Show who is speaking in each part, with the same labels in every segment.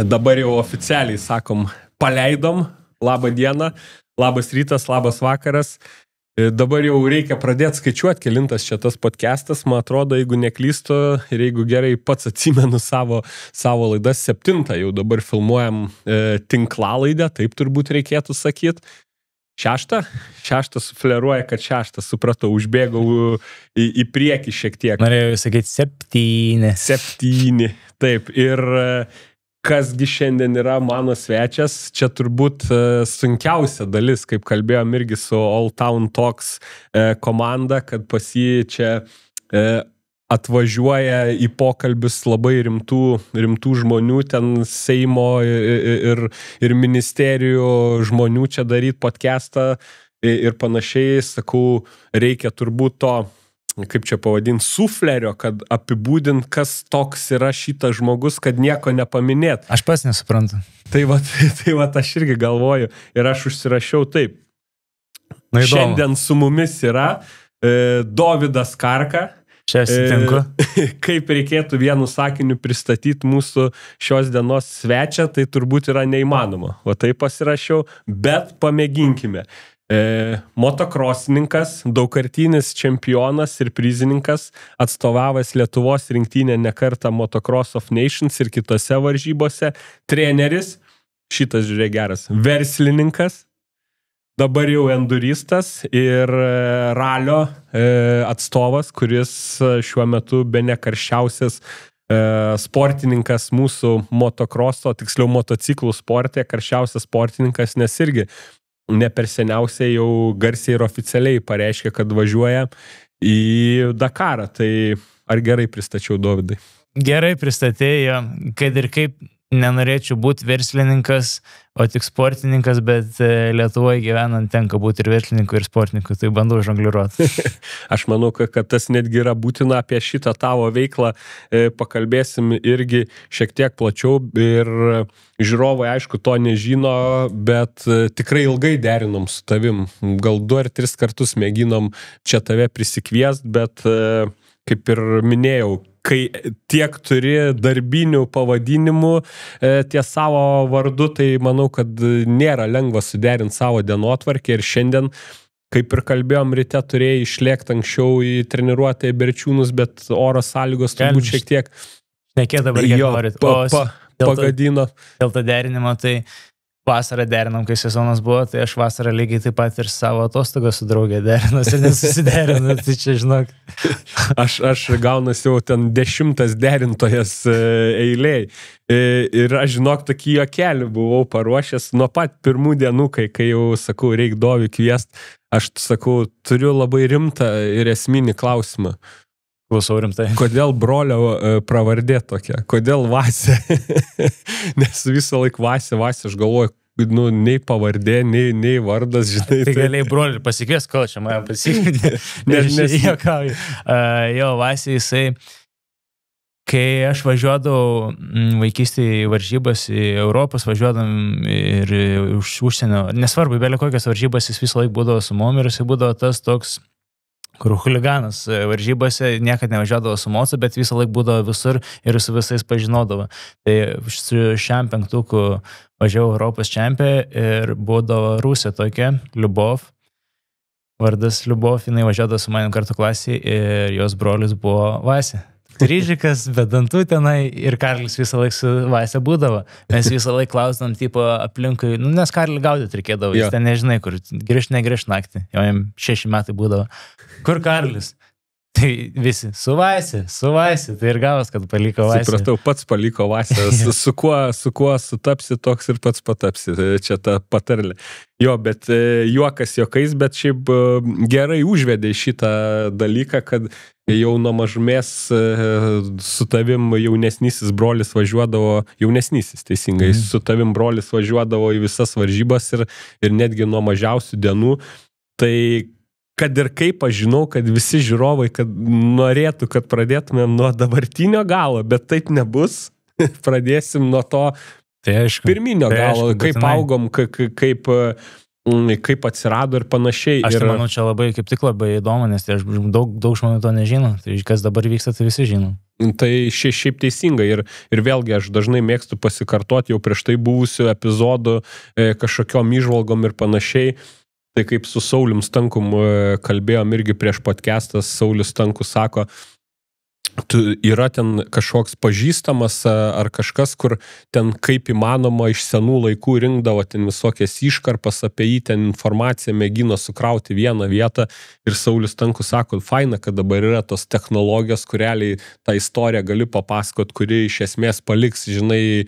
Speaker 1: dabar jau oficialiai sakom, paleidom, labą dieną, labas rytas, labas vakaras. Dabar jau reikia pradėti skaičiuoti, kelintas čia tas podcastas, man atrodo, jeigu neklystu ir jeigu gerai pats atsimenu savo laidas, 7 jau dabar filmuojam tinklalaidę, taip turbūt reikėtų sakyti. 6 sufleruoja, kad 6, supratau, užbėgau į priekį šiek tiek.
Speaker 2: Norėjau sakyti 7.
Speaker 1: 7, taip, ir kasgi šiandien yra mano svečias, čia turbūt sunkiausia dalis, kaip kalbėjom irgi su All Town Talks komanda, kad pas jį čia atvažiuoja į pokalbius labai rimtų žmonių, ten Seimo ir ministerijų žmonių čia daryti podcastą ir panašiai, sakau, reikia turbūt to, kaip čia pavadinti, suflerio, kad apibūdint, kas toks yra šitas žmogus, kad nieko nepaminėt.
Speaker 2: Aš pats nesuprantu.
Speaker 1: Tai va, aš irgi galvoju ir aš užsirašiau taip. Šiandien su mumis yra Dovydas Karka.
Speaker 2: Čia sutinku.
Speaker 1: Kaip reikėtų vienu sakiniu pristatyti mūsų šios dienos svečią, tai turbūt yra neįmanoma. O taip pasirašiau, bet pamėginkime. Motokrosininkas, daugkartinis čempionas ir prizininkas, atstovavęs Lietuvos rinktinę ne kartą Motocross of Nations ir kitose varžybose, treneris, šitas žiūrė geras, verslininkas, dabar jau enduristas ir ralio atstovas, kuris šiuo metu bene karščiausias sportininkas mūsų motocrosso, tiksliau motociklų sporte, karščiausias sportininkas, nes irgi ne per seniausiai jau garsiai ir oficialiai pareiškia, kad važiuoja į Dakarą. Tai ar gerai pristačiau, Dovydai?
Speaker 2: Gerai pristatėjo, kad ir kaip nenorėčiau būti verslininkas, o tik sportininkas, bet Lietuvoje gyvenant tenka būti ir verslininku, ir sportininku, tai bandau žongliruoti.
Speaker 1: Aš manau, kad tas netgi yra būtina, apie šitą tavo veiklą pakalbėsim irgi šiek tiek plačiau ir žiūrovai, aišku, to nežino, bet tikrai ilgai derinom su tavim. Gal 2 ar 3 kartus mėginom čia tave prisikviest, bet kaip ir minėjau, kai tiek turi darbinių pavadinimų ties savo vardu, tai manau, kad nėra lengva suderinti savo dienotvarkę ir šiandien, kaip ir kalbėjom, ryte turėjai išlėkti anksčiau į treniruotę į Berčiūnus, bet oro sąlygos turbūt šiek tiek
Speaker 2: nekėt dabar, kiek norit.
Speaker 1: Pagadino.
Speaker 2: Dėl to derinimo, tai vasarą derinom, kai sezonas buvo, tai aš vasarą lygiai taip pat ir savo atostogą su draugė derinos ir nesusiderinu, tai čia žinok.
Speaker 1: Aš gaunas jau ten 10 derintojas eiliai. Ir aš žinok, tokį juokelį buvau paruošęs nuo pat pirmų dienų, kai jau sakau, reik Dovį kviest. Aš sakau, turiu labai rimtą ir esminį klausimą.
Speaker 2: Klausau rimtai.
Speaker 1: Kodėl brolio pravardė tokia? Kodėl Vasė? Nes visą laiką Vasė, aš galvoju, nei pavardė, nei vardas, žinai.
Speaker 2: Tai galėjai brolį pasikvies, kol čia mane pasikvietė. Nes juokauju. Jo, Vasė, jisai, kai aš važiuodavau vaikystėje į varžybas, į Europos važiuodam ir už užsienio, nesvarbu, belia kokias varžybas, jis visą laiką būdavo su mum ir jisai būdavo tas toks, kur huliganas varžybose, niekad nevažiuodavo su mocu, bet visą laiką būdavo visur ir su visais pažinodavo. Tai su šiam 5 važiavau Europos čempė ir būdavo Rusė tokia, Liubov, vardas Liubov, jinai važiuodavo su manim kartu klasėje ir jos brolis buvo Vasė. Kryžikas, be dantų tenai ir Karlis visą laiką su Vasė būdavo. Mes visą laiką klausdam, tipo, aplinkui, nes Karlį gaudyti reikėdavo, jis ten nežinai, kur grįžt, negrįžt naktį, jau jam 6 metai būdavo. Kur Karlis? Tai visi, su Vasė, tai ir gavas, kad paliko Vasė.
Speaker 1: Supratau, pats paliko Vasė, su kuo sutapsi, toks ir pats patapsi, čia ta patarlė. Jo, bet juokas juokais, bet šiaip gerai užvedė šitą dalyką, kad jau nuo mažumės su tavim jaunesnysis brolis važiuodavo, teisingai, su tavim brolis važiuodavo į visas varžybas ir netgi nuo mažiausių dienų, tai kad ir kaip aš žinau, kad visi žiūrovai, kad norėtų, kad pradėtumėm nuo dabartinio galo, bet taip nebus, pradėsim nuo to pirminio galo, kaip augom, kaip atsirado ir panašiai.
Speaker 2: Aš manau, čia labai, kaip tik labai įdomu, nes daug žmonių to nežino. Tai kas dabar vyksta, tai visi žino.
Speaker 1: Tai šiaip teisinga ir vėlgi aš dažnai mėgstu pasikartoti jau prieš tai buvusių epizodų kažkokiom įžvalgom ir panašiai. Tai kaip su Saulium Stankum kalbėjom irgi prieš podcastas, Saulius Stankus sako, yra ten kažkoks pažįstamas ar kažkas, kur ten kaip įmanoma iš senų laikų rinkdavo ten visokias iškarpas apie jį, ten informaciją mėgino sukrauti vieną vietą ir Saulius Stankus sako, faina, kad dabar yra tos technologijos, kurialiai tą istoriją gali papasakot, kuri iš esmės paliks, žinai,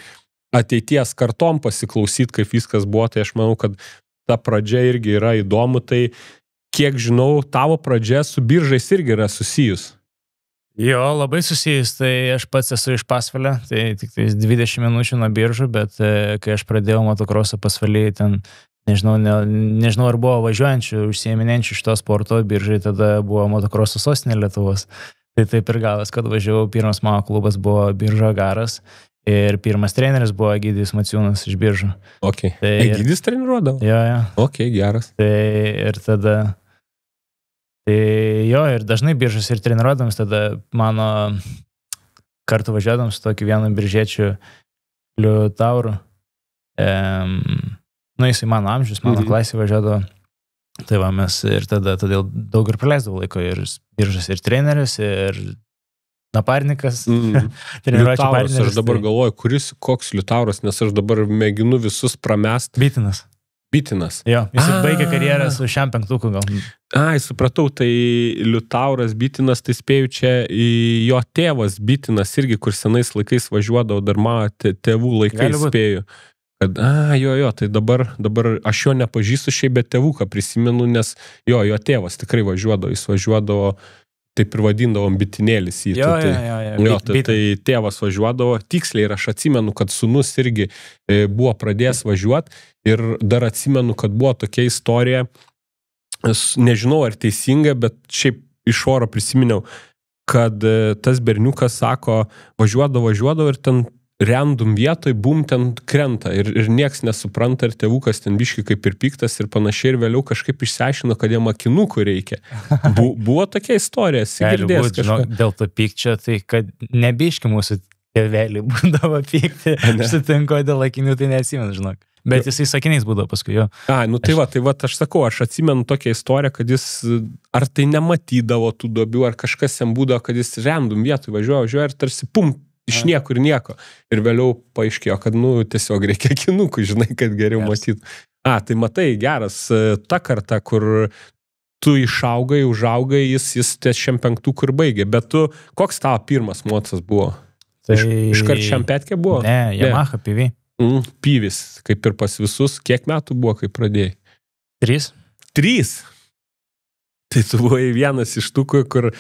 Speaker 1: ateities kartom pasiklausyti, kaip viskas buvo, tai aš manau, kad ta pradžia irgi yra įdomu, tai kiek žinau, tavo pradžia su biržais irgi yra susijus.
Speaker 2: Jo, labai susijus, tai aš pats esu iš Pasvalio, tai tik 20 minučių nuo biržų, bet kai aš pradėjau motokrosą Pasvalį, ten nežinau ar buvo važiuojančių, užsieminėjančių šito sporto, biržai tada buvo motokroso sostinė Lietuvos. Tai taip ir gavas, kad važiavau, pirmas mano klubas buvo Biržų Agaras. Ir pirmas treneris buvo Egidijus Maciūnas iš Biržų.
Speaker 1: Ok. Tai Egidijus treniruodavo?
Speaker 2: Jo.
Speaker 1: Ok, geras.
Speaker 2: Tai ir tada... Tai jo, ir dažnai Biržus ir treniruodams, tada mano kartu važiuodams su tokiu vienu biržiečiu Liutauru. Jisai mano amžius, mano klasė važiuodavo. Tai va, mes ir todėl daug ir praleisdavo laiko ir Biržus ir treneris, ir naparnikas, treniruočių partneris.
Speaker 1: Aš dabar galvoju, koks Liutauras, nes aš dabar mėginu visus pramest. Bitinas.
Speaker 2: Jo, jis baigė karjerą su šiam penktuku gal.
Speaker 1: Supratau, tai Liutauras Bitinas, tai spėju čia jo tėvas Bitinas irgi, kur senais laikais važiuodavo, dar mano tėvų laikais spėju. Kad, tai dabar aš jo nepažįstu šiaip, bet tėvuką prisimenu, nes jo tėvas tikrai važiuodavo, jis važiuodavo, taip ir vadindavom bitinėlis į tai tėvas važiuodavo tiksliai ir aš atsimenu, kad sūnus irgi buvo pradėjęs važiuoti ir dar atsimenu, kad buvo tokia istorija, nežinau ar teisinga, bet šiaip iš oro prisiminiau, kad tas berniukas sako, važiuodavo ir ten random vietoj, ten krenta ir nieks nesupranta ir tėvukas ten biški kaip ir piktas ir panašiai ir vėliau kažkaip išsiaiškino, kad jam akinukų reikia. Buvo tokia istorija, girdėjęs kažką.
Speaker 2: Dėl to pykčio, tai kad nebiški mūsų tėveliai būdavo pykti, aš sutinku, dėl akinių tai neatsimenu, žinok. Bet jisai sakiniais būdavo paskui jo.
Speaker 1: Tai va, aš sakau, aš atsimenu tokią istoriją, kad jis ar tai nematydavo tų duobių, ar kažkas jam būdavo, kad jis random vietoj važiuoja ir tarsi iš niekur ir nieko. Ir vėliau paaiškėjo, kad, tiesiog reikia akinukų, žinai, kad geriau matytų. Tai matai, geras, ta karta, kur tu užaugai, jis ties šiam penktukų ir baigė. Bet tu, koks tavo pirmas mocas buvo? Iškart šiam petkė buvo?
Speaker 2: Ne, Yamaha PV.
Speaker 1: Pyvis, kaip ir pas visus. Kiek metų buvo, kai pradėjai?
Speaker 2: 3.
Speaker 1: 3? Tai tu buvai vienas iš tų, kur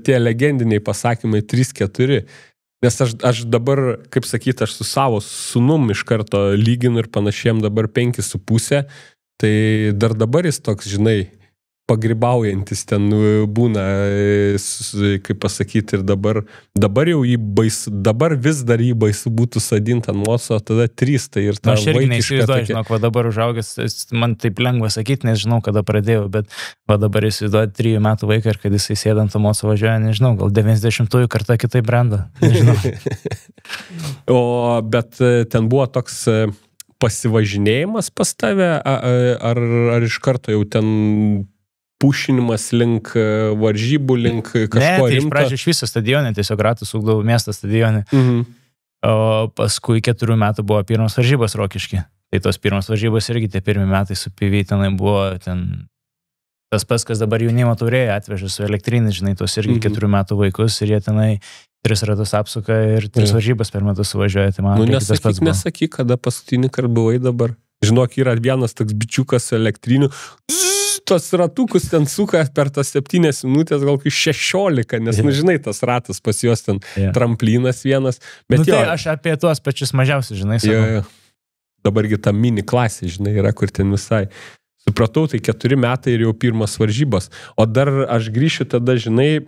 Speaker 1: tie legendiniai pasakymai 3-4. Nes aš dabar, kaip sakyti, aš su savo sūnum iš karto lyginu ir panašiem dabar 5,5. Tai dar dabar jis toks, žinai, pagribaujantis ten būna, kaip pasakyti, ir dabar jau dabar vis dar jį baisu būtų sadinti ant moco, tada 3, tai ir ta
Speaker 2: vaikiška. Aš irgi neįsivaizduoju, žinok, va dabar užaugęs, man taip lengva sakyti, nes žinau, kada pradėjau, bet va dabar įsivaizduoju 3 metų vaiką ir kad jisai sėdant ant moco važiuoja, nežinau, gal 90-ųjų kartą kitaip brenda, nežinau.
Speaker 1: Bet ten buvo toks pasivažinėjimas pas tave, ar iš karto jau ten pušinimas link varžybų, link kažko rimto?
Speaker 2: Ne, tai iš pradžių iš viso stadionė, tiesiog ratų sukdavau miestą stadionė. O paskui 4 metų buvo pirmas varžybos Rokišky. Tai tos pirmas varžybos irgi tie pirmi metai su PV tenai buvo ten tas pats, kas dabar jaunimo taurėje atvežė su elektrinį, žinai, tos irgi 4 metų vaikus ir jie tenai 3 ratus apsuka ir 3 varžybas per metus suvažiuoja. Tai man
Speaker 1: nesakyk, kada paskutinį kartą buvai dabar. Žinok, yra vienas toks bičiukas su elektriniu. Tos ratukus ten suka per tas 7 minutės, gal 16, nes, žinai, tas ratas pas juos ten tramplinas vienas. Bet
Speaker 2: tai aš apie tuos pačius mažiausius, žinai, sakau.
Speaker 1: Dabargi ta mini klasė, žinai, yra, kur ten visai. Supratau, tai 4 metai ir jau pirmas varžybos. O dar aš grįšiu tada, žinai,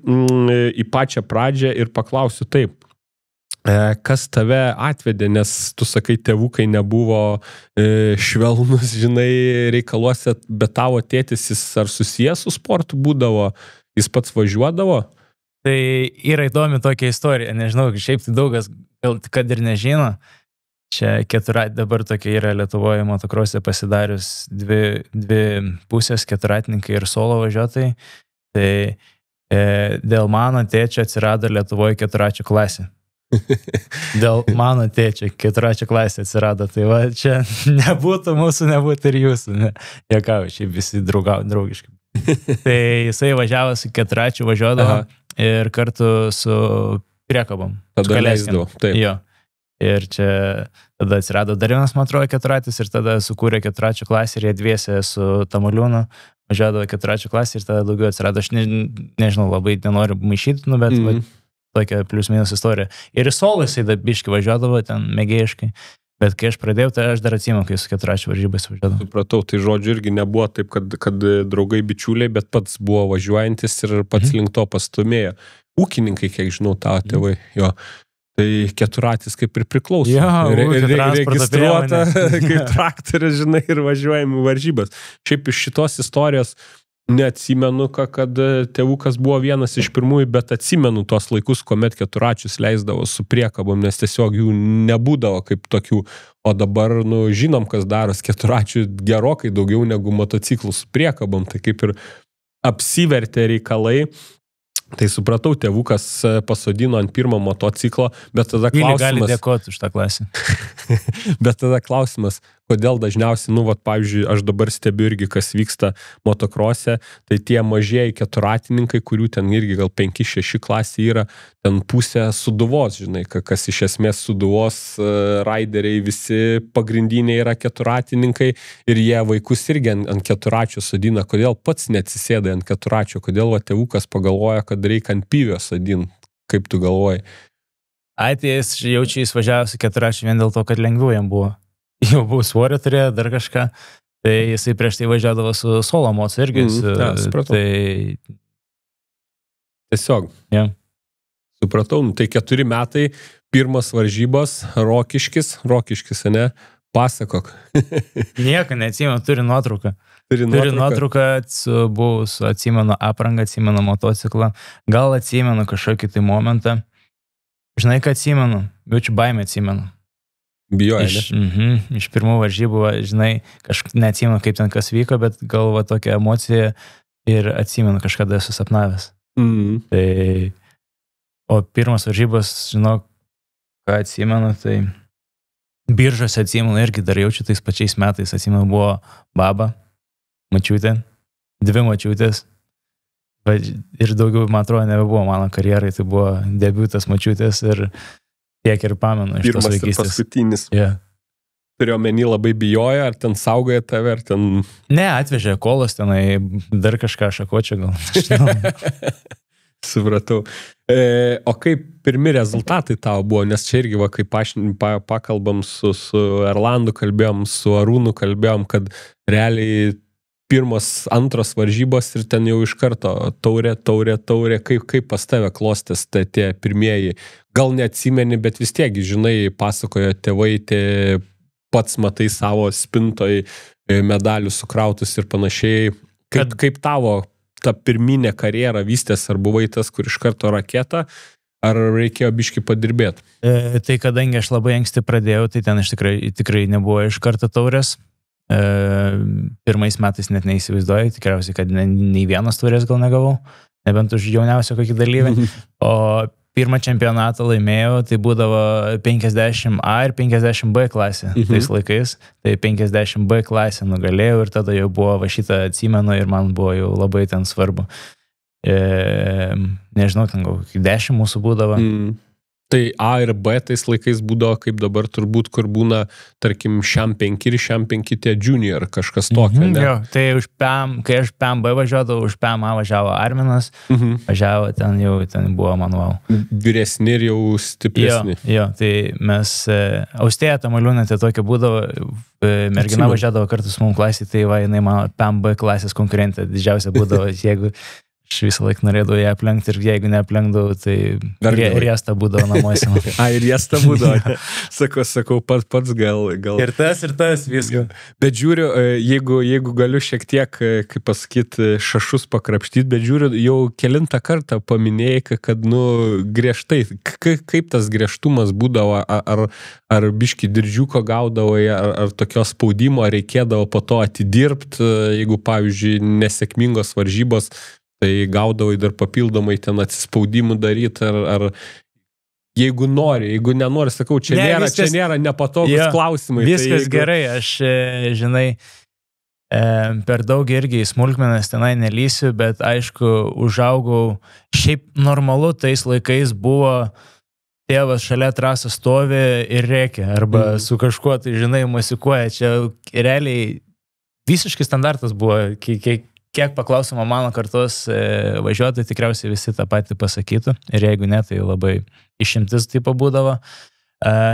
Speaker 1: į pačią pradžią ir paklausiu taip. Kas tave atvedė, nes tu sakai, tėvukai nebuvo švelnus, žinai, reikaluose, bet tavo tėtis jis ar susijęs su sportu būdavo, jis pats važiuodavo?
Speaker 2: Tai yra įdomi tokia istorija, nežinau, šiaip tai daugas gal kad ir nežino. Čia dabar tokia yra Lietuvoje motokrose pasidarius dvi pusės, keturatininkai ir solo važiuotojai. Tai dėl mano tėčio atsirado Lietuvoje keturačių klasė. Dėl mano tėčio keturačių klasė atsirado. Tai va, čia nebūtų mūsų, nebūtų ir jūsų. Ne? Jokau, šiaip visi draugiškai. Tai jisai važiavo su keturačių važiuodavo ir kartu su priekabom.
Speaker 1: Tada leisdavo, taip.
Speaker 2: Jo. Ir čia tada atsirado dar vienas, man atrodo, keturatis ir tada sukūrė keturačių klasę ir jie dviese su Tamoliūnu važiuodavo keturačių klasę ir tada daugiau atsirado. Aš nežinau, labai nenoriu maišyti, bet va, tokia plius minus istorija. Ir į solo jisai biškai važiuodavo ten mėgėjiškai. Bet kai aš pradėjau, tai aš dar atsimenu, kai su keturačių varžybais važiuodavau.
Speaker 1: Supratau, tai žodžiu irgi nebuvo taip, kad draugai bičiuliai, bet pats buvo važiuojantis ir pats link to pastumėjo. Ūkininkai, kiek žinau, tavo tėvai, jo. Tai keturatis kaip ir priklauso. Registruota kaip traktorius, žinai, ir važiuojami varžybas. Šiaip iš šitos istorijos neatsimenu, kad tėvukas buvo vienas iš pirmųjų, bet atsimenu tos laikus, kuomet keturačius leisdavo su priekabom, nes tiesiog jų nebūdavo kaip tokių. O dabar, žinom, kas daros keturačių gerokai daugiau negu motociklų su priekabom. Tai kaip ir apsivertė reikalai. Tai supratau, tėvukas pasodino ant pirmo motociklo, bet tada klausimas...
Speaker 2: Gali dėkoti už tą klasę.
Speaker 1: Bet tada klausimas, kodėl dažniausiai, pavyzdžiui, aš dabar stebiu irgi, kas vyksta motokrose, tai tie mažieji keturatininkai, kurių ten irgi gal 5-6 klasė yra, ten pusė Sūduvos, žinai, kas iš esmės Sūduvos raideriai visi pagrindiniai yra keturatininkai ir jie vaikus irgi ant keturačio sodina. Kodėl pats neatsisėdai ant keturačio? Kodėl tėvukas pagalvoja, kad reikia ant pyvio sodinti? Kaip tu galvoji?
Speaker 2: Tai jis jaučiai važiavosi keturačiu vien dėl to, kad lengviau jam buvo. Jau buvo svorio turėjo, dar kažką. Tai jisai prieš tai važiuodavo su solo mocu irgi.
Speaker 1: Supratau.
Speaker 2: Tai...
Speaker 1: Tiesiog.
Speaker 2: Yeah.
Speaker 1: Supratau. Tai 4 metai, pirmas varžybos, Rokiškis, ne? Pasakok.
Speaker 2: Nieko neatsimenu, turi nuotrauką. Turi nuotrauką, atsimenu aprangą, atsimenu motociklą. Gal atsimenu kažkokį tai momentą. Žinai, ką atsimenu? Jaučiu baimę atsimenu.
Speaker 1: Bijoja, ne?
Speaker 2: Iš pirmų varžybų, žinai, neatsimenu, kaip ten kas vyko, bet galva tokia emocija ir atsimenu, kažkada esu sapnavęs. Tai, o pirmas varžybos, žinau, ką atsimenu, tai Biržose atsimenu irgi dar jaučiu tais pačiais metais, atsimenu, buvo baba, mačiutė, 2 mačiutės. Ir daugiau, man atrodo, nebebuvo mano karjerai, tai buvo debiutas mačiutės ir tiek ir pamenu iš tos vaikystės.
Speaker 1: Pirmas ir paskutinis.
Speaker 2: Yeah.
Speaker 1: Turiu omeny, labai bijojo, ar ten saugoja tave, ar ten...
Speaker 2: Ne, atvežė kolos tenai, dar kažką šakočio gal.
Speaker 1: Supratau. O kaip pirmi rezultatai tavo buvo, nes čia irgi, va, kai pakalbam su Erlandu kalbėjom, su Arūnu kalbėjom, kad realiai pirmas, antros varžybos ir ten jau iš karto taurė, kaip pas tave klostės tie pirmieji. Gal neatsimeni, bet vis tiek, žinai, pasakojo tėvai, pats matai savo spintoj medalių sukrautus ir panašiai. Kaip tavo ta pirminė karjera vystės, ar buvai tas, kur iš karto raketa, ar reikėjo biškį padirbėti?
Speaker 2: Tai kadangi aš labai anksti pradėjau, tai ten aš tikrai nebuvo iš karto taurės. Pirmais metais net neįsivaizduoju, tikriausiai, kad nei vienas taurės gal negavau, nebent už jauniausio kokį dalyvį. O pirmą čempionatą laimėjau, tai būdavo 50A ir 50B klasė tais laikais. Tai 50B klasę nugalėjau ir tada jau buvo va šitą atsimenu ir man buvo jau labai ten svarbu. Nežinau, ten gal 10 mūsų būdavo.
Speaker 1: Tai A ir B tais laikais būdavo kaip dabar turbūt, kur būna, tarkim, šiam 5 ir šiam 5 tie junior, kažkas tokio, ne?
Speaker 2: Jo, tai kai aš PMB važiuodavau, už PMA važiavo Arminas, važiavo ten buvo manual.
Speaker 1: Vyresni ir jau stipresni.
Speaker 2: Jo, tai mes, Austėja Tamoliūnaitė tokia būdavo, mergina važiuodavo kartu su mum klasė, tai va, jinai mano PMB klasės konkurentė didžiausia būdavo, jeigu Aš visą laiką norėdavau ją aplenkti ir jeigu neaplenkdavau, tai riesta būdavo namuose.
Speaker 1: Riesta būdavo. Sakau, pats gal.
Speaker 2: Ir tas viskas.
Speaker 1: Bet žiūriu, jeigu galiu šiek tiek, kaip pasakyti, šašus pakrapštyti, bet žiūriu, jau kelintą kartą paminėjai, kad, griežtai, kaip tas griežtumas būdavo, ar biški dirdžiuko gaudavo, ar tokios spaudimo reikėdavo po to atidirbti, jeigu, pavyzdžiui, nesėkmingos varžybos, tai gaudavai dar papildomai ten atsispaudimų daryti, ar jeigu nori, jeigu nenori, sakau, čia nėra nepatogus klausimai.
Speaker 2: Viskas gerai, aš, žinai, per daug irgi smulkmenas tenai nelysiu, bet aišku, užaugau, šiaip normalu tais laikais buvo tėvas šalia trasą stovi ir rėkia, arba su kažkuo, tai žinai, musikuoja, čia realiai visiškai standartas buvo, kiek paklausimo mano kartos važiuotojai, tikriausiai visi tą patį pasakytų. Ir jeigu ne, tai labai išimtis tipo būdavo.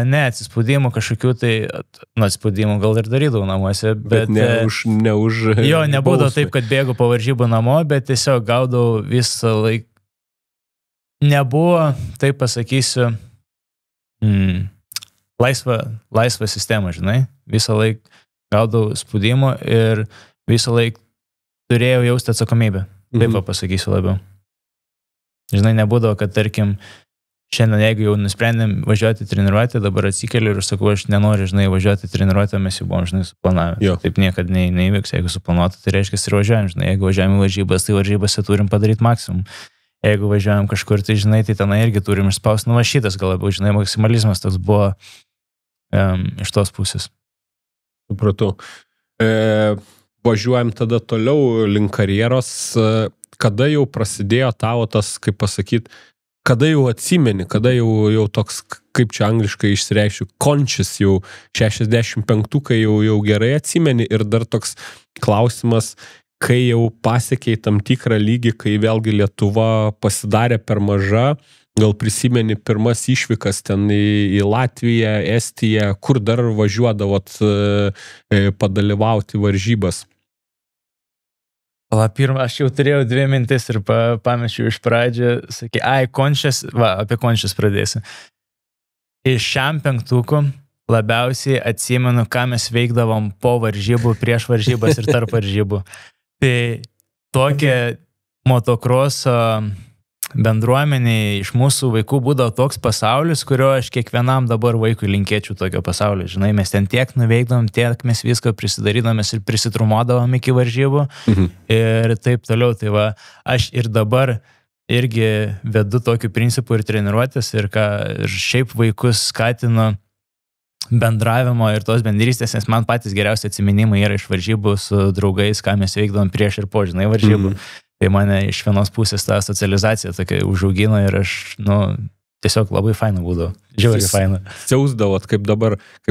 Speaker 2: Ne, atsispaudimų kažkokių, tai atsispaudimų gal ir darydavau namuose. Bet
Speaker 1: ne už
Speaker 2: jo, nebūdavo taip, kad bėgu po varžybų namo, bet tiesiog gaudavau visą laiką. Nebuvo, taip pasakysiu, laisva sistema, žinai. Visą laiką gaudavau spaudimų ir visą laiką turėjau jausti atsakomybę. Taip pasakysiu labiau. Žinai, nebūdavo, kad tarkim, šiandien, jeigu jau nusprendėm važiuoti treniruotę, dabar atsikeliu ir sakau, aš nenoriu, žinai, važiuoti treniruotę, mes jau buvom, žinai, suplanavę. Taip niekad neįvyks, jeigu suplanuota, tai reiškia ir važiuojam, žinai, jeigu važiuojam į varžybas, tai varžybose turim padaryti maksimum. Jeigu važiuojam kažkur, tai žinai, tai tenai irgi turim išspausti, šitas gal labiau, žinai, maksimalizmas toks buvo iš tos pusės.
Speaker 1: Supratau. Važiuojam tada toliau link karjeros, kada jau prasidėjo tavo tas, kaip pasakyti, kada jau atsimeni, kada jau toks, kaip čia angliškai išsireišiu, conscious jau 65-kai jau gerai atsimeni ir dar toks klausimas, kai jau pasiekiai tam tikrą lygį, kai vėlgi Lietuva pasidarė per maža, gal prisimeni pirmas išvykas ten į Latviją, Estiją, kur dar važiuodavot padalyvauti varžybas?
Speaker 2: Pirmą, aš jau turėjau 2 mintis ir pamečiau iš pradžių, sakė, apie končius pradėsiu. Iš šiam 5-tukų labiausiai atsimenu, ką mes veikdavom po varžybų, prieš varžybas ir tarp varžybų. Tai tokia motokroso bendruomeniai iš mūsų vaikų būdavo toks pasaulis, kurio aš kiekvienam dabar vaikui linkėčiau tokio pasaulio. Žinai, mes ten tiek nuveikdavom, tiek mes viską prisidarydavom ir prisitrumuodavom iki varžybų ir taip toliau. Tai va, aš ir dabar irgi vedu tokiu principu ir treniruotės ir šiaip vaikus skatinu bendravimo ir tos bendrystės, nes man patys geriausi atsiminimai yra iš varžybų su draugais, ką mes veikdavom prieš ir po, žinai, varžybų. Tai mane iš vienos pusės ta socializacija tokia užaugino ir aš, tiesiog labai faina būdavo. Žiauriai faina.
Speaker 1: Siausdavot, kaip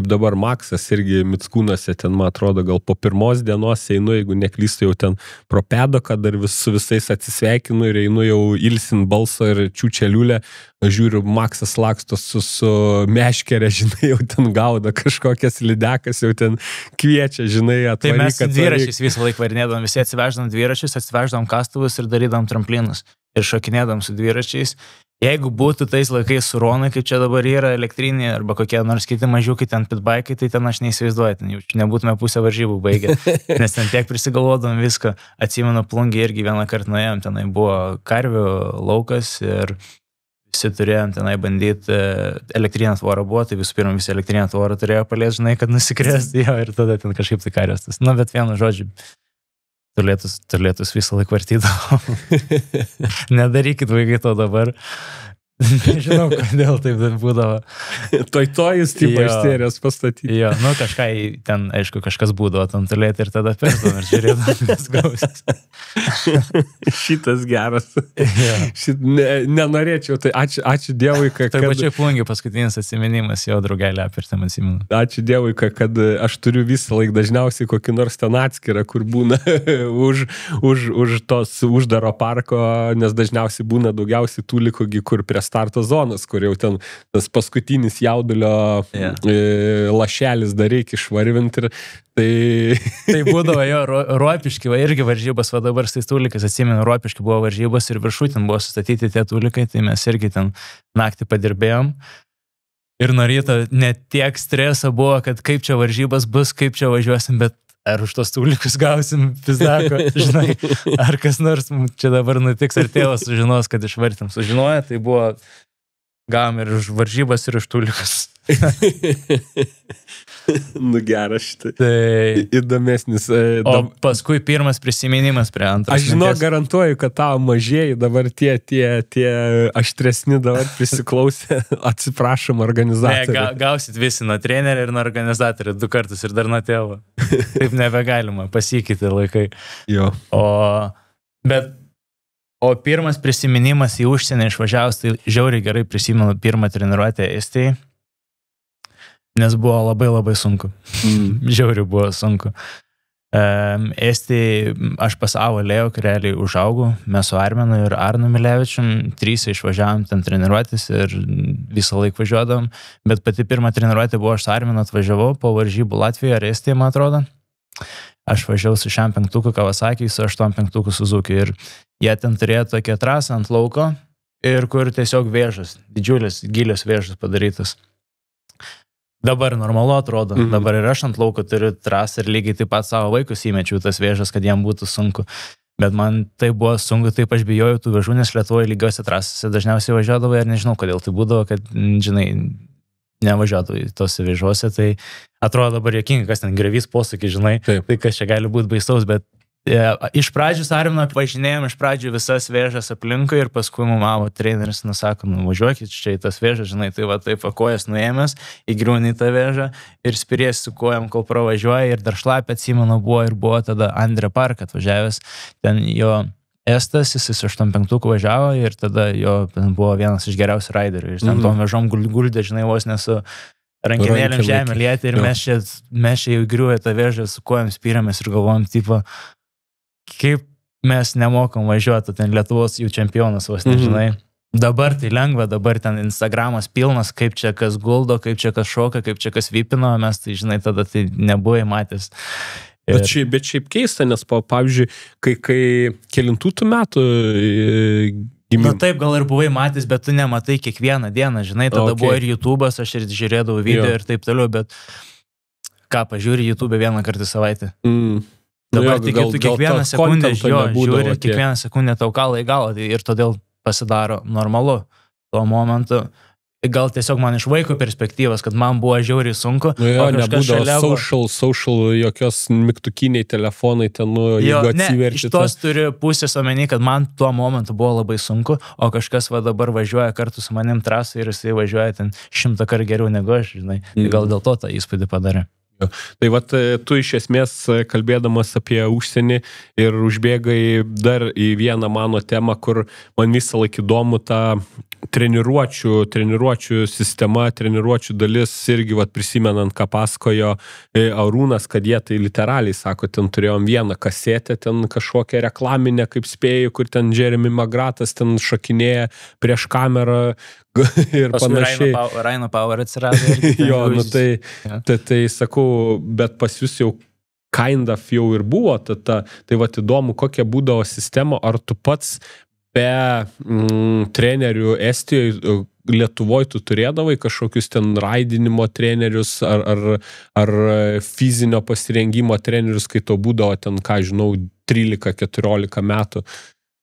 Speaker 1: dabar Maksas irgi Mickūnuose ten, man atrodo, gal po pirmos dienos einu, jeigu neklystu, jau ten pro pedoką, dar su visais atsisveikinu ir einu jau ilsin balso ir čiūčeliulę, žiūriu, Maksas laksto su meškerė, žinai, jau ten gauda kažkokias lydekas, jau ten kviečia, žinai, atvaryk.
Speaker 2: Tai mes dviračiais visą laiką varinėdavom, visi atsiveždavom dviračius, atsiveždavom kastuvus ir darydavom tramplinus ir šokinėdavom su dviračiais. Jeigu būtų tais laikais suronai, kaip čia dabar yra elektrinė arba kokie nors kiti mažiukai ten pitbaikai, tai ten aš neįsivaizduoju, ten jau nebūtume pusę varžybų baigę, nes ten tiek prisigalvodom viską. Atsimenu, Plungį irgi vieną kartą nuėjom, tenai buvo karvių laukas ir visi turėjom tenai bandyti, elektrinę tvorą buvo, tai visų pirma visi elektrinę tvorą turėjo palies, žinai, kad nusikrėsti jo ir tada ten kažkaip tai karėstas. Bet vienu žodžiu, turlėtus visą laiką vartydavo. Nedarykit vaikai to dabar. Nežinau, kodėl taip būdavo.
Speaker 1: Toj tipo išsėrės pastatyti.
Speaker 2: Jo, kažką ten, aišku, kažkas būdavo tam turėti ir tada persdom ir žiūrėdom, kas gausis.
Speaker 1: Šitas geras. Nenorėčiau, tai ačiū Dievui, kad...
Speaker 2: Tai pačiai Plungį paskutinis atsiminimas, jo draugelį apirtam atsimenu.
Speaker 1: Ačiū Dievui, kad aš turiu visą laiką dažniausiai kokį nors ten atskirą, kur būna už tos uždaro parko, nes dažniausiai būna daugiausiai tų likogi, kur prie starto zonos, kur jau ten tas paskutinis jaudulio lašelis dar reikia išvarvinti ir
Speaker 2: Tai būdavo jo Ropiški, irgi varžybos, va dabar su tais tūlikais, atsimenu, Ropiški buvo varžybos ir viršutin buvo sustatyti tie tūlikai, tai mes irgi ten naktį padirbėjom. Ir nuo ryto net tiek streso buvo, kad kaip čia varžybos bus, kaip čia važiuosim, bet ar už tos tūlikus gausim pizdako, žinai, ar kas nors čia dabar nutiks, ar tėvas sužinos, kad išvartėm. Sužinoja, tai buvo, gavom ir už varžybas, ir už tūlikus.
Speaker 1: Nu geras šitą.
Speaker 2: Tai
Speaker 1: įdomesnis.
Speaker 2: O paskui pirmas prisiminimas prie antros.
Speaker 1: Aš žinau, garantuoju, kad tavo mažieji dabar tie aštresni dabar prisiklausė, atsiprašom organizatorių.
Speaker 2: Ne, gausit visi nuo trenerio ir nuo organizatorių 2 kartus ir dar nuo tėvo. Taip nebegalima, pasikeitė laikai.
Speaker 1: Jo.
Speaker 2: O pirmas prisiminimas į užsienį išvažiavus, tai žiauriai gerai prisimenu pirmą treniruotę Estijai. Nes buvo labai labai sunku. Žiauriai buvo sunku. Estijai aš pas Avo Leo, kai realiai užaugau, mes su Armenu ir Arnu Milevičium 3 išvažiavom ten treniruotis ir visą laiką važiuodavom, bet pati pirma treniruotė buvo, aš su Armenu atvažiavau po varžybų Latvijoje ar Estijoje, man atrodo. Aš važiavau su 5 Kawasaki, su 8 Suzuki ir jie ten turėjo tokią trasą ant lauko ir kur tiesiog vėžas, didžiulis, gilios vėžas padarytas. Dabar normalu atrodo, dabar ir aš ant lauko turiu trasą ir lygiai taip pat savo vaikus įmečiau tas vėžas, kad jam būtų sunku. Bet man tai buvo sunku, taip aš bijojau tų vėžų, nes Lietuvoje lygiose trasose dažniausiai važiuodavo ir nežinau, kodėl tai būdavo, kad, žinai, nevažiuodavo į tose vėžuose, tai atrodo dabar juokinga, kas ten grevys posūkį, žinai,
Speaker 1: taip.
Speaker 2: Tai kas čia gali būti baisaus, bet iš pradžių su Arminu važinėjom, iš pradžių visas vėžas aplinkui ir paskui mamo treneris nusako, važiuokit čia į tas vėžas, žinai, tai va taip kojas nuėmęs, įgriūni į tą vėžą ir spiriesi su kojom, kol pravažiuoja ir dar šlapė atsimenu buvo ir buvo tada Andre Park atvažiavęs, ten jo Estas, jis 8-5 važiavo ir tada jo buvo vienas iš geriausių raiderių ir ten tom vežom guldė, žinai, vos nesu rankinėlėm žemę lieti ir mes čia jau griuoja tą vėžą, su kojom spyrėmės ir galvojom, tipo, kaip mes nemokam važiuoti, ten Lietuvos jų čempionas vos nežinai. Dabar tai lengva, dabar ten Instagramas pilnas, kaip čia kas guldo, kaip čia kas šoka, kaip čia kas vypino, mes tai, žinai, tada tai nebuvai matęs.
Speaker 1: Bet šiaip keista, nes, pavyzdžiui, kai kelintų metų gimimo.
Speaker 2: Na taip, gal ir buvai matęs, bet tu nematai kiekvieną dieną, žinai, tada buvo ir YouTube'as, aš ir žiūrėdavau video ir taip toliau, bet ką, pažiūri YouTube 1 kartą į savaitę. Dabar tik tu kiekvieną sekundę žiūri, kiekvieną sekundę tau kalą į galą ir todėl pasidaro normalu tuo momentu. Gal tiesiog man iš vaiko perspektyvos, kad man buvo žiauriai sunku.
Speaker 1: Jo, nebūdavo social, jokios mygtukiniai telefonai ten, jeigu atsiverti.
Speaker 2: Iš tos turiu pusės omeny, kad man tuo momentu buvo labai sunku, o kažkas va dabar važiuoja kartu su manim trasą ir jisai važiuoja ten 100 kartų geriau negu aš, žinai. Tai gal dėl to tą įspūdį padarė.
Speaker 1: Tai vat tu iš esmės kalbėdamas apie užsienį ir užbėgai dar į vieną mano temą, kur man visą laiką įdomu ta treniruočių sistema, treniruočių dalis, irgi vat prisimenant, ką pasakojo Arūnas, kad jie tai literaliai, sako, ten turėjom vieną kasetę, ten kažkokią reklaminę, kaip spėjau, kur ten Jeremy Magratas ten šokinėja prieš kamerą ir panašiai.
Speaker 2: Raino Power atsirado.
Speaker 1: Jo, nu tai sakau, bet pas jūs jau kind of jau ir buvo, tai vat įdomu, kokia būdavo sistema, ar tu pats be trenerių Estijoje, Lietuvoje tu turėdavai kažkokius ten raidinimo trenerius ar fizinio pasirengimo trenerius, kai to būdavo ten, ką žinau, 13-14 metų.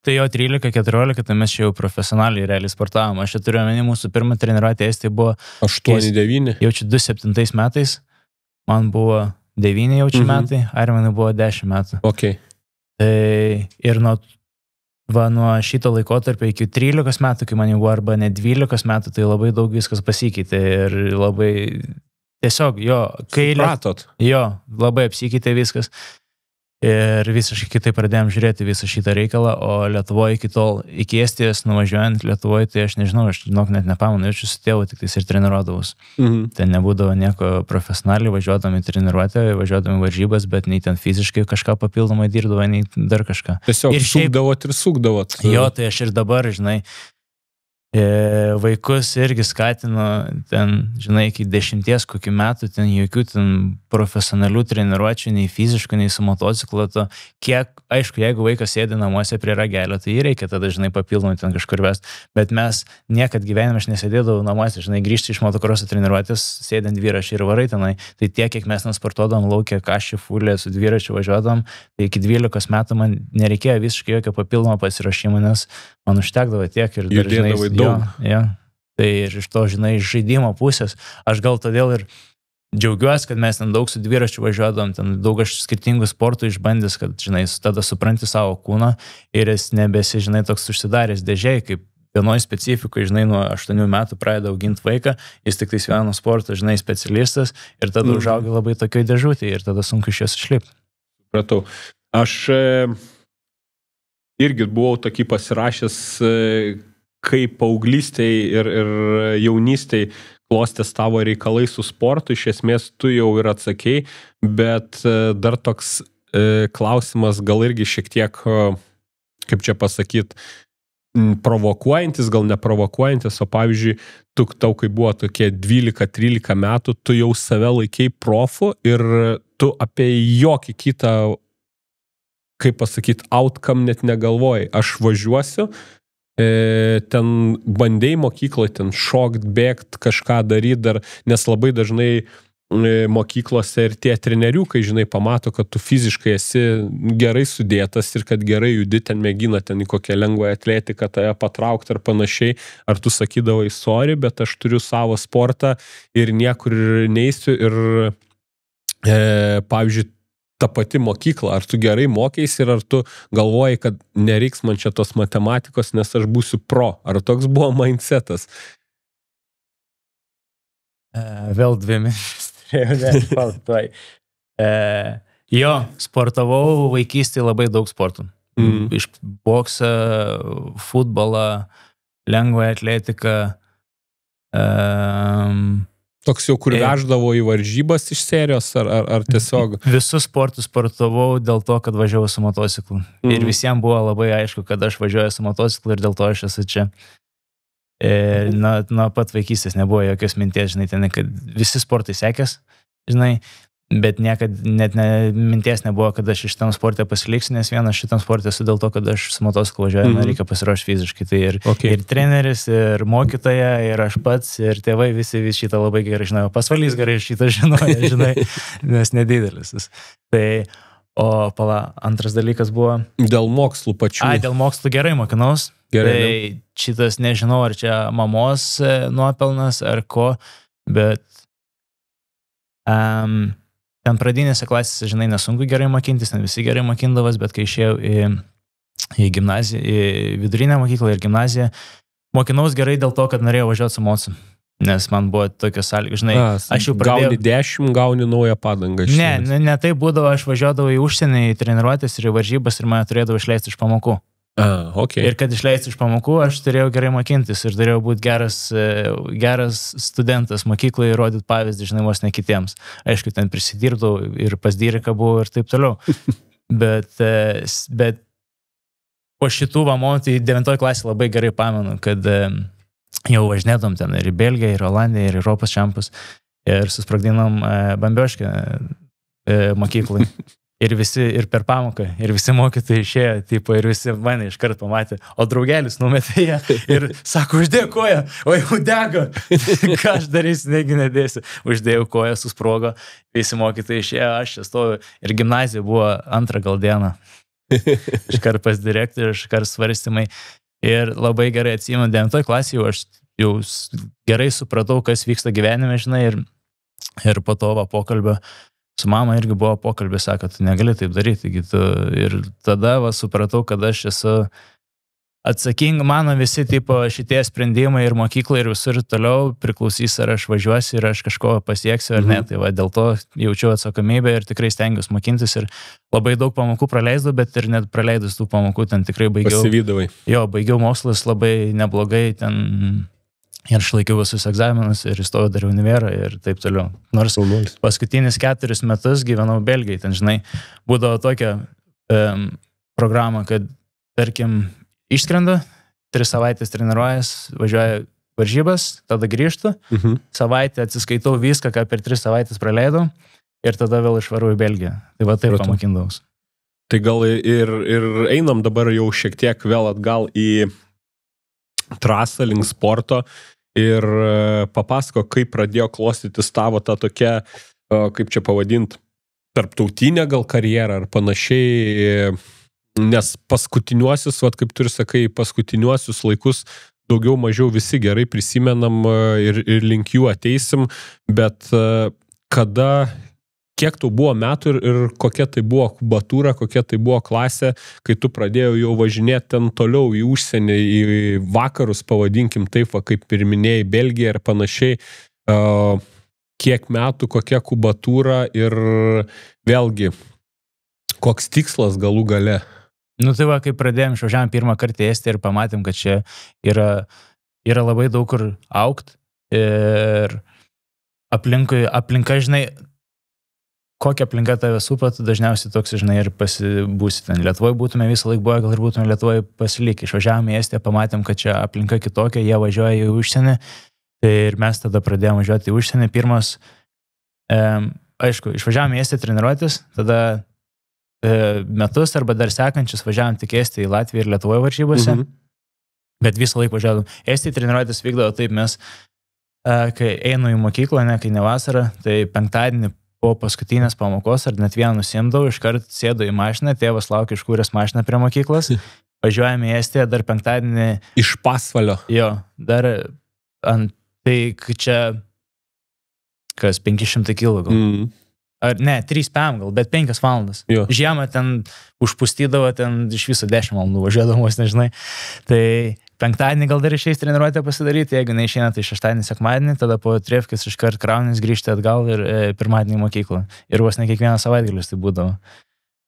Speaker 2: Tai jo 13-14, tai mes čia jau profesionaliai realiai sportavom. Aš čia turiu omeny, mūsų pirmą treniruotę Estijoje buvo
Speaker 1: 8-9.
Speaker 2: Jaučiu 27 metais, man buvo 9 jaučiu metai, Arminui buvo 10 metų.
Speaker 1: Okay.
Speaker 2: Tai ir nuo šito laikotarpio iki 13 metų, kai man jau buvo arba ne 12 metų, tai labai daug viskas pasikeitė ir labai tiesiog, labai apsikeitė viskas. Ir visiškai kitaip pradėjom žiūrėti visą šitą reikalą, o Lietuvoje iki Estijos nuvažiuojant Lietuvoje, tai aš nežinau, aš net nepamenu, jaučiu su tėvu tik tais ir treniruodavus. Ten nebūdavo nieko profesionaliai, važiuodami treniruotę, važiuodami varžybas, bet nei ten fiziškai kažką papildomai dirbdavo, nei dar kažką.
Speaker 1: Tiesiog sukdavot ir sukdavot.
Speaker 2: Jo, tai aš ir dabar, žinai, Vaikus irgi skatino ten, žinai, iki 10 kokių metų, ten jokių ten profesionalių treniruočių, nei fiziškų, nei su motociklu. Kiek, aišku, jeigu vaikas sėdi namuose prie ragelio, tai jį reikia tada, žinai, papildomai ten kažkur vest. Bet mes niekad gyvenime aš nesėdėdavau namuose, žinai, grįžti iš motokroso treniruotės, sėdint dviračiu ir varai tenai. Tai tiek, kiek mes sportuodam laukia, kašį fulė, su dviračiu važiuodam, tai iki 12 metų man nereikėjo visiškai jokio papildomo pasiruošimo, nes man užtekdavo tiek ir dar, žinai, ja. Tai ir iš to, žinai, iš žaidimo pusės, aš gal todėl ir džiaugiuosi, kad mes ten daug su dviračiu važiuodom, ten daug aš skirtingų sportų išbandęs, kad, žinai, tada supranti savo kūną ir jis nebesi, žinai, toks užsidaręs dėžiai, kaip vienoj specifikoje, žinai, nuo 8 metų pradeda auginti vaiką, jis tik tais vieno sporto, žinai, specialistas ir tada užaugia labai tokioj dėžutėje ir tada sunku iš jos išlipti.
Speaker 1: Supratau. Aš irgi buvau tokį pasirašęs, kaip paauglystėj ir jaunystėj klostės tavo reikalai su sportu, iš esmės tu jau ir atsakei, bet dar toks klausimas gal irgi šiek tiek, kaip čia pasakyt, provokuojantis, gal neprovokuojantis, o pavyzdžiui, tau, kai buvo tokie 12-13 metų, tu jau save laikei profu ir tu apie jokį kitą, kaip pasakyt, outcome net negalvojai. Aš važiuosiu, ten bandėjai mokykloje, ten šokt, bėgt, kažką daryti dar, nes labai dažnai mokyklose ir tie treneriukai, žinai, pamato, kad tu fiziškai esi gerai sudėtas ir kad gerai judi, ten mėgina ten į kokią lengvąją atletiką tave patraukti ar panašiai, ar tu sakydavai, sorry, bet aš turiu savo sportą ir niekur neisiu ir pavyzdžiui, ta pati mokykla, ar tu gerai mokėsi ir ar tu galvoji, kad nereiks man čia tos matematikos, nes aš būsiu pro. Ar toks buvo mindsetas?
Speaker 2: Vėl 2 minutės. Jo, sportavau vaikystėje labai daug sportų. Iš boksą, futbolą, lengvąją atletiką.
Speaker 1: Toks jau, kur veždavo į varžybas iš serijos, ar tiesiog?
Speaker 2: Visus sportus sportavau dėl to, kad važiavau su motociklu. Ir visiems buvo labai aišku, kad aš važiuoju su motociklu ir dėl to aš esu čia. Nuo pat vaikystės nebuvo jokios minties, žinai, ten, kad visi sportai sekės, žinai, bet niekad net minties nebuvo, kad aš iš tam sportė pasiliksiu, nes vienas šitam sportė esu dėl to, kad aš su motociklu važiuoju, man reikia pasiruošti fiziškai. Tai ir treneris, ir mokytoja, ir aš pats, ir tėvai visi šitą labai gerai žinojo. Pasvalys gerai šitą žinojo, žinai, nes nedidelis. Tai, antras dalykas buvo...
Speaker 1: Dėl mokslų pačių.
Speaker 2: Dėl mokslų gerai mokinaus. Gerai, tai šitas nežinau, ar čia mamos nuopelnas, ar ko, bet ten pradinėse klasėse, žinai, nesunku gerai mokintis, ten visi gerai mokindavas, bet kai išėjau į gimnaziją, į vidurinę mokyklą ir gimnaziją, mokinaus gerai dėl to, kad norėjau važiuoti su mocu. Nes man buvo tokios sąlygos, žinai, aš jau pradėjau...
Speaker 1: Gauni 10, gauni naują padangą.
Speaker 2: Ne, tai būdavo, aš važiuodavau į užsienį, į treniruotės ir į varžybas ir mane turėdavo išleisti iš pamokų.
Speaker 1: Okay.
Speaker 2: Ir kad išleisti iš pamokų, aš turėjau gerai mokintis ir turėjau būti geras studentas mokykloje ir rodyti pavyzdį, žinai, vos ne kitiems. Aišku, ten prisidirbdavau ir pas Dyriką buvau ir taip toliau. Bet po šitų momentų, tai 9 klasė labai gerai pamenu, kad jau važinėdom ten ir į Belgiją, ir Olandiją, ir Europos čempus ir susprogdinom bambioškę mokyklai. Ir visi, ir per pamoką, ir visi mokytojai išėjo, tipo, ir visi mane iškart pamatė, o draugelis numetė ją ir sako, uždėjau koją, o jau dega, ką aš darysiu, negi nedėsiu, uždėjau koją, susprogo, visi mokytojai išėjo, aš čia stoviu, ir gimnazija buvo 2 gal dieną, iškart pas direktorių, iškart svarstymai, ir labai gerai atsimenu, 9 klasėje aš jau gerai supratau, kas vyksta gyvenime, žinai, ir po to pokalbio su mama irgi buvo pokalbis, sako, tu negali taip daryti. Ir tada supratau, kad aš esu atsakinga, mano visi tipo šitie sprendimai ir mokyklai ir visur toliau priklausys, ar aš važiuosiu ir aš kažko pasieksiu ar ne. Tai dėl to jaučiu atsakomybę ir tikrai stengiuosi mokintis ir labai daug pamokų praleisdavau, bet ir net praleidus tų pamokų ten tikrai baigiau.
Speaker 1: Pasivydavai.
Speaker 2: Jo, baigiau mokslus labai neblogai ten. Ir išlaikiau visus egzaminus ir įstojau dar univerą ir taip toliau. Nors paskutinis 4 metus gyvenau Belgijai, ten, žinai, būdavo tokia programa, kad, tarkim, išskrenda 3 savaitės treniruojas, važiuoju varžybas, tada grįžtu, savaitę atsiskaitau viską, ką per 3 savaitės praleidau ir tada vėl išvarau į Belgiją. Tai va taip pamokindavus.
Speaker 1: Tai gal ir einam dabar jau šiek tiek vėl atgal į trasą link sporto ir papasako, kaip pradėjo klostytis tavo ta tokia, kaip čia pavadint, tarptautinė gal karjera ar panašiai, nes paskutiniuosius, kaip tu ir sakai, paskutiniuosius laikus daugiau mažiau visi gerai prisimenam ir link jų ateisim, bet kada, kiek tau buvo metų ir kokia tai buvo kubatūra, kokia tai buvo klasė, kai tu pradėjau jau važinėti ten toliau į užsienį, į vakarus, pavadinkim taip, kaip ir minėjai, Belgiją ir panašiai, kiek metų, kokia kubatūra ir vėlgi, koks tikslas galų gale?
Speaker 2: Nu tai va, kai pradėjom, išvažiavom pirmą kartą į Estiją ir pamatėm, kad čia yra labai daug kur augt ir aplinka, žinai, kokia aplinka tave supa, tu dažniausiai toks, žinai, ir pasibūsi ten. Lietuvoje būtume visą laiką buvę, gal ir būtume Lietuvoje pasilikę. Išvažiavome į Estiją, pamatėm, kad čia aplinka kitokia, jie važiuoja į užsienį ir mes tada pradėjome važiuoti į užsienį. Pirmas, aišku, išvažiavome į Estiją treniruotis, tada metus arba dar sekančius važiavom tik Estiją į Latviją ir Lietuvoje varžybose, bet visą laiką važiavom. Estiją treniruotis vykdavo taip, mes, kai einu į mokyklą, kai ne vasarą, tai penktadienį po paskutinės pamokos ar net vieną nusimdavau, iškart sėdu į mašiną, tėvas laukia iškūręs mašiną prie mokyklos, važiuojame į Estiją dar penktadienį.
Speaker 1: Iš Pasvalio.
Speaker 2: Jo, dar tai čia kas 500 kg gal. Ar ne, 3 PM gal, bet 5 valandas.
Speaker 1: Jo.
Speaker 2: Žiemą ten užpustydavo, ten iš viso 10 valandų važiuodamos, nežinai. Tai penktadienį gal dar išeis treniruotę pasidaryti, jeigu neišeina, tai šeštadienį, sekmadienį, tada po trefkės iškart kraunis grįžti atgal ir pirmadienį į mokyklą. Ir vos ne kiekvieną savaitgalius tai būdavo.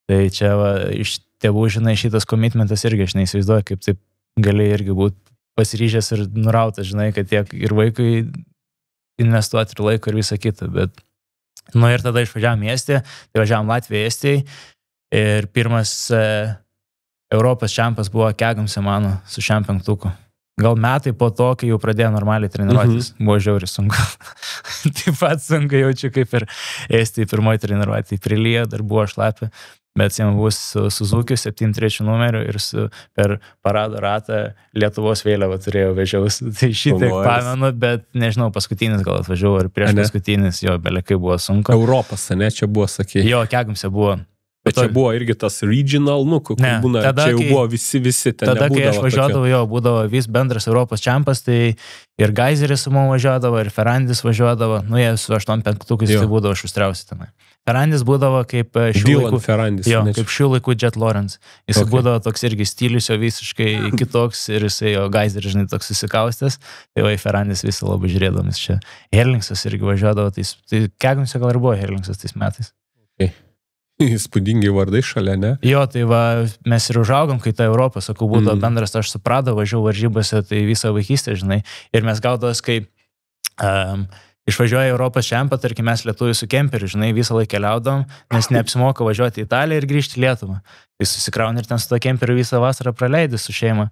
Speaker 2: Tai čia va, iš tėvų, žinai, šitas komitmentas irgi, aš neįsivaizduoju, kaip taip gali irgi būti pasiryžęs ir nurautas, žinai, kad tiek ir vaikui investuoti ir laiko ir visą kitą, bet nu ir tada išvažiavom į Estiją, tai važiavom Latviją Estijai ir pirmas Europos čempas buvo Kegamse mano su šiam penktuku. Gal metai po to, kai jau pradėjo normaliai treniruotis, buvo žiauriai sunku. Taip pat sunku jaučiu kaip ir Estijai pirmoji treniruotė. Prilyja, dar buvo šlapia, bet jam bus su Suzuki 73 numeriu ir per parado ratą Lietuvos vėliavą turėjau vežiaus. Tai šitaip pamenu, bet nežinau, paskutinis gal atvažiavau ar prieš paskutinis, jo, belekai buvo sunku.
Speaker 1: Europas, ne, čia buvo, sakė.
Speaker 2: Jo, Kegamse buvo.
Speaker 1: Bet čia buvo irgi tas regional, kur būna, tada, čia jau buvo visi ten
Speaker 2: tada, kai aš važiuodavau, jo, būdavo vis bendras Europos čempas, tai ir Geizeris su mum važiuodavo, ir Ferrandis važiuodavo, nu jie su 8-5 tai būdavo šustriausi tenai. Ferrandis būdavo kaip šių laikų, kaip šių laikų Jet Lawrence. Jis būdavo toks irgi stilius jo visiškai kitoks ir jisai jo Geizeris, žinai, toks susikaustęs. Tai va, Ferrandis visi labai žiūrėdamis čia. Herlingsas irgi važiuodavo, tai Kegamse gal ir buvo Herlingsas tais metais.
Speaker 1: Įspūdingi vardai šalia, ne?
Speaker 2: Jo, tai va, mes ir užaugom, kai ta Europą, sakau, būdavo bendras, aš su Prado važiavau varžybose, tai visą vaikystę, žinai, ir mes gaudavos, kai išvažiuoja Europos čempą, tarkim, mes lietuviai su kemperiu, žinai, visą laiką keliaudom, nes neapsimoka važiuoti į Italiją ir grįžti į Lietuvą. Tai susikrauni ir ten su to kemperiu visą vasarą praleidi su šeima.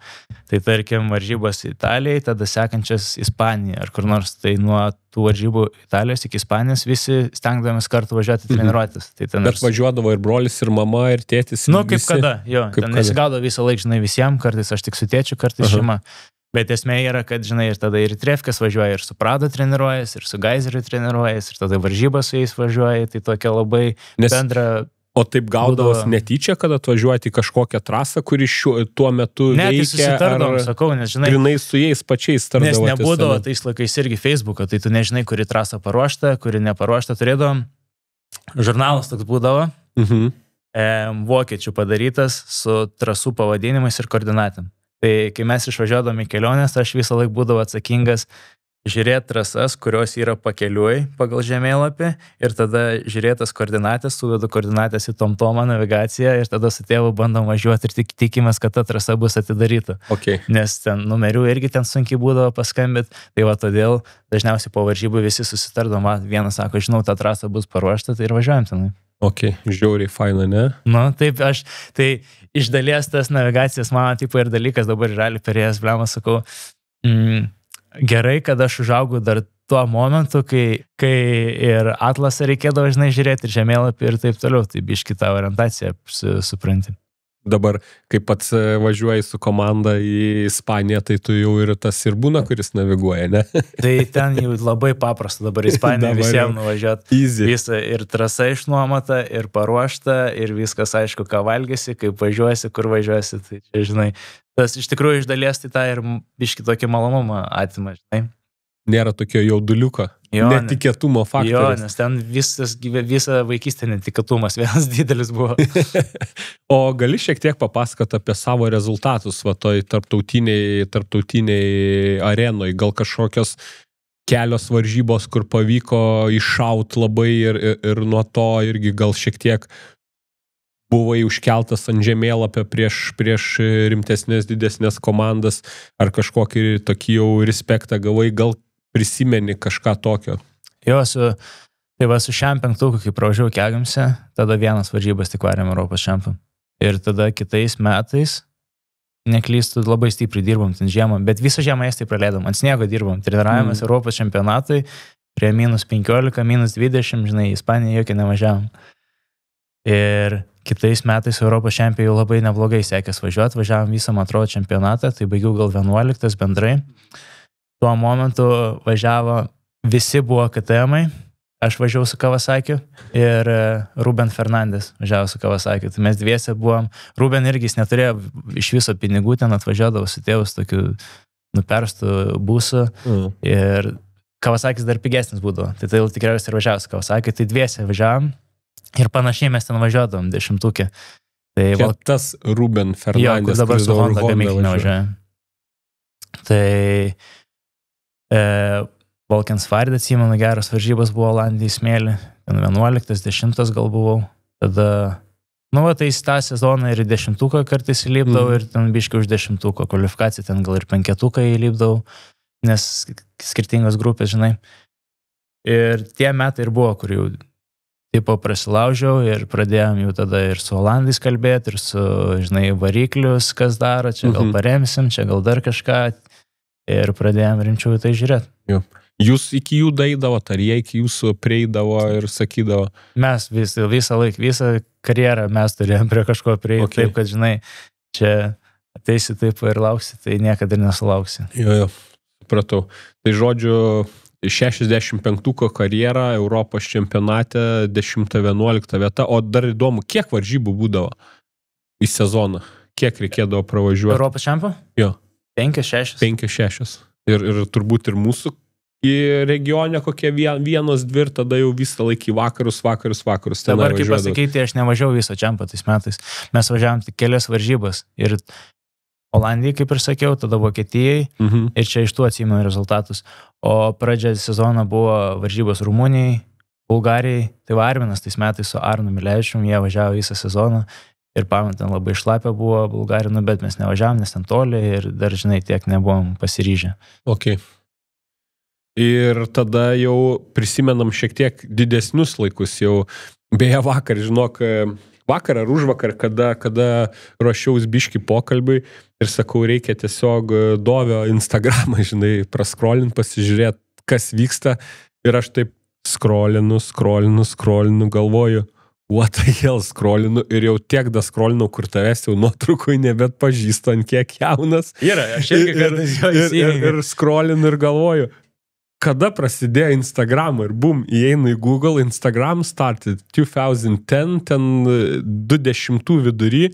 Speaker 2: Tai tarkim, varžybos Italijai, tada sekančias Ispanija ar kur nors. Tai nuo tų varžybų Italijos iki Ispanijos visi stengdavomės kartu važiuoti treniruotis. Tai
Speaker 1: bet važiuodavo ir brolis, ir mama, ir tėtis.
Speaker 2: Nu, kaip visi. Kada, jo. Ten nesigaudavo visą laiką, žinai, visiems, kartais aš tik su tėčiu, kartais šeima. Bet esmė yra, kad, žinai, ir tada ir trefkės važiuoja, ir su Prado treniruojas, ir su Geizeriu treniruojas, ir tada varžybas su jais važiuoja, tai tokia labai bendra.
Speaker 1: O taip gaudavos netyčia, kad atvažiuoti į kažkokią trasą, kuri tuo metu veikia?
Speaker 2: Ne, tai susitardavom, sakau, nes, žinai,
Speaker 1: grinai su jais pačiais tardavote.
Speaker 2: Nes nebūdavo tais laikais irgi Facebooką, tai tu nežinai, kuri trasa paruošta, kuri neparuošta, turėdavom. Žurnalas toks būdavo, vokiečių padarytas su trasų pavadinimais ir koordinatėm. Tai kai mes išvažiuodami kelionės, aš visą laiką būdavau atsakingas žiūrėti trasas, kurios yra pakeliui pagal žemėlapį ir tada žiūrėtas koordinatės, suvedu koordinatės į TomTomą navigaciją ir tada su tėvu bandom važiuoti ir tikimės, kad ta trasa bus atidaryta. Nes ten numerių irgi ten sunkiai būdavo paskambėti, tai va todėl dažniausiai po varžybų visi susitardom, vienas sako, žinau, ta trasa bus paruošta, tai ir važiuojam tenai.
Speaker 1: Ok, žiauriai faina, ne?
Speaker 2: Nu, taip, tai iš dalies tas navigacijas mano tipo ir dalykas dabar realiai perėjęs, blema, sakau, gerai, kad aš užaugau dar tuo momentu, kai ir atlasą reikėdavo, žinai, žiūrėti, ir žemėlapį ir taip toliau, tai biški tą orientaciją supranti.
Speaker 1: Dabar, kai pats važiuoji su komanda į Ispaniją, tai tu jau ir tas ir būna, kuris naviguoja, ne?
Speaker 2: Tai ten jau labai paprasta dabar Ispaniją visiems nuvažiuoti. Visa ir trasa išnuomata, ir paruošta, ir viskas aišku, ką valgysi, kaip važiuosi, kur važiuosi. Tai čia, žinai, tas iš tikrųjų iš dalies tai tą ir biški tokį malonumą atima, žinai.
Speaker 1: Nėra tokio jauduliuko, netikėtumo faktorius.
Speaker 2: Jo, nes ten visa vaikystė netikėtumas vienas didelis buvo.
Speaker 1: O gali šiek tiek papasakoti apie savo rezultatus, va, toj tarptautiniai arenoj, gal kažkokios kelios varžybos, kur pavyko iššaut labai ir nuo to irgi gal šiek tiek buvai užkeltas ant žemėlapio prieš rimtesnės, didesnės komandas, ar kažkokį tokį jau respektą gavai, gal prisimeni kažką tokio?
Speaker 2: Jo, tai va su šiam penktuku, kai pravažiau Kelmse, tada vienas varžybas tik varėm Europos čempionų. Ir tada kitais metais, neklystu, labai stipriai dirbom ten žiemą, bet visą žiemą jas tai praleidom, ant sniego dirbom, treniravimas Europos čempionatai, prie -15, -20, žinai, Ispaniją jokiai nevažiavom. Ir kitais metais Europos čempionų labai neblogai sekės važiuoti, važiavom visą, man atrodo, čempionatą, tai baigiau gal 11 bendrai. Tuo momentu važiavo, visi buvo KTM-ai, aš važiavau su Kawasakiu ir Ruben Fernandes važiavo su Kawasakiu, tai mes dviese buvom, Ruben irgi jis neturėjo iš viso pinigų, ten atvažiuodavo su tėvus tokiu nuperstų būsų ir Kawasakis dar pigesnis būdavo, tai tikriausiai ir važiavo su Kawasakiu, tai dviese važiavom ir panašiai mes ten važiuodavom 10-tukė.
Speaker 1: Tai tas Ruben Fernandes,
Speaker 2: dabar su Honda gamyklinė važiuoja. Tai Valkensvarde, atsimenu, geros varžybos buvo Olandijai smėlį, 11-10 gal buvau, tada, tai tą sezoną ir 10-tuką kartais įlipdavau ir ten biškai už 10-tuko kvalifikaciją, ten gal ir 5-tuką įlipdavau, nes skirtingos grupės, žinai. Ir tie metai ir buvo, kur jau tipo prasilaužiau ir pradėjom jau tada ir su Olandais kalbėti, ir su, žinai, variklius, kas daro, čia gal paremsim, čia gal dar kažką. Ir pradėjom rimčiau tai žiūrėti.
Speaker 1: Jo. Jūs iki jų daidavot, ar jie iki jūsų prieidavo ir sakydavo?
Speaker 2: Mes visą laiką, visą karjerą mes turėjom prie kažko prieiti, taip, kad, žinai, čia ateisi taip ir lauksi, tai niekada ir nesulauksi.
Speaker 1: Jo, supratau. Tai žodžiu, 65-ko karjerą Europos čempionate, 10-11 vieta, o dar įdomu, kiek varžybų būdavo į sezoną? Kiek reikėdavo pravažiuoti?
Speaker 2: Europos čempionų?
Speaker 1: Jo.
Speaker 2: 5-6.
Speaker 1: 5-6. Ir turbūt ir mūsų į regionę kokie 1-2, tada jau visą laikį į vakarus.
Speaker 2: Dabar, kaip pasakyti, aš nevažiavau viso čempą tais metais. Mes važiavom tik kelias varžybas. Ir Olandijai, kaip ir sakiau, tada Vokietijai. Ir čia iš tų atsimenu rezultatus. O pradžia sezono buvo varžybos Rumunijai, Bulgarijai. Tai Arminas tais metais su Arnu Milevičium, jie važiavo visą sezoną. Ir pamenu, ten labai šlapia buvo Bulgarija, bet mes nevažiavom, nes ten toli ir dar, žinai, tiek nebuvom pasiryžę.
Speaker 1: Ok. Ir tada jau prisimenam šiek tiek didesnius laikus jau. Beje, vakar ar užvakar, kada ruošiaus biški pokalbiui ir sakau, reikia tiesiog Dovio Instagramą, žinai, praskrolint, pasižiūrėti, kas vyksta. Ir aš taip skrolinu, galvoju, what the hell, skrolinu ir jau tiek daskrolinu, kur tavęs jau nuotraukui nebet pažįstu, ant kiek jaunas.
Speaker 2: Yra, aš irgi kartais jo įsijungiu.
Speaker 1: Ir skrolinu ir galvoju, kada prasidėjo Instagram ir bum, įeinu į Google, Instagram started 2010, ten 20 vidury,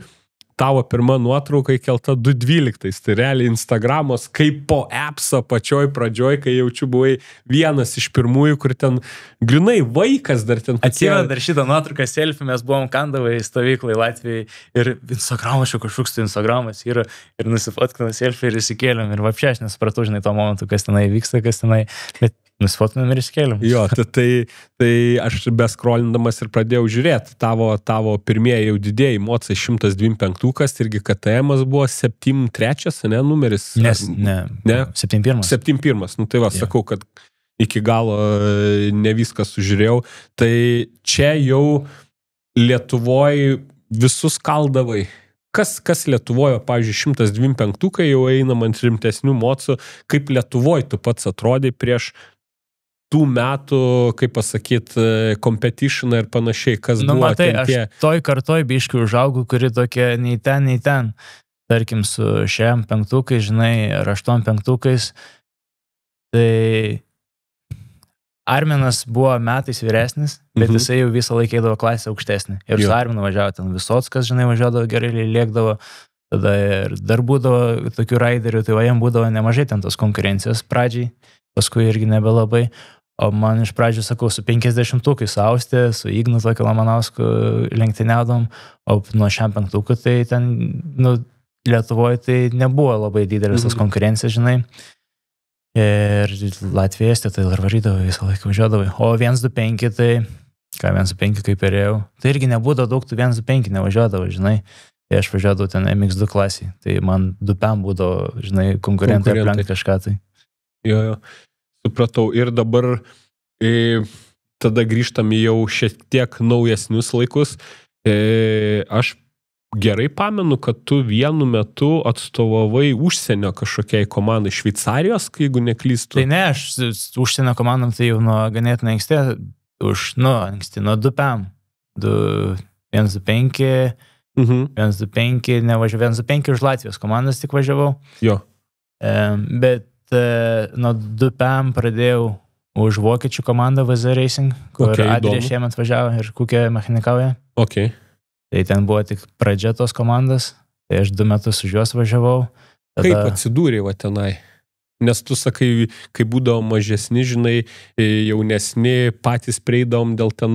Speaker 1: tavo pirma nuotrauka įkelta 2012. Tai realiai Instagramos kaip po appso pačioj pradžioj, kai jaučiu buvai vienas iš pirmųjų, kur ten grinai vaikas dar ten.
Speaker 2: Atsimenu dar šitą nuotrauką selfie, mes buvom Kandavai stovyklai Latvijai ir Instagramas, kažkoks tai Instagramas yra ir nusifotkinam selfie ir įsikėlėm ir vapšė, aš nesupratau, žinai, to momentu, kas tenai vyksta, kas tenai, bet nusifotkinam ir įsikėlėm.
Speaker 1: Jo, tai aš beskrollindamas ir pradėjau žiūrėti, tavo pirmieji jau didėjai mocai 125-kas, irgi KTM-as buvo 73, ne, numeris?
Speaker 2: Ne, 71.
Speaker 1: 71, tai va, sakau, kad iki galo ne viską sužiūrėjau. Tai čia jau Lietuvoje visus kaldavai. Kas Lietuvoje, pavyzdžiui, 125 jau einam ant rimtesnių mocų, kaip Lietuvoje tu pats atrodai prieš tų metų, kaip pasakyti, competitioną ir panašiai, kas buvo
Speaker 2: matai,
Speaker 1: ten tie.
Speaker 2: Aš toj kartoj biškių užaugau, kuri tokia nei ten. Tarkim, su 6-5, žinai, ar 8-5. Tai Arminas buvo metais vyresnis, bet jisai jau visą laiką eidavo klasę aukštesnį. Ir su Arminu važiavo ten Visockas, žinai, važiuodavo gerai, lėkdavo. Tada ir dar būdavo tokių raiderių, tai va jam būdavo nemažai ten tos konkurencijos pradžiai, paskui irgi nebelabai. O man iš pradžių, sakau, su 50-ukais su Austė, su Ignu tokiu Lamanausku lenktyniaudom, o nuo 5-ukų tai ten, Lietuvoje tai nebuvo labai didelis tos konkurencijos, žinai. Ir Latvija, Estija, tai dar varydavo, visą laiką važiuodavo. O 125, tai, ką 125 kaip perėjau, tai irgi nebūdavo daug, tu 125 nevažiuodavo, žinai. Tai aš važiuodavau ten MX2 klasiai, tai man 2PM būdavo, žinai, konkurentai aplenkti kažką tai.
Speaker 1: Jo, supratau. Ir dabar tada grįžtam į jau šiek tiek naujesnius laikus. Aš gerai pamenu, kad tu vienu metu atstovavai užsienio kažkokiai komandai Šveicarijos, jeigu neklystu.
Speaker 2: Tai ne, aš užsienio komandom tai jau nuo ganėtinai anksti, nuo 2PM. 125, 125, nevažiavau, 125 už Latvijos komandas tik važiavau.
Speaker 1: Jo.
Speaker 2: Bet nuo 2PM pradėjau už vokiečių komandą VZ Racing, kur Adrija šiemet važiavo ir Kukė mechanikauja.
Speaker 1: Okay.
Speaker 2: Tai ten buvo tik pradžia tos komandas, tai aš 2 metus už juos važiavau.
Speaker 1: Tada... Kaip atsidūrė va tenai? Nes tu sakai, kai būdavo mažesni, žinai, jaunesni, patys prieidom dėl ten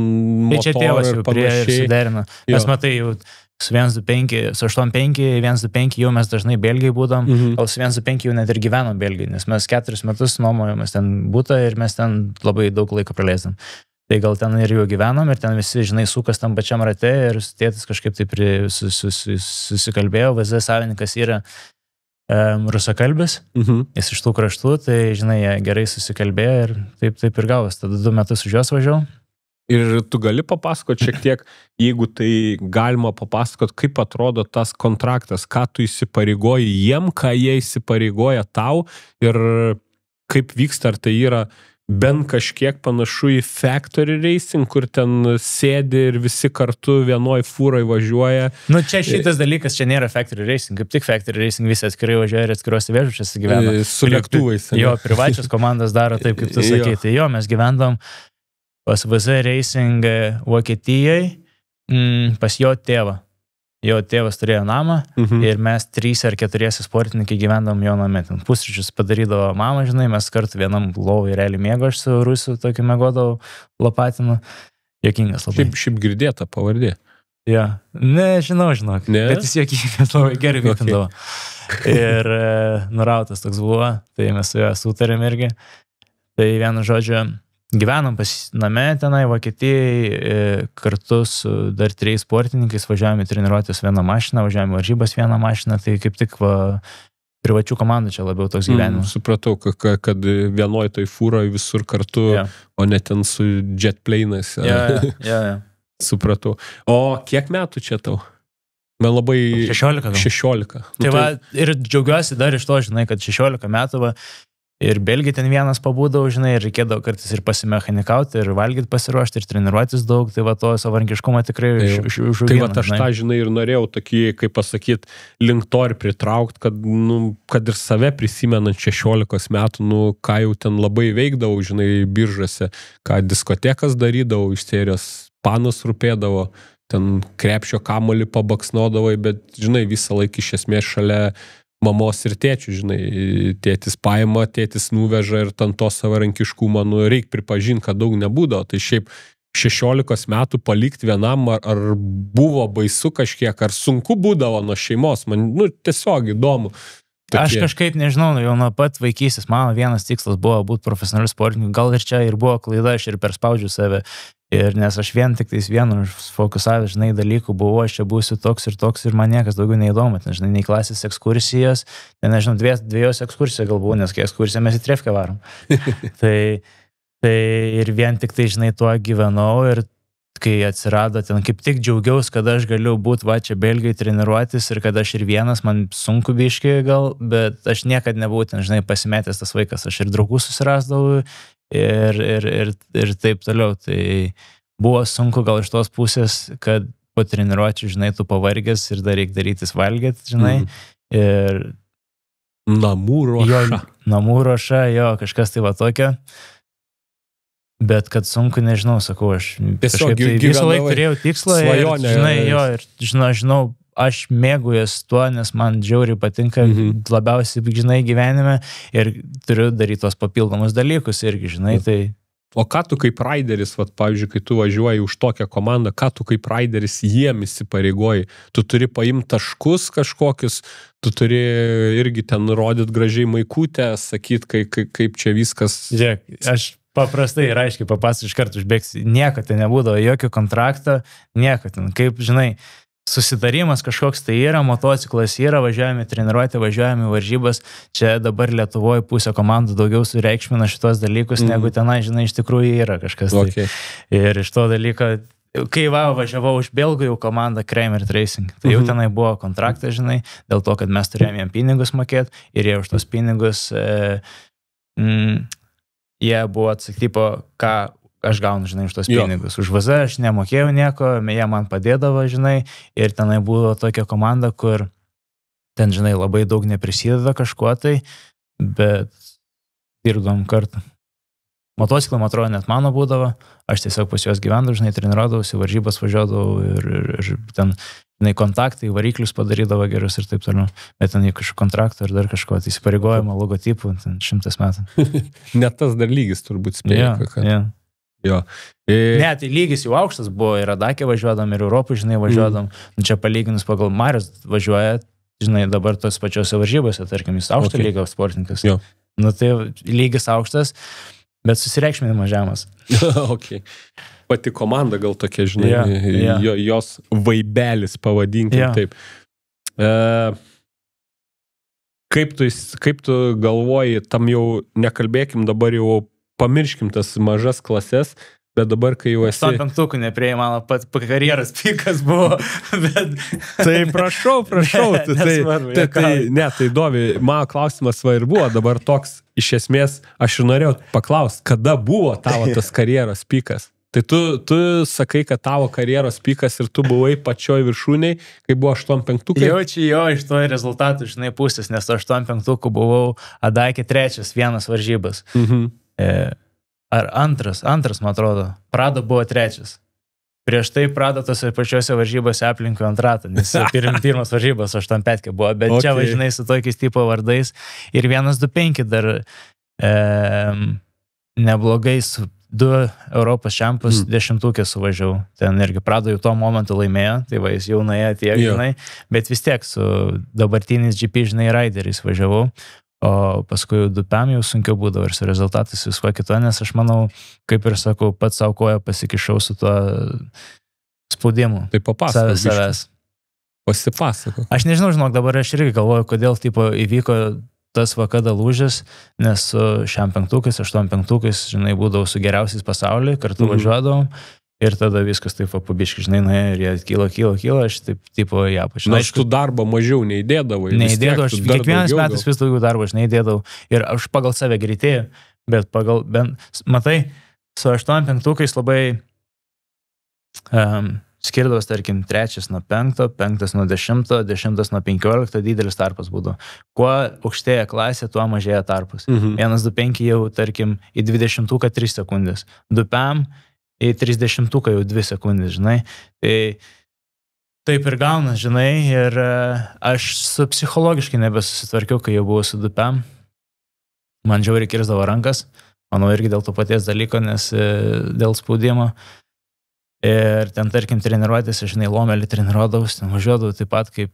Speaker 1: motorų ir panašiai.
Speaker 2: Suderino. Mes matai, jau su 125, su 85, 125 jau mes dažnai Belgijai būdom, o su 125 jau net ir gyvenom Belgijai, nes mes 4 metus nuomojomės ten būtą ir mes ten labai daug laiko praleisdom. Tai gal ten ir jau gyvenom ir ten visi, žinai, sukas tam pačiam rate ir tėtis kažkaip taip susikalbėjo, VZ savininkas yra rusakalbis, jis iš tų kraštų, tai, žinai, jie gerai susikalbėjo ir taip ir gavos. Tada 2 metus už juos važiavau.
Speaker 1: Ir tu gali papasakoti šiek tiek, jeigu tai galima papasakoti, kaip atrodo tas kontraktas, ką tu įsipareigoji jiem, ką jie įsipareigoja tau ir kaip vyksta, ar tai yra bent kažkiek panašu į factory racing, kur ten sėdi ir visi kartu vienoj fūrai važiuoja.
Speaker 2: Čia šitas dalykas, čia nėra factory racing, kaip tik factory racing visi atskirai važiuoja ir atskiruose viešbučiuose gyvena.
Speaker 1: Su lėktuvais.
Speaker 2: Jo, privačios komandos daro taip, kaip tu sakei. Tai jo, mes gyvendom pas VZ Racing Vokietijai, pas jo tėvą. Jo tėvas turėjo namą ir mes 3 ar 4 sportininkai gyvendom jo name. Pusryčius padarydavo mama, žinai, mes kartu vienam lovai realiai mėgo, aš su Rusiu tokį mėgodavau Lopatinu. Jokingas labai.
Speaker 1: Šiaip girdėta pavardė.
Speaker 2: Jo. Nežinau, žinok. Ne? Bet jis jokingas labai gerai vypindavo. Ir nurautas toks buvo, tai mes su juo sutarėm irgi. Tai vienu žodžiu, gyvenom pas name tenai Vokietijai, kartu su dar 3 sportininkais važiavome į treniruotis vieną mašiną, važiavome varžybas vieną mašiną, tai kaip tik privačių komandų čia labiau toks gyvenimas.
Speaker 1: Supratau, kad vienoj toj fūroj visur kartu, o ne ten su jetplane'ais. Supratau. O kiek metų čia tau? Man labai...
Speaker 2: 16.
Speaker 1: 16.
Speaker 2: Tai va, ir džiaugiuosi dar iš to, žinai, kad 16 metų va, ir Belgija ten vienas pabūdavo, žinai, ir reikėdavo kartais ir pasimechanikauti, ir valgyti pasiruošti, ir treniruotis daug, tai va to savarankiškumą tikrai užaugino.
Speaker 1: Tai va aš tą, žinai, ir norėjau tokį, kaip pasakyti, link to ir pritraukti, kad ir save prisimenant 16 metų, ką jau ten labai veikdavau, žinai, biržose, ką diskotekas darydavau, iš serijos panas rūpėdavo, ten krepšio kamuolį pabaksnodavai, bet, žinai, visą laiką iš esmės šalia mamos ir tėčių, žinai, tėtis paima, tėtis nuveža ir ten to savarankiškumą, reik pripažinti, kad daug nebūdavo. Tai šiaip 16 metų palikti vienam, ar buvo baisu kažkiek, ar sunku būdavo nuo šeimos, man, tiesiog įdomu.
Speaker 2: Aš kažkaip nežinau, jau nuo pat vaikystės, mano vienas tikslas buvo būti profesionaliu sportininku, gal ir čia ir buvo klaida, aš ir perspaudžiu save. Ir nes aš vien tik tais vienu fokusavęs, žinai, dalykų buvau, aš čia būsiu toks ir man niekas daugiau neįdomu, žinai, nei klasės ekskursijas, nežinau, 2 ekskursijas gal buvau, nes kai ekskursiją mes į Trefkę varom. tai ir vien tik tai, žinai, tuo gyvenau ir kai atsirado ten, kaip tik džiaugiaus, kad aš galiu būti va čia Belgijai treniruotis ir kad aš ir vienas, man sunku biškai gal, bet aš niekad nebuvau ten, žinai, pasimetęs tas vaikas, aš ir draugų susirasdavau ir taip toliau. Tai buvo sunku gal iš tos pusės, kad po treniruočių, žinai, tu pavargęs ir dar reikia darytis valgyti, žinai, ir
Speaker 1: namų
Speaker 2: ruoša, jo, kažkas tai va tokio. Bet kad sunku, nežinau, sakau, aš
Speaker 1: tiesiog
Speaker 2: visą laiką turėjau tikslą
Speaker 1: svajonę,
Speaker 2: ir, žinai, jo, ir žinau, aš mėgaujuos tuo, nes man žiauriai patinka labiausiai, žinai, gyvenime ir turiu daryti tos papildomus dalykus irgi, žinai, tai...
Speaker 1: O ką tu kaip raideris, vat, pavyzdžiui, kai tu važiuoji už tokią komandą, ką tu kaip raideris jiem įsipareigoji? Tu turi paimti taškus kažkokius, tu turi irgi ten rodyti gražiai maikutę, sakyti, kaip čia viskas...
Speaker 2: Žiūrėk, aš paprastai ir aiškiai papasakosiu iš karto užbėgsiu. Nieko ten nebūdavo, jokio kontrakto, nieko ten. Kaip, žinai, susitarimas kažkoks tai yra, motociklas yra, važiuojame treniruoti, važiuojame varžybas. Čia dabar Lietuvoje pusė komandų daugiau sureikšmina šitos dalykus, negu tenai, žinai, iš tikrųjų yra kažkas.
Speaker 1: Okay.
Speaker 2: Tai. Ir iš to dalyko, kai važiavau už belgų jau komandą Kramer Racing, tai jau tenai buvo kontraktas, žinai, dėl to, kad mes turėjome jiem pinigus mokėti ir jie už tos pinigus... Jie buvo atsakyti, ką aš gaunu, žinai, už tos pinigus. Už VZ aš nemokėjau nieko, jie man padėdavo, žinai, ir tenai buvo tokia komanda, kur ten, žinai, labai daug neprisideda kažkuo tai, bet dirbdom kartu. Motociklai, man atrodo, net mano būdavo, aš tiesiog pas juos gyvendavau, žinai, treniruodavausi, varžybas važiuodavau ir ten, žinai, kontaktai, variklius padarydavo gerus ir taip toliau. Bet ten kažkokio kontrakto ir dar kažko, tai įsipareigojimo, logotipų, ten 100 metų.
Speaker 1: Net tas dar lygis turbūt spėjo. Jo.
Speaker 2: Ne, tai lygis jau aukštas buvo, ir Radakė važiuodam, ir Europų, žinai, važiuodam. Čia palyginus pagal Marius važiuoja, žinai, dabar tos pačiose varžybose, tarkim, jis aukšto lygio sportininkas.
Speaker 1: Jo.
Speaker 2: Nu, tai lygis aukštas, bet susireikšminimas žemas.
Speaker 1: Okay. Pati komanda gal tokia, žinai, jos vaibelis, pavadinkim taip. Kaip tu galvoji, tam jau nekalbėkim, dabar jau pamirškim tas mažas klases, bet dabar, kai jau esi...
Speaker 2: 85 neprieė, mano pat karjeros pikas buvo, bet...
Speaker 1: Tai prašau. Tai Dovi, mano klausimas va ir buvo, dabar toks, iš esmės, aš ir norėjau paklausti, kada buvo tavo tas karjeros pikas? Tai tu sakai, kad tavo karjeros pikas ir tu buvai pačioj viršūniai, kai buvo 85-ukai?
Speaker 2: Jo, iš to rezultatų, žinai, pusės, nes 85-ukų buvau Adaikė trečias, vienas varžybas. Ar antras, man atrodo. Prado buvo trečias. Prieš tai Prado tose pačiose varžybose aplinko antratą, nes pirmas varžybas 85 buvo, bet čia važinai su tokiais tipo vardais. Ir 1-2-5 dar neblogai su 2 Europos čempus 10-ukė suvažiavau. Ten irgi Prado jau tuo momentu laimėjo, tai va jis jau nuėjo tiek, žinai, bet vis tiek su dabartinis GP, žinai, raideriais važiavau. O paskui jau 2PM jau sunkiau būdavo ir su rezultatais visko kito, nes aš manau, kaip ir sakau, pats savo koją pasikišau su tuo spaudimu.
Speaker 1: Tai papasakok.
Speaker 2: Savęs.
Speaker 1: Pasipasakok.
Speaker 2: Aš nežinau, žinok, dabar aš irgi galvoju, kodėl tipo įvyko tas vakada lūžis, nes su 65-ukais, 85-ukais, žinai, būdavau su geriausiais pasaulyje, kartu važiuodavom. Ir tada viskas taip pabiškai, žinai, ir jie kyla, aš taip, tipo, ją pačiu.
Speaker 1: Na, aš tu darbo mažiau neįdėdavai.
Speaker 2: Neįdėdavau, aš kiekvienas metais vis daugiau darbo, aš neįdėdavau. Ir aš pagal save greitėjau, bet matai, su 85-ukais labai skirdavos, tarkim, 3 nuo 5, 5 nuo 10, 10 nuo 15, didelis tarpas būdavo. Kuo aukštėja klasė, tuo mažėja tarpas. 1-2-5 jau, tarkim, į 20-uką 3 sekundės. 2PM į 30-uką jau 2 sekundės, žinai. Tai taip ir gaunas, žinai, ir aš su psichologiškai nebesusitvarkiau, kai jau buvau su 2PM. Man žiauriai kirsdavo rankas, manau irgi dėl to paties dalyko, nes dėl spaudimo. Ir ten, tarkim, treniruotės, aš, žinai, Lomelį treniruodavus, ten važiuodavau taip pat kaip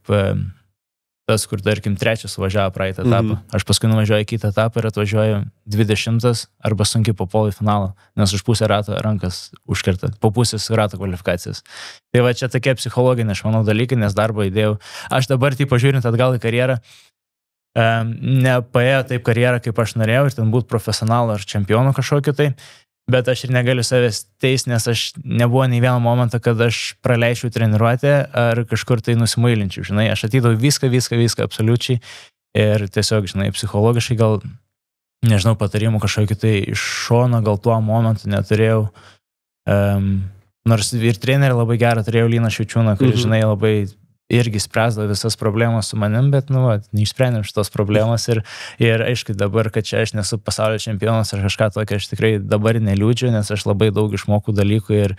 Speaker 2: tas, kur, tarkim, trečias važiavo praeitą etapą. Aš paskui nuvažiuoju į kitą etapą ir atvažiuoju 20 arba sunkiai papuolu į finalą, nes už pusę rato rankas užkerta, po pusės rato kvalifikacijas. Tai va čia tokie psichologiniai, aš manau, dalykai, nes darbą įdėjau. Aš dabar, taip pažiūrint atgal į karjerą, nepaėjo taip karjerą, kaip aš norėjau, ir ten būt profesionalu ar čempionu kažkokiu tai, Bet aš ir negaliu savęs teisti, nes aš nebuvo nei vieno momento, kad aš praleisčiau treniruotę ar kažkur tai nusimailinčiau, žinai, aš atydavau viską absoliučiai ir tiesiog, žinai, psichologiškai gal, nežinau, patarimų kažkokį tai iš šono, gal tuo momentu neturėjau, nors ir trenerį labai gerą turėjau Lyną Šiaučiūną, kuris, žinai, labai irgi spręsdavo visas problemas su manim, bet, neišsprendėm šitos problemos ir aišku, dabar, kad čia aš nesu pasaulio čempionas ar kažką tokio, aš tikrai dabar neliūdžiu, nes aš labai daug išmokau dalykų ir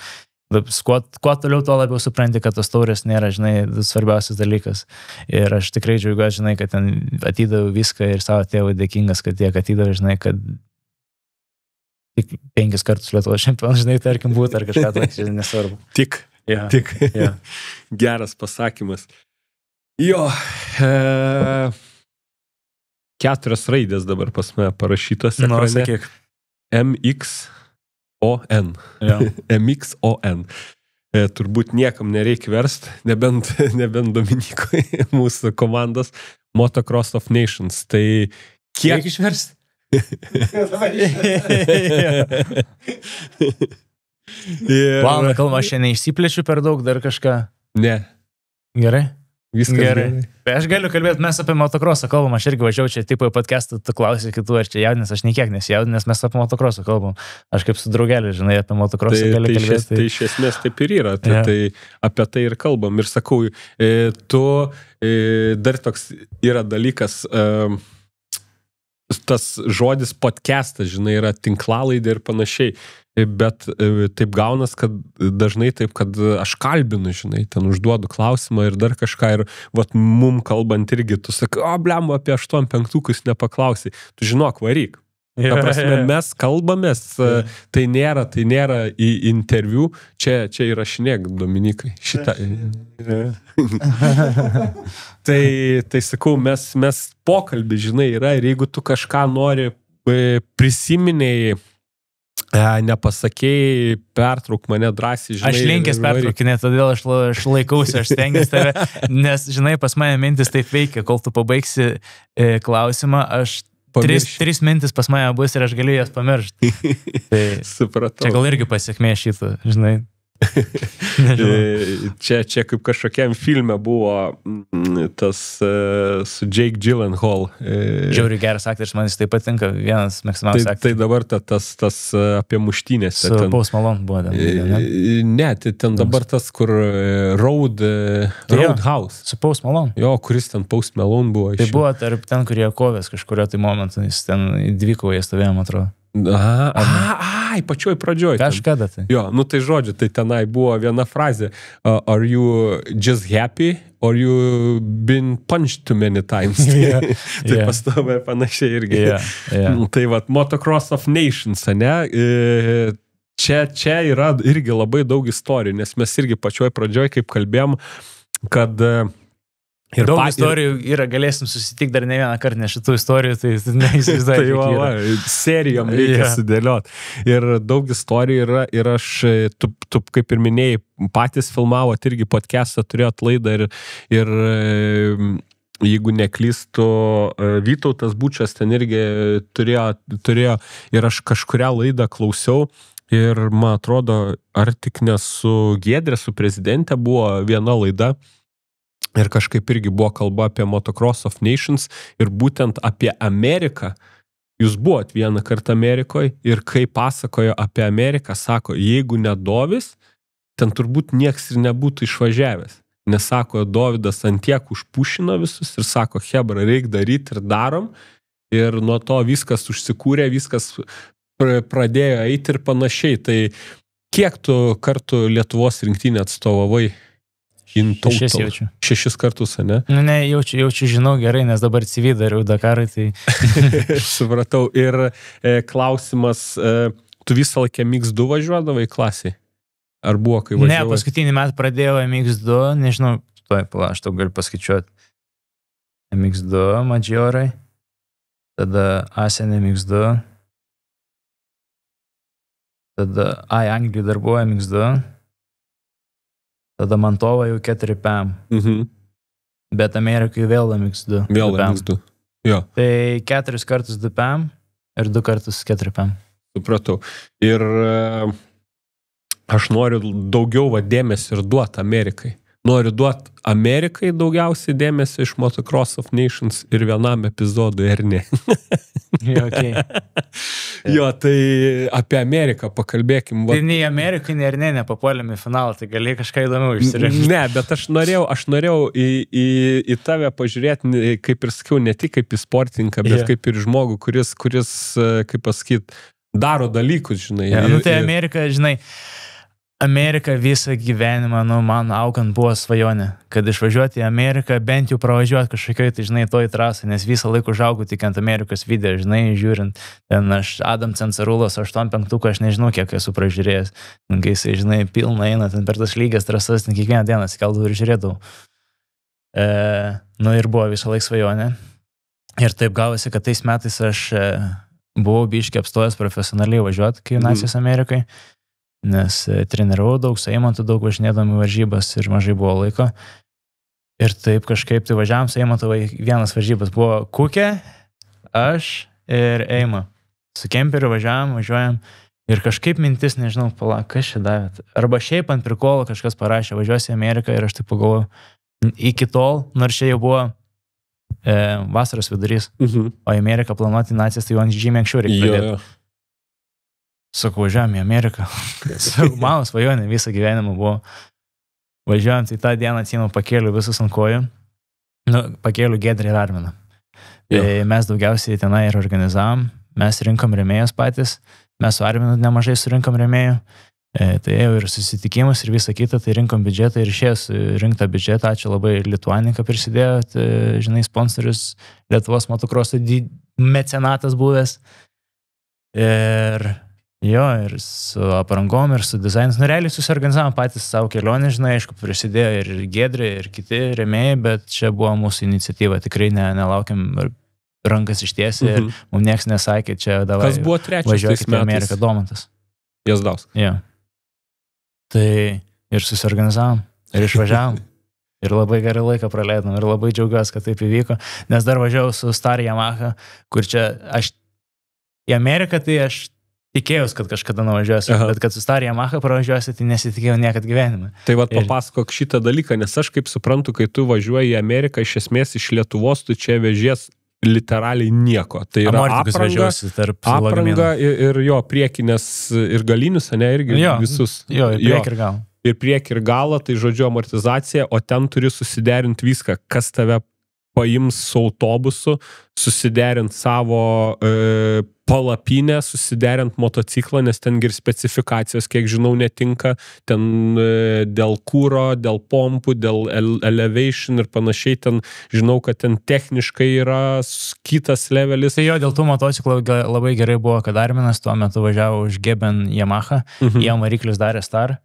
Speaker 2: kuo toliau, tuo labiau supranti, kad tos taurės nėra, žinai, svarbiausias dalykas. Ir aš tikrai džiaugiuosi, žinai, kad ten atidaviau viską ir savo tėvui dėkingas, kad tiek atidavau, žinai, kad tik 5 kartus Lietuvos čempionas, žinai, tarkim, būtų ar kažką tokio, nesvarbu.
Speaker 1: Tik. Geras pasakymas. Jo, 4 raidės dabar pas mane parašytos ekrane. MXON. MXON. Turbūt niekam nereikia verst, nebent Dominikui, mūsų komandos Motocross of Nations. Tai kiek
Speaker 2: išverst? Valandą kalbą, aš šiandien išsiplečiu per daug, dar kažką.
Speaker 1: Ne.
Speaker 2: Gerai?
Speaker 1: Viskas gerai.
Speaker 2: Aš galiu kalbėti, mes apie motocrossą kalbam, aš irgi važiavau čia tipo į podcastą, tu klausai kitų, ar čia jaudinės, aš niekiek nesijaudinės, nes mes apie motocrossą kalbam. Aš kaip su draugeliu, žinai, apie motocrossą gali kalbėti.
Speaker 1: Tai iš esmės taip ir yra, tai apie tai ir kalbam. Ir sakau, tu dar toks yra dalykas, tas žodis podcastas, žinai, yra tinklalaidė ir panašiai. Bet taip gaunas, kad dažnai taip, kad aš kalbinu, žinai, ten užduodu klausimą ir dar kažką ir vat mum kalbant irgi, tu sakai, blemba, apie 8-5 nepaklausai, tu žinok, varyk. Ta prasme, mes kalbamės, tai nėra į interviu, čia įrašinėk, Dominikai, šitą. Tai sakau, mes pokalbį, žinai, yra ir jeigu tu kažką nori prisiminiai, nepasakėjai, pertrauk mane drąsiai, žinai. Aš
Speaker 2: linkęs pertraukinė, todėl aš laikausi, aš stengiuosi tave, nes, žinai, pas mane mintis taip veikia, kol tu pabaigsi klausimą, aš 3 mintis pas mane bus ir aš galiu jas pamiršti. Tai
Speaker 1: supratau.
Speaker 2: Čia gal irgi pasiekmė šitą, žinai.
Speaker 1: Čia kaip kažkokiam filme buvo tas su Jake Gyllenhaal.
Speaker 2: Žiauriai geras aktorius, man jis taip patinka, vienas mėgstamiausias aktorius.
Speaker 1: Tai dabar tas apie muštynės.
Speaker 2: Su Post Malone buvo.
Speaker 1: Ne, tai ten dabar tas, kur Roadhouse.
Speaker 2: Su Post Malone.
Speaker 1: Jo, kuris ten Post Malone buvo.
Speaker 2: Tai buvo tarp ten, kurie kovės kažkurio tai momentu, jis ten dvikoje stovėjo, man atrodo.
Speaker 1: Pačioj pradžioj.
Speaker 2: Kažkada tai.
Speaker 1: Jo, tai žodžiu, tai tenai buvo viena frazė. Are you just happy or you been punched too many times? Tai pastovai panašiai irgi. Tai vat, Motocross of Nations, ne? Čia yra irgi labai daug istorijų, nes mes irgi pačioj pradžioj, kaip kalbėjom, kad
Speaker 2: ir daug istorijų yra, galėsim susitikti dar ne vieną kartą, nes šitų istorijų, tai neįsivaizduoju.
Speaker 1: Serijom reikia sudėlioti. Ir daug istorijų yra, ir aš, tu kaip ir minėjai, patys filmavot irgi podcastą, turėjot laidą ir jeigu neklystu, Vytautas Bučas ten irgi turėjo ir aš kažkurią laidą klausiau. Ir man atrodo, ar tik ne su Giedre, su prezidente buvo viena laida. Ir kažkaip irgi buvo kalba apie Motocross of Nations ir būtent apie Ameriką. Jūs buvot vieną kartą Amerikoje ir kai pasakojo apie Ameriką, sako, jeigu ne Dovis, ten turbūt nieks ir nebūtų išvažiavęs. Nes sako, Dovydas antiek užpušino visus ir sako, hebra, reikia daryti ir darom. Ir nuo to viskas užsikūrė, viskas pradėjo eiti ir panašiai. Tai kiek tu kartų Lietuvos rinktinę atstovavai? 6 kartus, ne?
Speaker 2: Ne, jaučiu, žinau gerai, nes dabar CV dariau Dakarui, tai...
Speaker 1: Supratau. Ir klausimas, tu visą laikę MX2 važiuodavai klasiai? Ar buvo, kai važiavai?
Speaker 2: Ne, paskutinį metą pradėjau MX2, nežinau, aš tau galiu paskaičiuoti. MX2, Magiorai, tada Asen MX2, tada Anglijai dar buvo MX2, tada Mantova jau 4 PM. Bet Amerikai vėl MX2.
Speaker 1: Vėl MX2. Jo.
Speaker 2: Tai 4 kartus 2 PM ir 2 kartus 4 PM.
Speaker 1: supratau. Ir aš noriu daugiau dėmesio ir duoti Amerikai. Noriu duoti Amerikai daugiausiai dėmesio iš Motocross of Nations ir vienam epizodui, ar ne?
Speaker 2: Okay.
Speaker 1: Jo, tai apie Ameriką pakalbėkim.
Speaker 2: Tai nei Amerikai, nei ar nepapuolėm į finalą, tai gali kažką įdomiau išsirinkti.
Speaker 1: Ne, bet aš norėjau į tave pažiūrėti, kaip ir sakiau, ne tik kaip į sportininką, bet kaip ir žmogų, kuris, kaip pasakyt, daro dalykus, žinai.
Speaker 2: Nu tai Amerika, žinai, Amerika visą gyvenimą, man augant buvo svajonė, kad išvažiuoti į Ameriką, bent jau pravažiuoti kažkokioj, tai žinai, toj trasai, nes visą laiką užaugau tik ant Amerikos video, žinai, žiūrint, ten aš Adam Censarulos 8.5, aš nežinau, kiek esu pražiūrėjęs, kai jisai, žinai, pilna eina, ten per tas lygias trasas, ten kiekvieną dieną atsikeldavau ir žiūrėdavau. Ir buvo visą laiką svajonė. Ir taip gavosi, kad tais metais aš buvau biškį apstojęs profesionaliai važiuoti, kai Nacijos Amerikai. Nes treniravau daug, su Eimantu daug važinėdami varžybas ir mažai buvo laiko. Ir taip kažkaip tai važiavam su Eimantu, vienas varžybas buvo Kukė, aš ir Eima. Su kemperiu važiuojam ir kažkaip mintis, nežinau, kas čia davė. Arba šiaip ant prikolo kažkas parašė, važiuosi į Ameriką ir aš taip pagalvojau, iki tol, nors čia jau buvo vasaros vidurys, o į Ameriką planuoti Nacijas, tai jau žymiai anksčiau reikia pradėti. Sakau, važiuojam į Ameriką. Sakau, mano svajonė visą gyvenimą buvo. Važiuojam, tai tą dieną atsimenu pakėliu visus ant kojų. Pakėliu Giedrį ir Arminą. Mes daugiausiai tenai ir organizavom. Mes rinkom rėmėjus patys. Mes su Arminu nemažai surinkom rėmėjų. Tai ėjau ir susitikimus ir visą kitą. Tai rinkom biudžetą ir išėjęs rinktą biudžetą. Ačiū labai Lituanika prisidėjo. Žinai, sponsorius Lietuvos motokroso mecenatas buvęs. Ir su aprangom, ir su dizainas. Realiai susiorganizavom patys savo kelionę, žinai, aišku, prisidėjo ir Giedrė, ir kiti rėmėjai, bet čia buvo mūsų iniciatyva. Tikrai nelaukiam rankas ištiesi ir mums nieks nesakė, čia davai.
Speaker 1: Kas buvo trečias
Speaker 2: važiuokite į Ameriką, Domantas.
Speaker 1: Jasdaus.
Speaker 2: Jo. Tai ir susiorganizavom, ir išvažiavom. Ir labai gerai laiką praleidom, ir labai džiaugiuosi, kad taip įvyko. Nes dar važiavau su Star Yamaha, kur čia aš į Ameriką, tai aš tikėjausi, kad kažkada nuvažiuosiu, bet kad su Star Yamaha pravažiuosiu, tai nesitikėjau niekad gyvenime.
Speaker 1: Tai papasakok šitą dalyką, nes aš kaip suprantu, kai tu važiuoji į Ameriką, iš esmės iš Lietuvos, tu čia vežies literaliai nieko. Tai yra apranga ir jo priekinės ir galinius, ne, irgi visus.
Speaker 2: Jo, ir priekį ir galą.
Speaker 1: Ir priekį ir galą, tai žodžiu amortizacija, o ten turi susiderinti viską, kas tave paims su autobusu, susiderint savo palapinę, susiderint motociklą, nes ten ir specifikacijos, kiek žinau, netinka, ten dėl kūro, dėl pompų, dėl elevation ir panašiai, ten žinau, kad ten techniškai yra kitas levelis.
Speaker 2: Tai jo, dėl tų motociklų labai gerai buvo, kad Arminas tuo metu važiavo už Geben Yamaha, jie variklius darė Star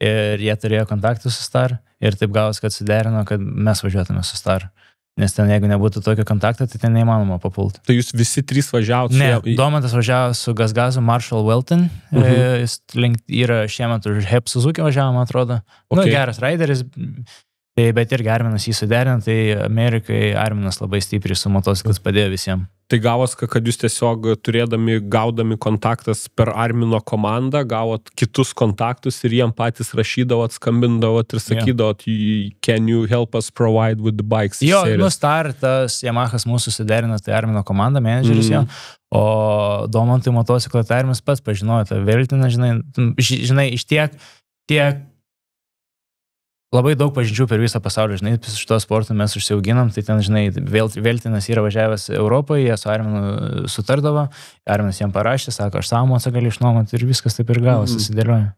Speaker 2: ir jie turėjo kontaktų su Star ir taip gavos, kad suderino, kad mes važiuotume su Star. Nes ten, jeigu nebūtų tokio kontakto, tai ten neįmanoma papulti.
Speaker 1: Tai jūs visi trys važiavote?
Speaker 2: Ne, Domantas važiavo su Gazgazu Marshall Welton. Jis yra šiemet už Hep Suzuki važiavo, man atrodo. Geras raideris, bet irgi Arminas jį suderino, tai Amerikai Arminas labai stipriai su motociklas padėjo visiems.
Speaker 1: Tai gavos, kad jūs tiesiog gaudami kontaktas per Armino komandą, gavot kitus kontaktus ir jiem patys rašydavot, skambindavot ir sakydavot, can you help us provide with the bikes?
Speaker 2: Jo, tas Yamahas mūsų suderino, tai Armino komanda, menedžeris jo, o Domantui motociklą tai Arminas pats pažinojo, tai Veltiną, žinai, iš tiek labai daug pažinčių per visą pasaulį, žinai, iš to sporto mes užsiauginam, tai ten, žinai, Veltinas yra važiavęs Europoje, jie su Arminu sutardavo, Arminas jam parašė, sako, aš savo mocą galiu išnuomoti ir viskas taip ir gavo, susidėlioja.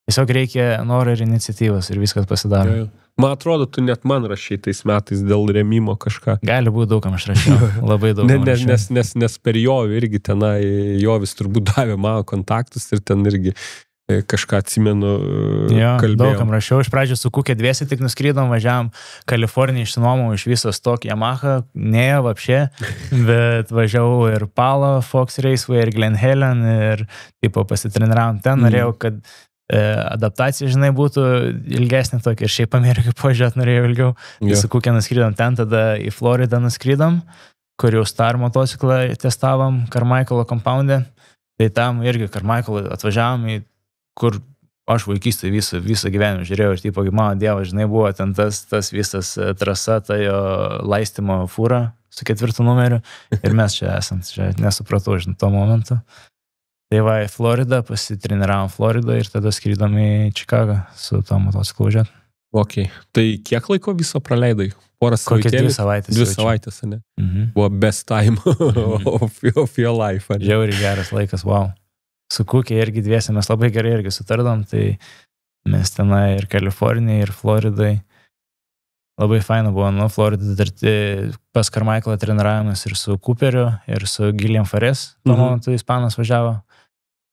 Speaker 2: Tiesiog reikia noro ir iniciatyvos ir viskas pasidaro.
Speaker 1: Man atrodo, tu net man rašai tais metais dėl rėmimo kažką.
Speaker 2: Gali būti daugam aš rašiau, labai daug.
Speaker 1: Nes per Jovį irgi tenai, Jovis turbūt davė mano kontaktus ir ten irgi kažką atsimenu, kalbėjau.
Speaker 2: Daugam rašiau. Iš pradžių su Kukė dviesi tik nuskrydom, važiavam Kaliforniją, išsinuomau iš viso Stock Yamaha, nejo vapšė, bet važiavau ir Palo, Fox Raceway ir Glen Helen ir tipo pasitreniravau ten, norėjau, kad adaptacija, žinai, būtų ilgesnė tokia ir šiaip Amerikai požiūrėt norėjau ilgiau. Su Kukė nuskrydom ten, tada į Floridą nuskrydom, kur jau Star motociklą testavom Carmichaelo compound'e. Tai tam irgi Carmichael atvažiavom į, kur aš vaikystėje visą gyvenimą žiūrėjau ir tipo, mano dievas, žinai, buvo ten tas visas trasa, ta jo laistymo fūra su 4 numeriu ir mes čia esam, čia nesupratau, žinai, to momentu. Tai va, į Floridą, pasitreniravom Floridą ir tada skrydom į Čikagą su to motociklu važiuot.
Speaker 1: Ok, tai kiek laiko viso praleidai? Porą
Speaker 2: savaitėlių? 2 savaitės.
Speaker 1: 2 savaitės, ne? Buvo best time of your life.
Speaker 2: Žiauriai geras laikas, wow. Su Kukė irgi dviese mes labai gerai irgi sutardom, tai mes tenai ir Kalifornijai, ir Floridai. Labai faina buvo, Floridai dar pas Carmichaelą treniravimas ir su Cooperiu, ir su Gillian Fares, tuo momentu ispanas važiavo.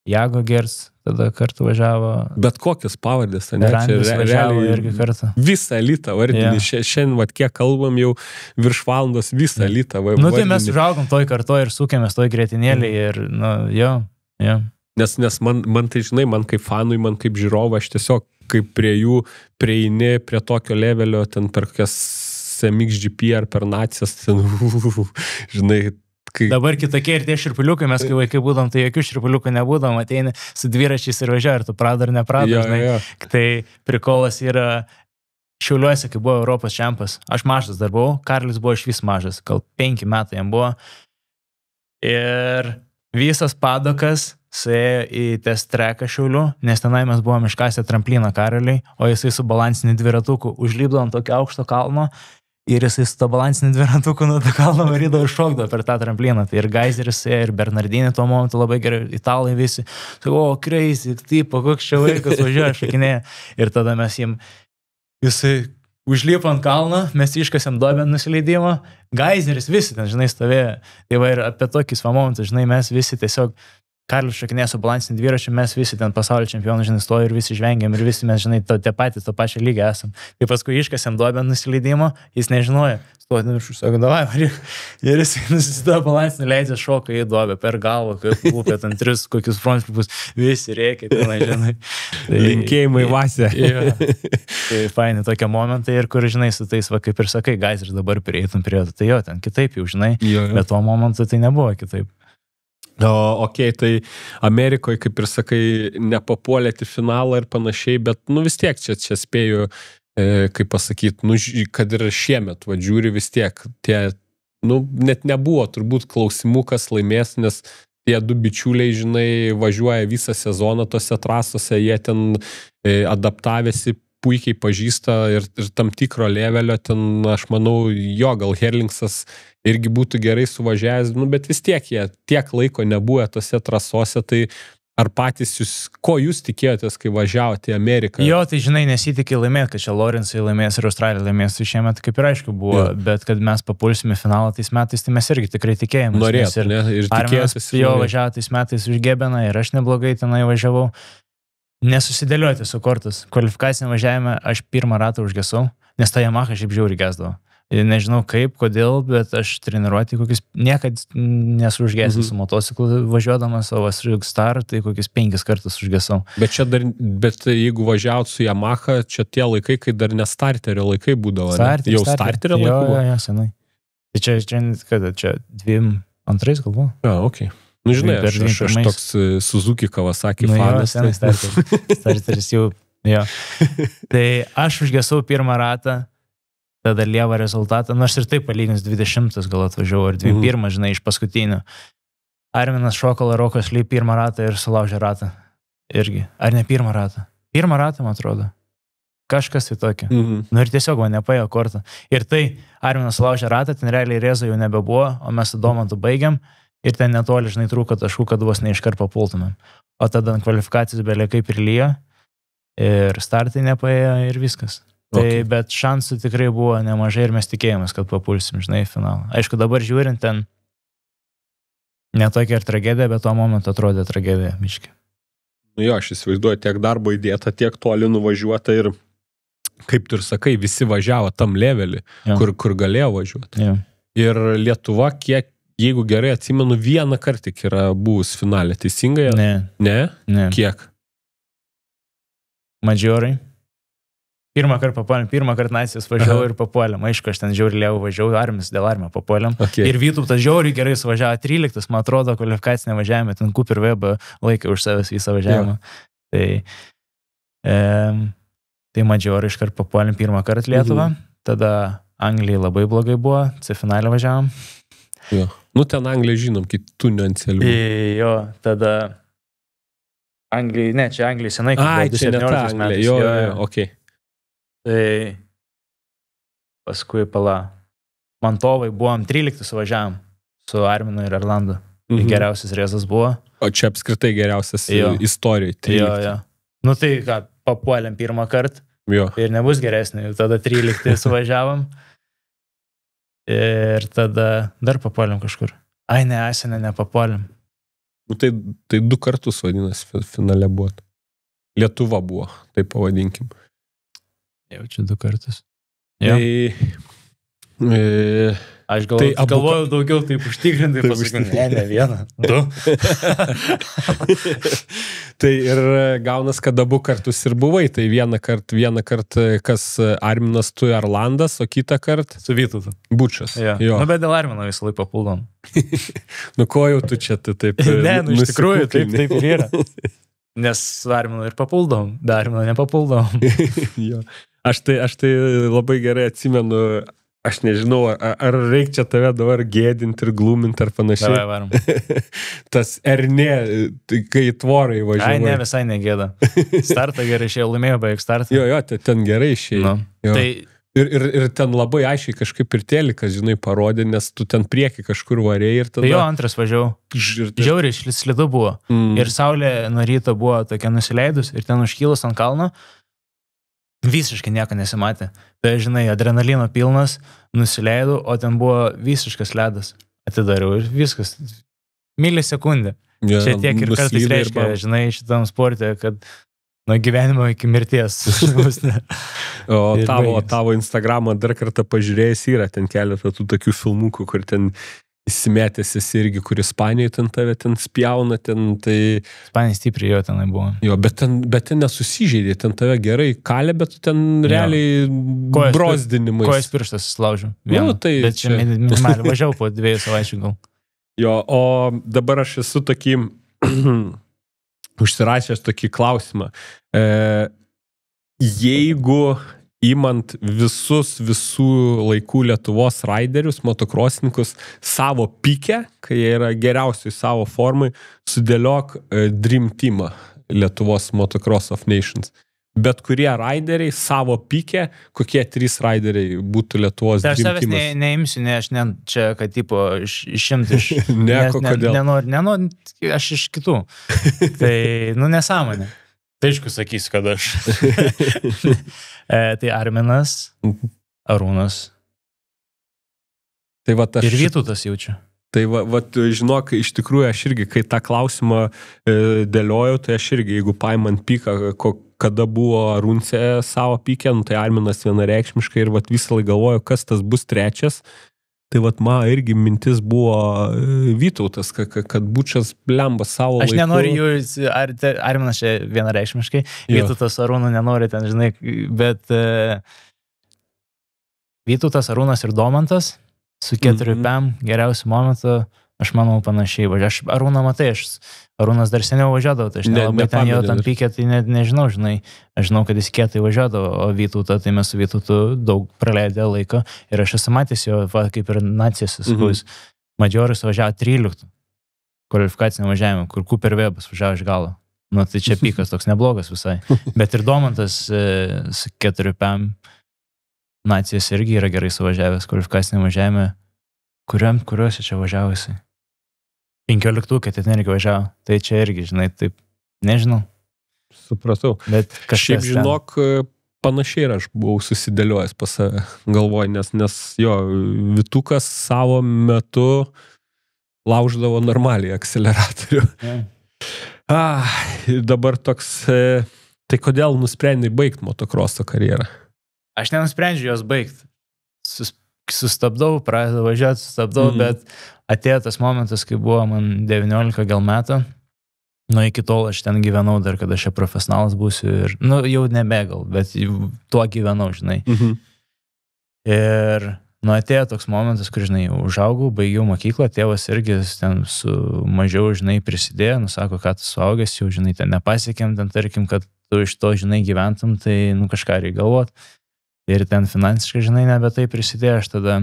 Speaker 2: Jago Gerts tada kartu važiavo.
Speaker 1: Bet kokios pavardės, ne?
Speaker 2: Randis važiavo irgi kartu.
Speaker 1: Visą elitą vardinį. Šiandien, kiek kalbam, jau virš valandos visą elitą vardinį.
Speaker 2: Tai mes užaugom toj kartoj ir sukėmės toj grėtinėlį ir, jo.
Speaker 1: Nes man tai, žinai, man kaip fanui, man kaip žiūrovai, aš tiesiog kaip prie jų prieini prie tokio levelio, ten per kokias MXGP ar per nacijas, ten, žinai,
Speaker 2: Dabar kitokie ir tie širpuliukai, mes kai vaikai būdom, tai jokių širpuliukų nebūdom, ateini su dviračiais ir važiuoja, ir tu prado ar neprado. Tai prikolas yra Šiauliuose, kai buvo Europos čempas. Aš mažas dar buvau, Karlis buvo iš vis mažas, gal 5 metai jam buvo. Ir visas padokas suėjo į test treką Šiaulių, nes tenai mes buvom iškasę trampliną Karaliui, o jisai su balansiniu dviratuku užlipdavo ant tokio aukšto kalno. Ir jisai su to balansinį dviratuku nuo to kalno varydavo ir šokdavo per tą trampliną. Tai ir Geiseris, ir Bernardinė tuo momentu labai gerai, italai visi. Tai, crazy, tipo, koks čia vaikas važiuoja, šakinėja. Ir tada mes jisai užlipo ant kalno, mes iškasėm duobę nusileidimą. Geiseris visi ten, žinai, stovėjo. Tai va ir apie tokius momentus, žinai, mes visi tiesiog Karlius šakinėjo su balansinį dviračiu, mes visi ten pasaulio čempionų, žinai, stojo ir visi žvengiam ir visi mes, žinai, tie patys, to pačią lygį esam. Tai paskui iškasėm duobę nusileidimo, jis nežinojo, stojo viršų, sako, davai, varyk. Ir jis nusisitojo balansinį, leidžia šoką į duobę per galvą, kaip lūpė, ten 3 kokius frontflipus, visi reikia, tenai, žinai.
Speaker 1: Linkėjimai Vasė.
Speaker 2: Tai faini tokie momentai ir kur, žinai, su tais, va, kaip ir sakai, Geiseris dabar prieitum prie, tai jo, ten kitaip jau, žinai, bet tuo momentu tai nebuvo kitaip.
Speaker 1: Ok, tai Amerikoje, kaip ir sakai, nepapuolėti finalą ir panašiai, bet, vis tiek čia spėju, kaip pasakyti, kad ir šiemet, žiūri vis tiek, net nebuvo turbūt klausimų, kas laimės, nes tie 2 bičiuliai, žinai, važiuoja visą sezoną tose trasose, jie ten adaptavėsi, puikiai pažįsta ir tam tikro levelio, ten, aš manau, gal Herlingsas irgi būtų gerai suvažiavęs, bet vis tiek jie tiek laiko nebuvo tose trasose, tai ar patys ko jūs tikėjotės, kai važiavote į Ameriką?
Speaker 2: Jo, tai žinai, nesitikė laimėti, kad čia Lorenzai laimės ir Australija laimės, tai šiemet kaip ir aišku buvo, bet kad mes papulsime finalą tais metais, tai mes irgi tikrai tikėjomės.
Speaker 1: Norėtų, ne? Ir tikėjotės.
Speaker 2: Jo, važiavo tais metais už Gebeną ir aš neblogai tenai važiavau. Nesusidėlioti su kortus. Kvalifikacinį važiavimą aš 1 ratą užgesau, nes ta Yamaha šiaip žiauriai gesdavo. Nežinau kaip, kodėl, bet aš treniruoti kokius niekad nesu užgesęs su motociklu važiuodamas, o Star tai kokius 5 kartus užgesau.
Speaker 1: Bet jeigu važiavot su Yamaha, čia tie laikai, kai dar ne starterio laikai būdavo. Jau starterio laikai buvo?
Speaker 2: Jo, senai. Tai čia 22 galvo?
Speaker 1: Jo, okei. Žinai, aš toks Suzuki Kawasaki fanas.
Speaker 2: Senai starteris jau, jo. Tai aš užgesau 1 ratą, tada lievą rezultatą, nors ir taip palyginus 20 gal atvažiavau, ar 21, žinai, iš paskutinių. Arminas Šokala, Rokas Ly 1 ratą ir sulaužė ratą. Irgi. Ar ne 1 ratą? 1 ratą, man atrodo. Kažkas tai tokio. Ir tiesiog man nepaėjo kortą. Ir tai Arminas sulaužė ratą, ten realiai Rezo jau nebebuvo, o mes su Domantu baigiam ir ten netoli, žinai, trūko taškų, kad vos neiškart papultumėm. O tada ant kvalifikacijos belie kaip ir lyjo ir startai nepaėjo ir viskas. Tai, bet šansų tikrai buvo nemažai ir mes tikėjomės, kad papulsim, žinai, į finalą. Aišku, dabar žiūrint ten ne tokia ir tragedija, bet tuo momentu atrodė tragedija, miški.
Speaker 1: Jo, aš įsivaizduoju, tiek darbo įdėta, tiek toli nuvažiuota ir, kaip tu ir sakai, visi važiavo tam levelį, kur galėjo važiuoti.
Speaker 2: Jo.
Speaker 1: Ir Lietuva, kiek, jeigu gerai atsimenu, 1 kartą tik yra buvus finalė, teisingai?
Speaker 2: Ne.
Speaker 1: Ne? Kiek?
Speaker 2: Maggiore. Pirmą kartą Nacijas važiavau ir papuolėm. Aišku, aš ten žiauriai liau važiavau, dėl armijos papuolėm.
Speaker 1: Okay.
Speaker 2: Ir Vytautas žiauriai gerai suvažiavo 13, man atrodo, kvalifikacinė važiavime, ten Cooper Webb laikė už savęs visą važiavimą. Tai Madžiorą iškart papuolėm pirmą kartą Lietuvą, tada Anglijai labai blogai buvo, C finalę važiavom.
Speaker 1: Jo. Nu, ten Angliją žinom, kitų niuanselių.
Speaker 2: Jo, tada Anglijai, čia Anglijai senai,
Speaker 1: čia ne ta Anglija, jo, okei.
Speaker 2: Tai paskui Mantovai buvom 13 suvažiavam su Arminu ir Erlandu. Geriausias rezas buvo.
Speaker 1: O čia apskritai geriausias istorijai.
Speaker 2: Jo. Nu tai ką, papuolėm pirmą kartą. Ir nebus geresnė. Tada 13 suvažiavam. Ir tada dar papuolėm kažkur. Ai, ne, Asenė nepapuolėm.
Speaker 1: Nu, tai 2 kartus vadinasi finale buvo. Lietuva buvo, taip pavadinkim.
Speaker 2: Jau čia 2 kartus. Aš galvojau daugiau taip užtikrintai pasakyti. Ne vieną, 2.
Speaker 1: Tai ir gaunas, kad abu kartus ir buvai. Tai vieną kartą kas Arminas, tu Erlandas, o kitą kartą
Speaker 2: su Vytautu.
Speaker 1: Bučas.
Speaker 2: Nu, bet dėl Armino visą laiką papuldom.
Speaker 1: Nu, ko jau tu čia taip
Speaker 2: ne, nu, iš tikrųjų, taip ir yra. Nes su Arminu ir papuldom, dar Armino nepapuldom.
Speaker 1: Aš tai labai gerai atsimenu, aš nežinau, ar reikia čia tave dabar gėdinti ir glūminti ar panašiai.
Speaker 2: Davai, varom.
Speaker 1: Tas Ernė, kai tvorai važiavo.
Speaker 2: Ai, ne, visai negėda. Startą gerai išėjo, laimėjo beveik startą.
Speaker 1: Jo, ten gerai išėjo.
Speaker 2: Tai...
Speaker 1: Ir ten labai aiškiai kažkaip ir telikas, žinai, parodė, nes tu ten prieki kažkur varėjai ir tada...
Speaker 2: Tai jo, antras važiavau. Žiauriai slidu buvo. Ir saulė nuo ryto buvo tokia nusileidus ir ten užkilus ant kalno. Visiškai nieko nesimatė. Tai, žinai, adrenalino pilnas, nusileidau, o ten buvo visiškas ledas. Atidariau ir viskas. Milisekundė. Čia tiek ir kartais reiškia, žinai, šitam sportė, kad nuo gyvenimo iki mirties.
Speaker 1: O tavo Instagramą dar kartą pažiūrėjęs yra, ten keletą tų tokių filmukų, kur ten įsimetęsis irgi, kur Ispanijoje ten tave ten spjauna, ten tai...
Speaker 2: Ispanija stipriai jo tenai buvo.
Speaker 1: Jo, bet ten nesusižeidė, ten tave gerai kalė, bet ten realiai brozdinimais.
Speaker 2: Kojas pirštas slaužiu.
Speaker 1: Tai
Speaker 2: bet čia minimaliai važiavau po 2 savaičių gal.
Speaker 1: Jo, o dabar aš esu tokį užsirašęs tokį klausimą. Jeigu imant visų laikų Lietuvos raiderius, motokrosininkus savo pikę, kai jie yra geriausiai savo formai, sudėliok Dream Teamą Lietuvos Motocross of Nations. Bet kurie raideriai savo pikę, kokie 3 raideriai būtų Lietuvos Dream Teamas.
Speaker 2: Tai aš savęs neimsiu, ne, aš čia, kad tipo išimti iš...
Speaker 1: Kodėl?
Speaker 2: Nenoriu, aš iš kitų. Tai, nesąmonė. Tai aišku sakysiu, kad aš. Tai Arminas, Arūnas.
Speaker 1: Tai
Speaker 2: ir Vytautas jaučiu.
Speaker 1: Tai žinok, iš tikrųjų aš irgi, kai tą klausimą dėliojau, tai aš irgi, jeigu paimant piką, kada buvo Arūncė savo pikę, tai Arminas vienareikšmiškai ir visą laiką galvoju, kas tas bus 3. Tai man irgi mintis buvo Vytautas, kad Bučas blemba savo laiku.
Speaker 2: Aš nenoriu jų, Arminas čia vienareikšmiškai, Vytautas Arūnų nenori ten, žinai, bet Vytautas, Arūnas ir Domantas su 4 PM geriausių momentų, aš manau panašiai. Aš Arūną matai, Arūnas dar seniau važiuodavo, tai aš nelabai ten jo tam pykė, tai nežinau, žinai. Aš žinau, kad jis kietai važiuodavo, o Vytautą, tai mes su Vytautu daug praleidę laiko. Ir aš esu matęs jo, kaip ir Nacijas, Madžioris važiavo 13 kvalifikacinį važiavimą, kur Cooper Webbas važiavo iš galo. Nu, tai čia pykas toks neblogas visai. Bet ir Domantas su 4 PM Nacijas irgi yra gerai suvažiavęs kvalifikacinį važiavimą. Kuriuose čia važiavusi? 15, ten irgi važiavo. Tai čia irgi, žinai, taip, nežinau.
Speaker 1: Supratau.
Speaker 2: Bet
Speaker 1: kažkaip, žinok, panašiai ir aš buvau susidėliojęs pas save galvoj, nes jo, Vytukas savo metu lauždavo normaliai akceleratorių. Dabar toks, tai kodėl nusprendai baigti motokroso karjerą?
Speaker 2: Aš nenusprendžiu jos baigti. Sustabdau, pradėjau važiuoti, sustabdau, bet atėjo tas momentas, kai buvo man 19 gal metų Nu, iki tol aš ten gyvenau dar, kad aš čia profesionalas būsiu ir, nu, jau nebegal, bet tuo gyvenau, žinai. Ir, nu, atėjo toks momentas, kur, žinai, užaugau, baigiau mokyklą, tėvas irgi ten su mažiau, žinai, prisidėjo, nusako, kad tu suaugęs, jau, žinai, ten nepasiekėm, ten tarkim, kad tu iš to, žinai, gyventum, tai, nu, kažką reikia galvot. Ir ten finansiškai, žinai, nebe tai prisidėjo, aš tada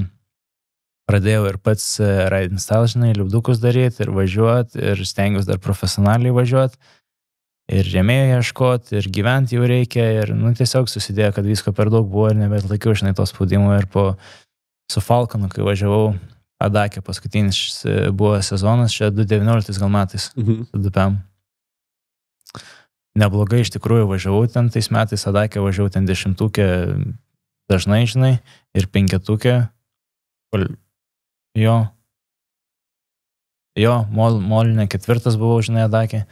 Speaker 2: pradėjau ir pats ride and style, žinai, liūdukus daryti ir važiuoti, ir stengiuosi dar profesionaliai važiuoti, ir rėmėjų ieškoti, ir gyventi jau reikia, ir, nu, tiesiog susidėjo, kad visko per daug buvo ir nebetlaikiau, žinai, to spaudimo, ir su Falconu, kai važiavau Adake, paskutinis buvo sezonas, čia 2019 gal metais, su Dupem. Neblogai iš tikrųjų važiavau ten tais metais, Adake važiavau ten 10-ukė dažnai, žinai, ir 5-ukė. Molinė 4 buvau, žinai, Adake.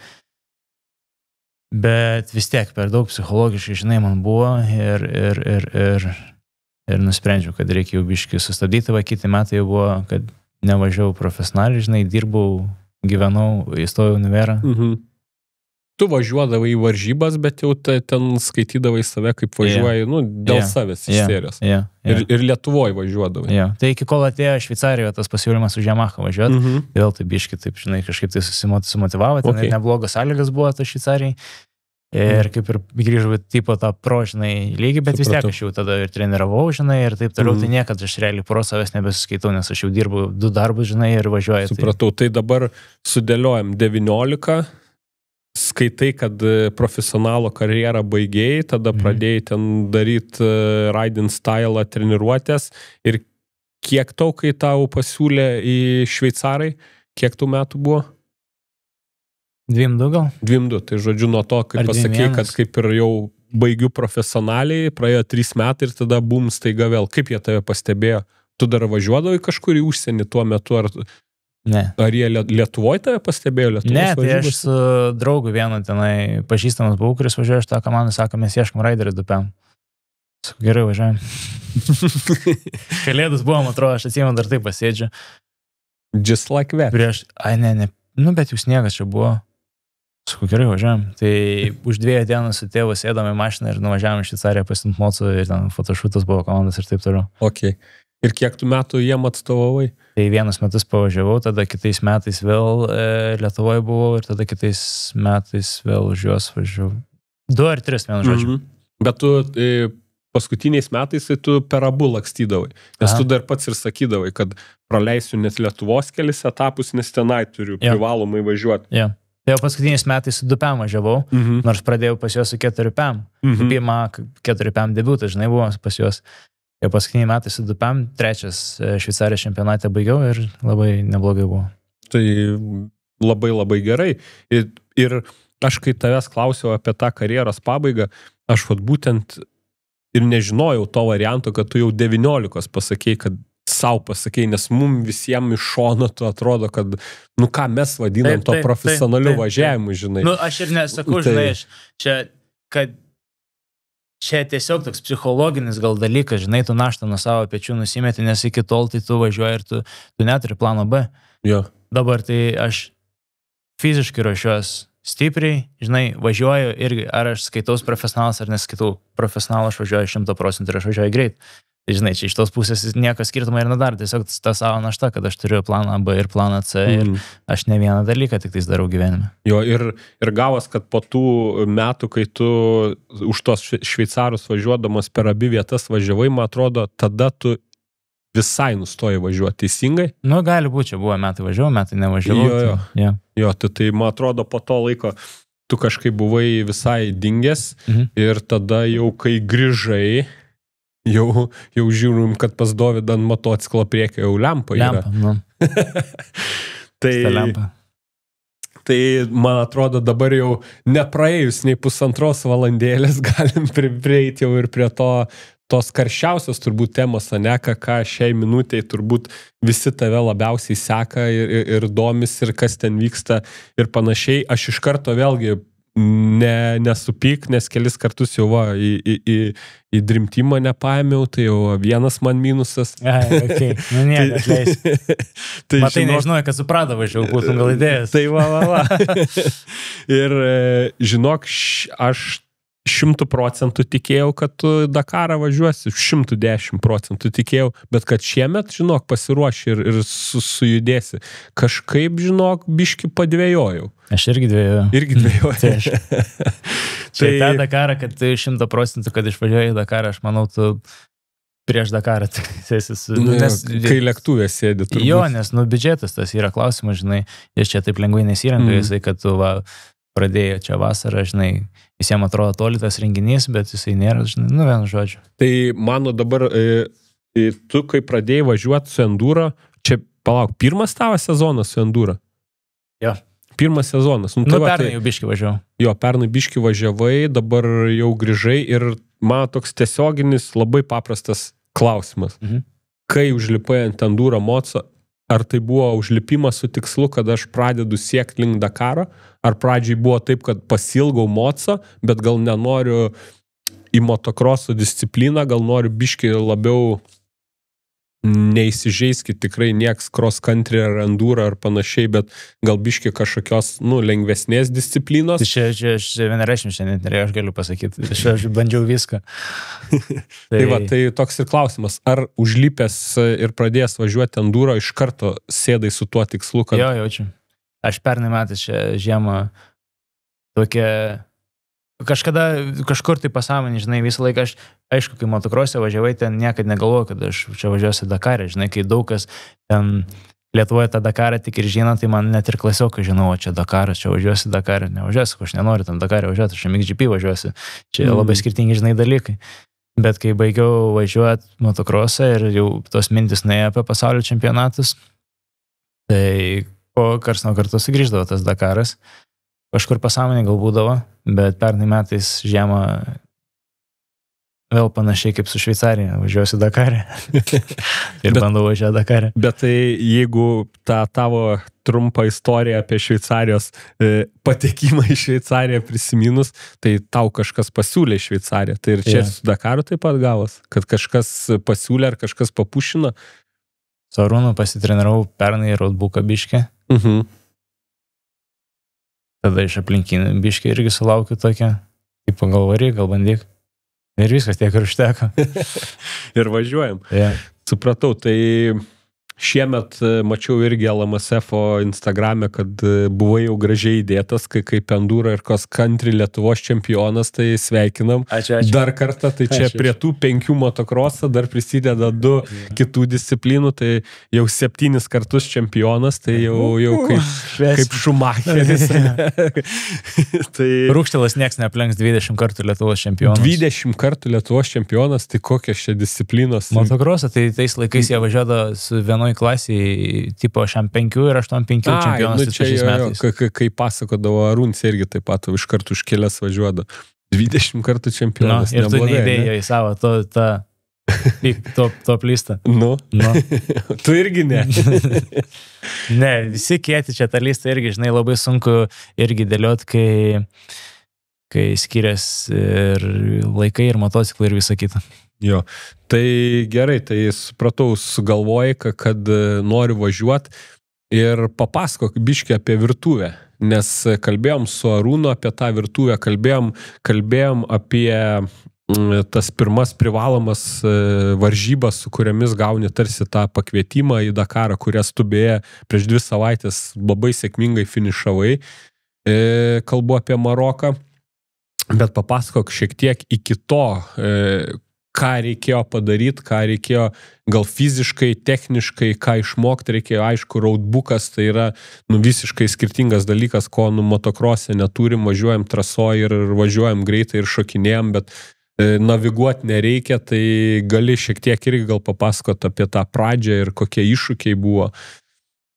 Speaker 2: Bet vis tiek per daug psichologiškai, žinai, man buvo ir nusprendžiau, kad reikia jau biškį sustabdyti, va kiti metai jau buvo, kad nevažiavau profesionaliai, žinai, dirbau, gyvenau, įstojau univerą.
Speaker 1: Tu važiuodavai į varžybas, bet jau ten skaitydavai save, kaip važiuoji, nu, dėl savęs iš serijos. Ir Lietuvoje važiuodavai.
Speaker 2: Tai iki kol atėjo Šveicarijoje tas pasiūlymas už Yamaha važiuoti, vėl tai biški, taip, žinai, kažkaip tai susimotivavo, ten neblogas sąlygas buvo ta Šveicarijai. Ir kaip ir grįžau tipo tą pro, žinai, lygį, bet vis tiek aš jau tada ir treniravau, žinai, ir taip toliau, tai niekad aš realiai pro savęs nebesuskaitau, nes aš jau dirbu 2 darbus, žinai, ir važiuoju.
Speaker 1: Supratau, tai dabar sudėliojam 19, skaitai, kad profesionalo karjerą baigėjai, tada pradėjai ten daryti ride and style treniruotės, ir kiek tau, kai tau pasiūlė į Šveicarai, kiek tų metų buvo?
Speaker 2: 2 gal?
Speaker 1: 2, tai žodžiu nuo to, kaip pasakėjai, kad kaip ir jau baigiu profesionaliai, praėjo 3 metai ir tada bum, staiga vėl. Kaip jie tave pastebėjo? Tu dar važiuodavai kažkur į užsienį tuo metu, ar...
Speaker 2: Ne.
Speaker 1: Ar jie Lietuvoje tave pastebėjo? Lietuvos
Speaker 2: ne, tai
Speaker 1: varžybos?
Speaker 2: Aš su draugu vienu tenai pažįstamas buvau, kuris važiuoja iš tą komandą, sako, mes ieškom raiderį Dupem. Sakau, gerai, važiuojam. Kalėdus buvom, atrodo, aš atsimenu, dar taip pasėdžiu.
Speaker 1: Just like that.
Speaker 2: Prieš, ne, nu, bet jūs sniegas čia buvo. Sakau, gerai, važiuojam. Tai už 2 dienų su tėvu sėdom į mašiną ir nuvažiavam iš Šveicariją pasimt mocų ir ten fotošutas buvo komandas ir taip toliau.
Speaker 1: Ok. Ir kiek tų metų jiem atstovavai?
Speaker 2: Tai 1 metus pavažiavau, tada kitais metais vėl Lietuvoje buvau ir tada kitais metais vėl už juos važiavau. 2 ar 3, vienu žodžiu.
Speaker 1: Bet tu paskutiniais metais tai tu per abu lakstydavai. Nes tu dar pats ir sakydavai, kad praleisiu net Lietuvos kelis etapus, nes tenai turiu privalomai važiuoti.
Speaker 2: Tai jau paskutiniais metais su Dupem važiavau, nors pradėjau pas juos su 4PEM. Pirmą 4PEM debiutą, žinai, buvo pas juos. Jau paskutiniai metai su Dupem, 3 Šveicarijos čempionate baigiau ir labai neblogai buvo.
Speaker 1: Tai labai gerai. Ir aš, kai tavęs klausiau apie tą karjeros pabaigą, aš būtent ir nežinojau to varianto, kad tu jau 19 pasakėjai, kad sau pasakėjai, nes mums visiems iš šono tu atrodo, kad, nu ką mes vadinam to profesionaliu važiavimu, žinai.
Speaker 2: Nu, aš ir nesakau, žinai, čia tiesiog toks psichologinis gal dalykas, žinai, tu naštą nuo savo pečių nusimeti, nes iki tol tai tu važiuoji ir tu neturi plano B. Dabar tai aš fiziškai ruošiuos stipriai, žinai, važiuoju irgi, ar aš skaitaus profesionalas ar neskaitau profesionalą, aš važiuoju 100% ir aš važiuoju greit. Tai, žinai, čia iš tos pusės nieko skirtumą ir nedar, tiesiog ta savo našta, kad aš turiu planą B ir planą C ir aš ne vieną dalyką tik tais darau gyvenime.
Speaker 1: Jo, ir gavas, kad po tų metų, kai tu už tos šveicarus važiuodamas per abi vietas važiavai, man atrodo, tada tu visai nustoji važiuoti, teisingai?
Speaker 2: Nu, gali būti, čia buvo metai važiavau, metai nevažiavau.
Speaker 1: Jo, tai man atrodo, po to laiko tu kažkaip buvai visai dingęs ir tada jau, kai grįžai, jau žiūrim, kad pas Dovydą ant motociklo priekio jau lempa yra. Tai, man atrodo, dabar jau nepraėjus nei 1,5 valandėlės galim prieiti jau ir prie tos karščiausios turbūt temos, ne, ką šiai minutėj turbūt visi tave labiausiai seka ir domis ir kas ten vyksta ir panašiai. Aš iš karto vėlgi nesupyk, nes kelis kartus jau į drimtimą nepaėmiau, tai jau vienas man minusas.
Speaker 2: Okay. Nu, nieko, atleis.
Speaker 1: Tai
Speaker 2: matai, nežinojau, kad suprato, važiau, būtum gal idėjas.
Speaker 1: Tai va. Ir žinok, aš 100% tikėjau, kad tu Dakarą važiuosi, 110% tikėjau, bet kad šiemet, žinok, pasiruoši ir sujudėsi. Kažkaip, žinok, biški padvėjojau.
Speaker 2: Aš irgi dvėjojau. Tai tą Dakarą, kad 100%, kad išvažiuoji į Dakarą, aš manau, tu prieš Dakarą sėsi su...
Speaker 1: Kai lėktuvė sėdi. Turbūt.
Speaker 2: Jo, nes, biudžetas tas yra klausimas, žinai, jis čia taip lengvai nesirenka, jisai, kad tu pradėjo čia vasarą, žinai, visiems atrodo toli tas renginys, bet jisai nėra, žinai, vienu žodžiu.
Speaker 1: Tai mano dabar, tu kai pradėjai važiuoti su Enduro, čia, palauk, pirmas tavo sezonas su Enduro?
Speaker 2: Jo.
Speaker 1: Pirmas sezonas.
Speaker 2: Pernai jau biški važiavau.
Speaker 1: Jo, pernai biški važiavai, dabar jau grįžai ir man toks tiesioginis, labai paprastas klausimas. Kai užlipai ant Enduro moco, ar tai buvo užlipimas su tikslu, kad aš pradedu siekti link Dakaro, ar pradžiai buvo taip, kad pasilgau moco, bet gal nenoriu į motokroso discipliną, gal noriu biški labiau neįsižeiskit tikrai nieks cross country ar enduro ar panašiai, bet gal biški kažkokios, lengvesnės disciplinos.
Speaker 2: Čia vienareikšmiškai net norėjau, aš galiu pasakyti. Aš bandžiau viską.
Speaker 1: Tai toks ir klausimas. Ar užlipęs ir pradėjęs važiuoti enduro, iš karto sėdai su tuo tikslu, kad...
Speaker 2: Jo, jaučiu. Aš pernai metais čia žiemą tokia... Kažkur tai pasąmonį, žinai, visą laiką aš, aišku, kai motokrose važiavai, ten niekad negalvoju, kad aš čia važiuosiu Dakarą, žinai, kai daug kas ten Lietuvoje tą Dakarą tik ir žino, tai man net ir klasiokai žinau, čia Dakaras, čia važiuosiu Dakarą, nevažiuosiu, aš nenoriu tam Dakarą važiuoti, aš MXGP važiuosiu, čia labai skirtingi, žinai, dalykai. Bet kai baigiau važiuoti motokrosą ir jau tos mintis nuėjo apie pasaulio čempionatus, tai po kars nuo karto sugrįždavo tas Dakaras. Kažkur pasąmonė gal būdavo, bet pernai metais žiemą vėl panašiai kaip su Šveicarija, važiuosiu Dakarą ir bandau važiuoti Dakarą.
Speaker 1: Bet tai jeigu tą tavo trumpą istoriją apie Šveicarijos patekimą į Šveicariją prisiminus, tai tau kažkas pasiūlė į Šveicariją. Tai ir čia su Dakaru taip pat gavos, kad kažkas pasiūlė ar kažkas papušino?
Speaker 2: Su Arūnu pasitreniravau pernai roadbooką biškę. Tada iš aplinkinių biškį irgi sulaukiu tokią, kaip gal varyk, gal bandyk. Ir viskas tiek ir užteko.
Speaker 1: Ir važiuojam. Supratau, tai šiemet mačiau irgi LMSF-o Instagrame, kad buvai jau gražiai įdėtas, kaip enduro ir cross country Lietuvos čempionas, tai sveikinam.
Speaker 2: Ačiū.
Speaker 1: Dar kartą, tai čia prie tų 5 motokrosą dar prisideda 2 kitų disciplinų, tai jau 7 kartus čempionas, tai jau kaip Šumacheris.
Speaker 2: Tai... Rūkštelas nieks neaplenks 20 kartų Lietuvos čempionas.
Speaker 1: 20 kartų Lietuvos čempionas, tai kokios čia disciplinos?
Speaker 2: Motokrosą, tai tais laikais jie važiuodavo su vienoj klasiai, tipo 5 ir 8-5 čempionas šiais metais.
Speaker 1: Kai pasakodavo Arūns irgi taip pat iš kartų už kelias važiuodavo. 20 kartų čempionas.
Speaker 2: Ir tu neįdėjai į savo top listą.
Speaker 1: Tu irgi ne.
Speaker 2: Ne, visi kieti čia tą listą irgi, žinai, labai sunku irgi dėlioti, kai skiriasi ir laikai, ir motociklai, ir visa kita.
Speaker 1: Jo, tai gerai, tai supratau, sugalvojai, kad nori važiuoti ir papasakok biškį apie virtuvę, nes kalbėjom su Arūnu apie tą virtuvę, kalbėjom apie tas pirmas privalomas varžybas, su kuriamis gauni tarsi tą pakvietimą į Dakarą, kurias tu beje prieš 2 savaitės labai sėkmingai finišavai, kalbu apie Maroką, bet papasakok šiek tiek iki to, ką reikėjo padaryti, ką reikėjo gal fiziškai, techniškai, ką išmokti reikėjo. Aišku, roadbookas tai yra visiškai skirtingas dalykas, ko motokrose neturim, važiuojam trasoje ir važiuojam greitai ir šokinėjam, bet naviguoti nereikia, tai gali šiek tiek irgi gal papasakoti apie tą pradžią ir kokie iššūkiai buvo.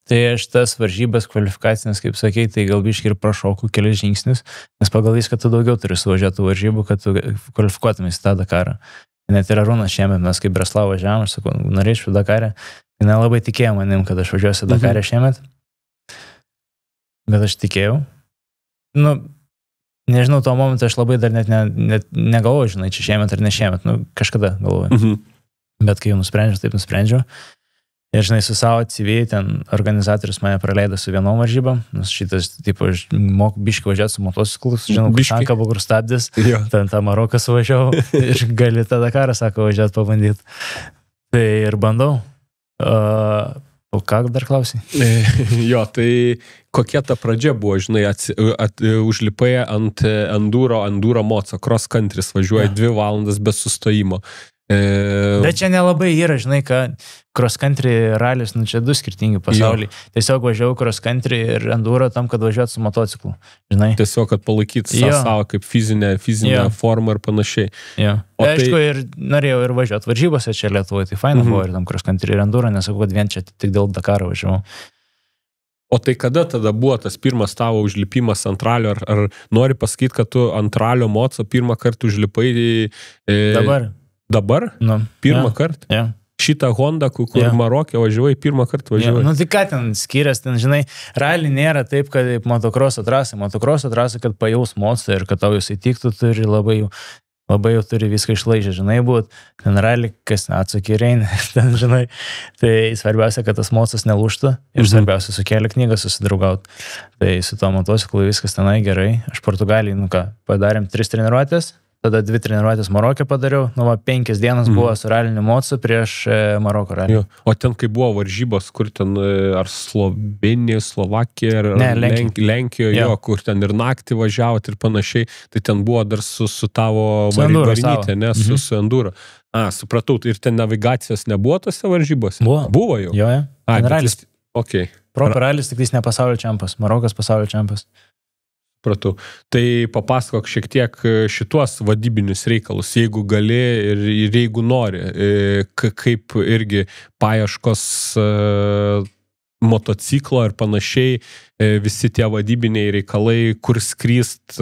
Speaker 2: Tai aš tas varžybas kvalifikacinės, kaip sakei, tai gal biškai ir prašokų kelias žingsnius, nes pagal viską tu daugiau turi suvažiuoti varžybų, kad tu kvalifikuotumės į tą Dakarą. Net ir Arūnas šiemet, mes kaip Breslau važiavom, aš sakau, norėčiau Dakarę, tai nelabai tikėjau manim, kad aš važiuosiu Dakarę šiemet, bet aš tikėjau. nežinau, tuo momentu aš labai dar net negalvoju, žinai, čia šiemet ar ne šiemet, nu, kažkada galvoju. Bet kai jau nusprendžiau, taip nusprendžiau. Ir, žinai, su savo CV, ten organizatorius mane praleido su vienom varžybom, nes šitas, tipo, moku biškį važiuoti su motociklus, žinau, šanką buvo kur stabdis, ten tą Maroką suvažiavau ir gali tą Dakarą, sako, važiuoti pabandyti. Tai ir bandau. O ką dar klausai?
Speaker 1: Jo, tai kokia ta pradžia buvo, žinai, užlipai ant enduro moco, cross country, važiuoja 2 valandas be sustojimo.
Speaker 2: Bet čia nelabai yra, žinai, kad cross country ralis, nu čia 2 skirtingi pasauliai. Tiesiog važiavau cross country ir enduro tam, kad važiuoti su motociklu, žinai.
Speaker 1: Tiesiog, kad palaikyti savo kaip fizinę formą ir panašiai.
Speaker 2: Jo. Aišku, ir norėjau ir važiuoti varžybose čia Lietuvoje, tai faina buvo ir tam cross country ir enduro, nesakau, kad vien čia tik dėl Dakaro važiavau.
Speaker 1: O tai kada tada buvo tas pirmas tavo užlipimas ant ralio? Ar nori pasakyti, kad tu ant ralio moco pirmą kartą užlipai? Dabar?
Speaker 2: Nu,
Speaker 1: pirmą kartą?
Speaker 2: Ja.
Speaker 1: Šitą Hondą, kur Marokė važiuoji, pirmą kartą važiuoji.
Speaker 2: Ja. Nu tai ką ten skirias, ten, žinai, rally nėra taip, kad motokroso trasai. Motokroso trasai, kad pajaus mocą ir kad tau jisai tiktų, turi labai jau turi viską išlaižę, žinai, būt. Ten rally, kas atsakė reina, ten, žinai. Tai svarbiausia, kad tas mocas nelūžtų ir svarbiausia, su kelią knygą susidraugauti. Tai su to motociklu viskas tenai gerai. Aš Portugalijai, nu ką, padarėm 3 treniruotės. Tada 2 treniruotės Marokė padariau, 5 dienas buvo su raliniu mocu prieš Maroko ralį.
Speaker 1: O ten, kai buvo varžybos, kur ten, ar Slovenija, Slovakija, ar Lenkijoje, kur ten ir naktį važiavot ir panašiai, tai ten buvo dar su tavo varinytė, ne, su enduro. Supratau, ir ten navigacijos nebuvo tose varžybose? Buvo jau?
Speaker 2: Jo.
Speaker 1: Ralis. Ok.
Speaker 2: Proper ralis, tik jis ne pasaulio čempas, Marokas pasaulio čempas.
Speaker 1: Pratau. Tai papasakok šiek tiek šituos vadybinius reikalus, jeigu gali ir jeigu nori, kaip irgi paieškos motociklo ir panašiai, visi tie vadybiniai reikalai, kur skrįst,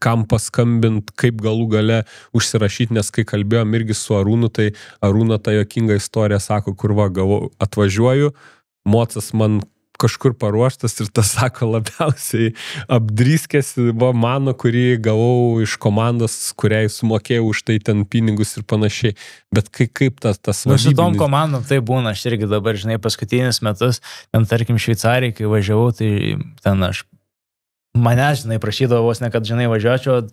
Speaker 1: kam paskambint, kaip galų gale užsirašyti, nes kai kalbėjom irgi su Arūnu, tai Arūna tą juokingą istoriją sako, kur atvažiuoju, mocas man kažkur paruoštas ir tas, sako, labiausiai apdryskėsi buvo mano, kurį gavau iš komandos, kuriai sumokėjau už tai ten pinigus ir panašiai. Bet kaip tas vadybinis...
Speaker 2: Su tom komandom tai būna, aš irgi dabar, žinai, paskutinius metus, ten, tarkim, Šveicarijai, kai važiavau, tai ten mane, žinai, prašydavo vos ne, kad, žinai, važiuočiau,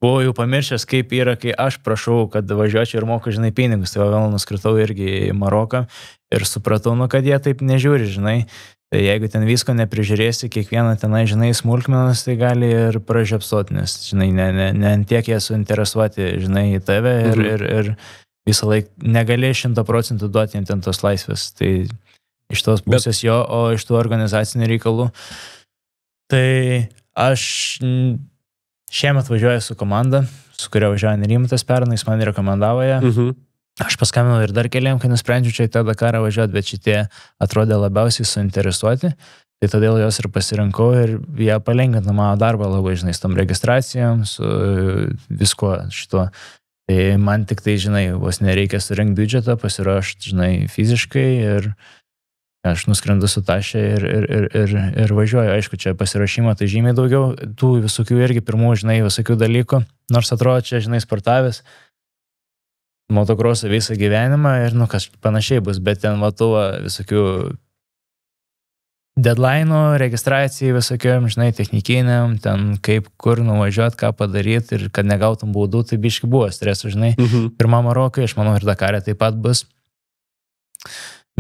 Speaker 2: buvau jau pamiršęs, kaip yra, kai aš prašau, kad važiuočiau ir moku, žinai, pinigus. Tai vėl nuskritau irgi į Maroką ir supratau, kad jie taip nežiūri, žinai. Tai jeigu ten visko neprižiūrėsi, kiekvieną tenai, žinai, smulkmenas, tai gali ir pražiopsoti, nes, žinai, ne tiek jie suinteresuoti, žinai, į tave ir visą laiką negali 100% duoti jiems ten tos laisvės. Tai iš tos pusės jo, o iš tų organizacinių reikalų. Tai aš šiemet važiuoju su komanda, su kuria važiuoja Nerimtas pernai, jis man rekomendavo ją. Aš paskambinau ir dar keliam, kai nusprendžiu čia į tą Dakarą važiuoti, bet šitie atrodė labiausiai suinteresuoti, tai todėl jos ir pasirinkau ir jie palengvina mano darbą labai, žinai, su tom registracijom, su visko šituo. Tai man tik tai, žinai, vos nereikia surinkti biudžetą, pasiruošti, žinai, fiziškai ir aš nuskrendu su tašė ir važiuoju. Aišku, čia pasiruošimo tai žymiai daugiau, tų visokių irgi pirmų, žinai, visokių dalykų, nors atrodo čia, žinai, sportavęs motokrosą visą gyvenimą ir, kas panašiai bus, bet ten matau visokių deadline'ų, registracijai visokiom, žinai, technikiniam, ten kaip, kur nuvažiuoti, ką padaryti ir kad negautum baudų, tai biški buvo stresu, žinai. Pirmą Marokai, aš manau, ir Dakarė taip pat bus,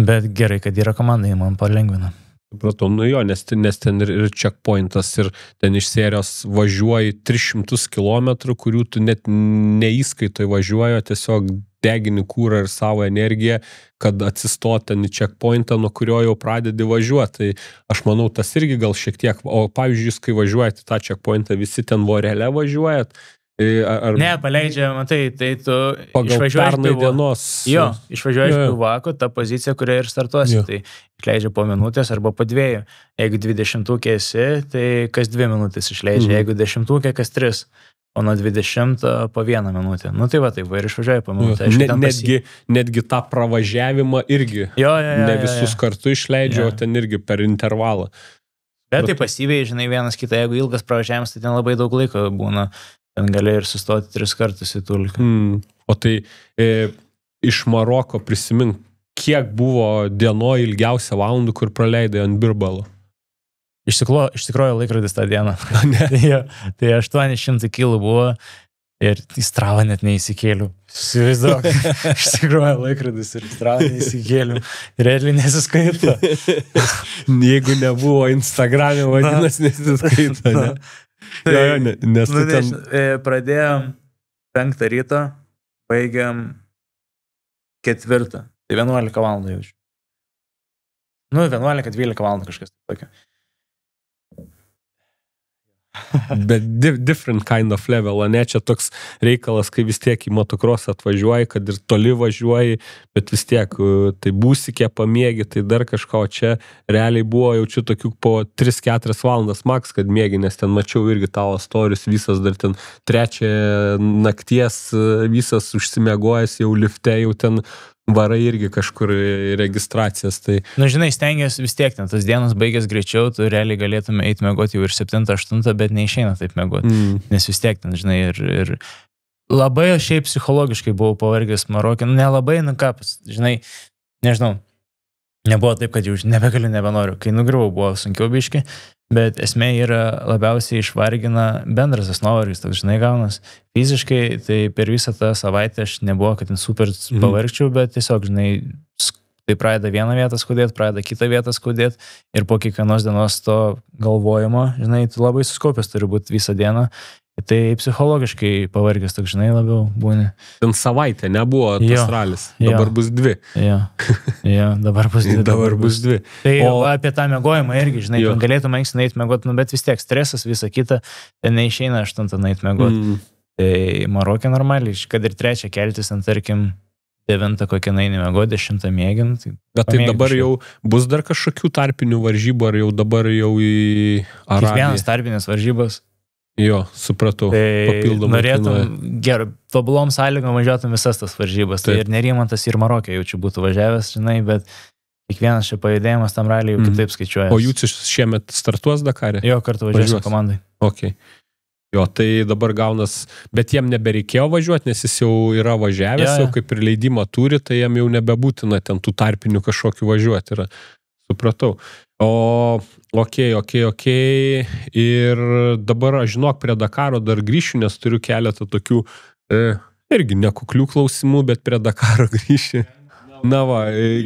Speaker 2: bet gerai, kad yra komanda, jie man palengvina.
Speaker 1: Supratau, jo, nes ten ir checkpointas ir ten iš serijos važiuoji 300 km, kurių tu net neįskaitoj važiuoji, tiesiog degini kūrą ir savo energiją, kad atsistoti ten į checkpointą, nuo kurio jau pradedi važiuoti. Tai aš manau, tas irgi gal šiek tiek, o pavyzdžiui, kai važiuojate tą checkpointą, visi ten vorele važiuojat,
Speaker 2: Ne, paleidžia, matai, tai tu
Speaker 1: išvažiuoji dienos.
Speaker 2: Jo, išvažiuoji iš Pilvako, ta pozicija, kurioje ir startuosi, tai išleidžia po minutės arba po 2. Jeigu 20-ukė esi, tai kas 2 minutės išleidžia, jeigu 10-ukė, kas 3, o nuo 20 po 1 minutę. Nu tai va, taip, ir išvažiuoji po minutę.
Speaker 1: Netgi tą pravažiavimą irgi ne visus kartu išleidžia, o ten irgi per intervalą.
Speaker 2: Bet tai pasyviai, žinai, vienas kitą, jeigu ilgas pravažiavimas, tai ten labai daug laiko būna, ten gali ir sustoti 3 kartus į tulką.
Speaker 1: O tai iš Maroko prisimink, kiek buvo dienoje ilgiausia valandų, kur praleidai ant birbalo?
Speaker 2: Iš tikrųjų laikrodis tą dieną. Tai 800 kilų buvo ir į Stravą net neįsikėliau. Įsivaizduok, iš tikrųjų laikrodis ir Stravą neįsikėliau. Realiai nesiskaito.
Speaker 3: Jeigu nebuvo Instagram'e, vadinasi nesiskaito, ne? Nes tu ten...
Speaker 2: Pradėjom 5 ryto, baigiam 4. Tai 11 valandų jaučiu. 11-12 valandų kažkas tokio.
Speaker 3: Bet different kind of level, ne, čia toks reikalas, kai vis tiek į motocrossą atvažiuoji, kad ir toli važiuoji, bet vis tiek tai būsikė pamėgi, tai dar kažko, čia realiai buvo jaučiu tokių po 3-4 valandas maks, kad mėgi, nes ten mačiau irgi tavo stories, visas dar ten 3 nakties, visas užsimegojęs jau lifte, jau ten varai irgi kažkur registracijas. Tai...
Speaker 2: Žinai, stengiasi vis tiek, tas dienas baigęs greičiau, tu realiai galėtume eiti mėgoti jau ir 7-8, bet neišeina taip mėgoti. Nes vis tiek ten, žinai, ir labai šiaip psichologiškai buvau pavargęs Marokė. Nelabai, žinai, nežinau, nebuvo taip, kad jau nebegaliu, nebenoriu. Kai nugriuvau, buvo sunkiau biški, bet esmė yra labiausiai išvargina bendras nuovargis, toks, žinai, gaunas. Fiziškai, tai per visą tą savaitę aš nebuvo, kad ten super pavargčiau, bet tiesiog, žinai, tai pradeda vieną vietą skaudėti, pradeda kitą vietą skaudėti ir po kiekvienos dienos to galvojimo, žinai, tu labai suskaupęs turi būti visą dieną. Tai psichologiškai pavargęs, toks, žinai, labiau būni.
Speaker 3: Ten savaitę nebuvo tas ralis, dabar bus 2.
Speaker 2: Dabar bus 2.
Speaker 3: Dabar bus 2.
Speaker 2: Tai apie tą mėgojimą irgi, žinai, galėtum anksti eiti mėgoti, bet vis tiek stresas, visa kita, ten neišeina 8 eiti mėgoti. Tai Marokė normaliai, kad ir 3 keltis, ant tarkim 9 kokią nainį mėgoti, 10 mėginti.
Speaker 3: Bet tai dabar jau bus dar kažkokių tarpinių varžybų, ar jau dabar jau į Arabiją?
Speaker 2: Kiekvienas tarpinės varžybos.
Speaker 3: Jo, supratau.
Speaker 2: Tai norėtum, gerai, tobulom sąlygom važiuotum visas tas varžybas. Tai ir Nerimantas, ir Marokė jaučiu būtų važiavęs, žinai, bet kiekvienas čia pajudėjimas tam raliai jau kitaip skaičiuoja.
Speaker 3: O jūs šiemet startuos Dakare?
Speaker 2: Jo, kartu važiuosiu komandai.
Speaker 3: Ok. Jo, tai dabar gaunas, bet jiem nebereikėjo važiuoti, nes jis jau yra važiavęs, jau kaip ir leidimą turi, tai jiem jau nebebūtina ten tų tarpinių kažkokių važiuoti yra. Supratau. Ok. Ir dabar, aš žinok, prie Dakaro dar grįšiu, nes turiu keletą tokių irgi nekuklių klausimų, bet prie Dakaro grįšiu. Na va,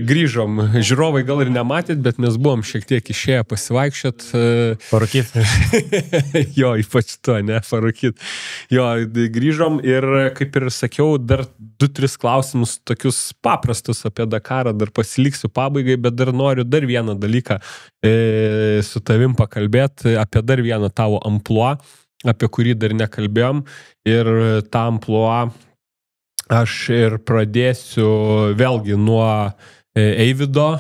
Speaker 3: grįžom. Žiūrovai gal ir nematėt, bet mes buvom šiek tiek išėję pasivaikščiot.
Speaker 2: Parūkyt.
Speaker 3: Jo, ypač to, ne, parūkyt. Jo, grįžom ir, kaip ir sakiau, dar 2-3 klausimus tokius paprastus apie Dakarą dar pasiliksiu pabaigai, bet dar noriu dar vieną dalyką su tavim pakalbėti, apie dar vieną tavo amplua, apie kurį dar nekalbėjom. Ir tą amplua aš ir pradėsiu vėlgi nuo Eivido